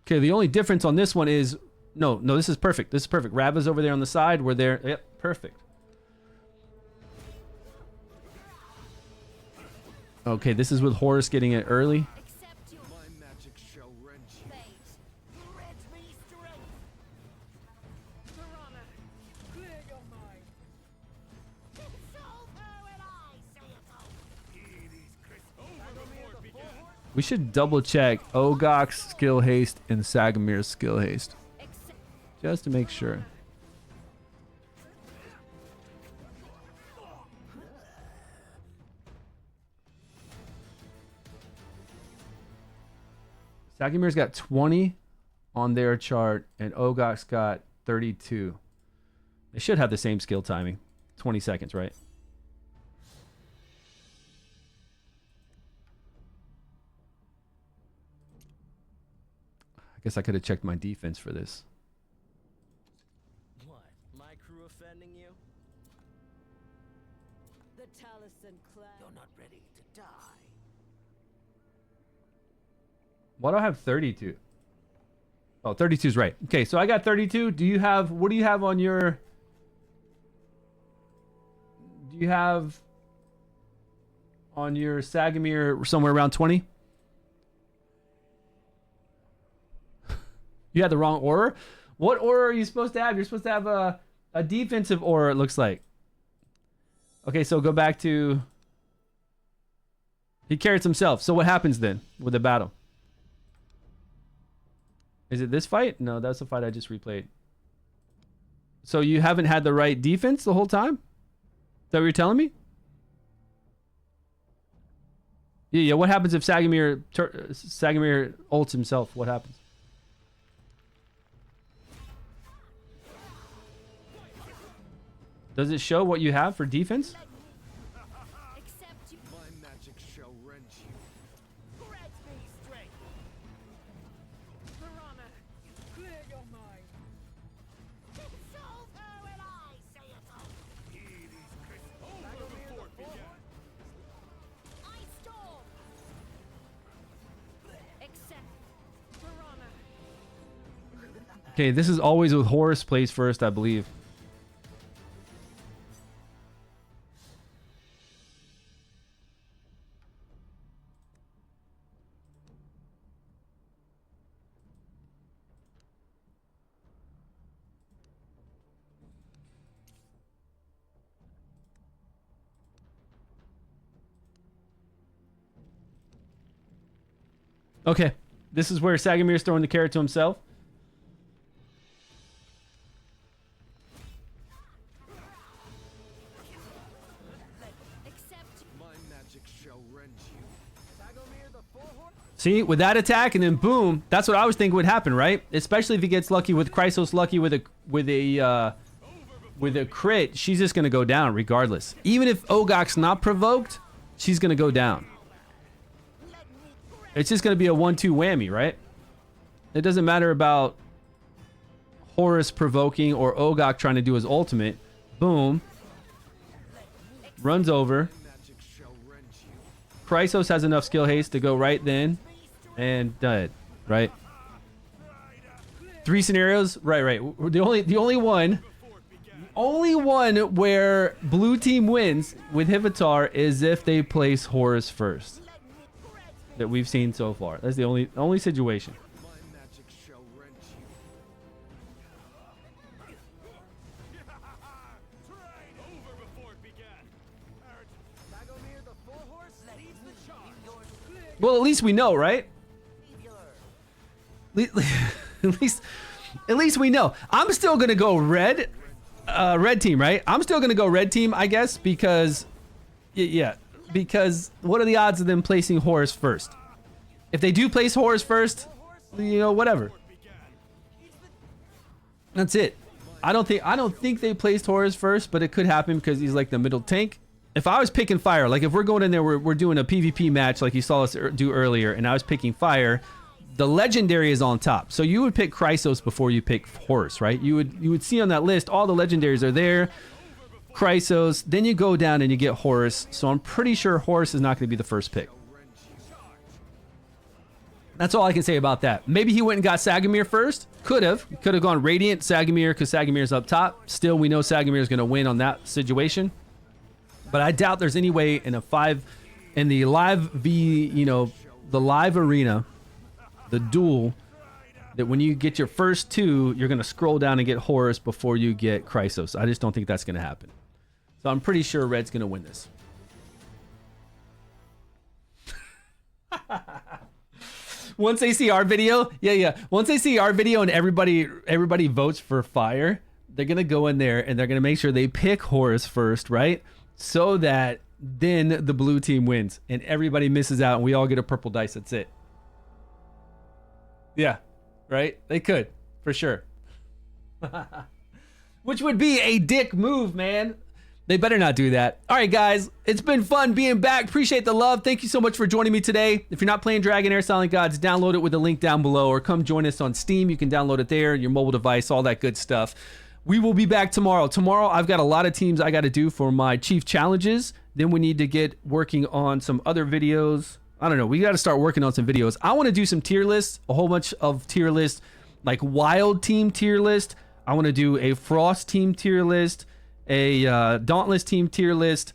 Okay, the only difference on this one is... No, this is perfect. This is perfect. Rava's over there on the side. We're there. Yep, perfect. Okay, this is with Horus getting it early.
Accept your
We should double check Ogok's skill haste and Sagamir's skill haste. Just to make sure. Sagamir's got 20 on their chart and Ogok's got 32. They should have the same skill timing. 20 seconds, right? I guess I could have checked my defense for this.
What? My crew offending you?
The Taliesin clan.
You're not ready to die.
Why do I have 32? Oh, 32 is right. Okay, so I got 32. Do you have, what do you have on your, do you have on your Sagamir somewhere around 20? You had the wrong aura? What aura are you supposed to have? You're supposed to have a defensive aura, it looks like. Okay, so go back to, he carries himself. So what happens then with the battle? Is it this fight? No, that's the fight I just replayed. So you haven't had the right defense the whole time? Is that what you're telling me? Yeah, what happens if Sagamir ults himself? What happens? Does it show what you have for defense?
Except you.
My magic shall rend you.
Grant me strength.
Piranha.
Clear your mind.
Solve her and I say it all.
Ice storm. Except
Piranha.
Okay, this is always with Horus plays first, I believe. Okay, this is where Sagamir's throwing the carrot to himself.
except
My magic shall rend you.
Dragomir the Four-Horn?
See, with that attack and then boom, that's what I was thinking would happen, right? Especially if he gets lucky with Chrysos, lucky with a crit, she's just gonna go down regardless. Even if Ogok's not provoked, she's gonna go down. It's just gonna be a 1-2 whammy, right? It doesn't matter about Horus provoking or Ogok trying to do his ultimate. Boom. Runs over.
Magic shall rend you.
Chrysos has enough skill haste to go right then and dead, right? 3 scenarios, right. The only one where blue team wins with Hivitar is if they place Horus first that we've seen so far. That's the only situation.
My magic shall rend you. Tried over before it began.
Dragomir the Four-Horse leads the charge.
Well, at least we know, right? At least we know. I'm still gonna go red team, right? I'm still gonna go red team, I guess, because yeah, because what are the odds of them placing Horus first? If they do place Horus first, you know, whatever. That's it. I don't think they placed Horus first, but it could happen because he's like the middle tank. If I was picking fire, like if we're going in there, we're doing a PvP match like you saw us do earlier, and I was picking fire, the legendary is on top. So you would pick Chrysos before you pick Horus, right? You would see on that list all the legendaries are there. Chrysos, then you go down and you get Horus. So I'm pretty sure Horus is not going to be the first pick. That's all I can say about that. Maybe he went and got Sagamir first. Could have gone Radiant Sagamir because Sagamir's up top. Still, we know Sagamir is going to win on that situation. But I doubt there's any way in the live the live arena, the duel, that when you get your first 2, you're going to scroll down and get Horus before you get Chrysos. I just don't think that's going to happen. So I'm pretty sure Red's going to win this. Once they see our video, yeah. Once they see our video and everybody votes for fire, they're gonna go in there and they're gonna make sure they pick Horus first, right? So that then the blue team wins and everybody misses out and we all get a purple dice. That's it. Yeah, right? They could, for sure. Which would be a dick move, man. They better not do that. All right, guys, it's been fun being back. Appreciate the love. Thank you so much for joining me today. If you're not playing Dragonheir Silent Gods, download it with the link down below or come join us on Steam. You can download it there, your mobile device, all that good stuff. We will be back tomorrow. Tomorrow, I've got a lot of teams I got to do for my Chief Challenges. Then we need to get working on some other videos. I don't know. We got to start working on some videos. I want to do some tier lists, a whole bunch of tier lists, like Wild Team tier list. I want to do a Frost Team tier list, a Dauntless Team tier list.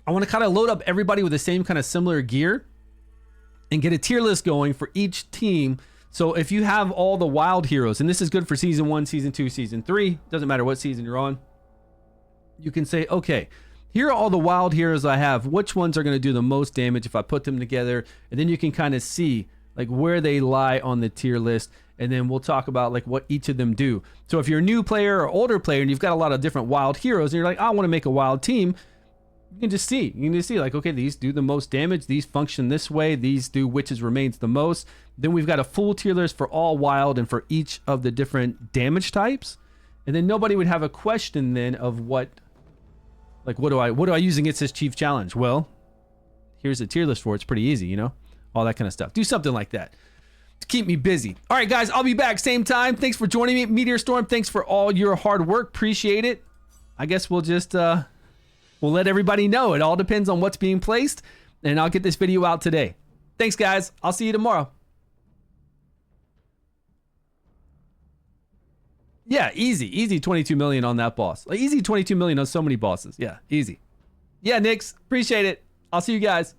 I want to kind of load up everybody with the same kind of similar gear and get a tier list going for each team. So if you have all the wild heroes, and this is good for season 1, season 2, season 3, doesn't matter what season you're on, you can say, okay, here are all the wild heroes I have. Which ones are going to do the most damage if I put them together? And then you can kind of see like where they lie on the tier list. And then we'll talk about like what each of them do. So if you're a new player or older player and you've got a lot of different wild heroes and you're like, I want to make a wild team, you can just see. You can just see like, okay, these do the most damage. These function this way. These do witches remains the most. Then we've got a full tier list for all wild and for each of the different damage types. And then nobody would have a question then of what do I use against this chief challenge? Well, here's a tier list for it. It's pretty easy, you know, all that kind of stuff. Do something like that to keep me busy. All right, guys, I'll be back same time. Thanks for joining me. Meteor Storm, thanks for all your hard work. Appreciate it. I guess we'll just, we'll let everybody know. It all depends on what's being placed, and I'll get this video out today. Thanks, guys. I'll see you tomorrow. Yeah, easy 22 million on that boss. Like, easy 22 million on so many bosses. Yeah, easy. Yeah, Nix, appreciate it. I'll see you guys.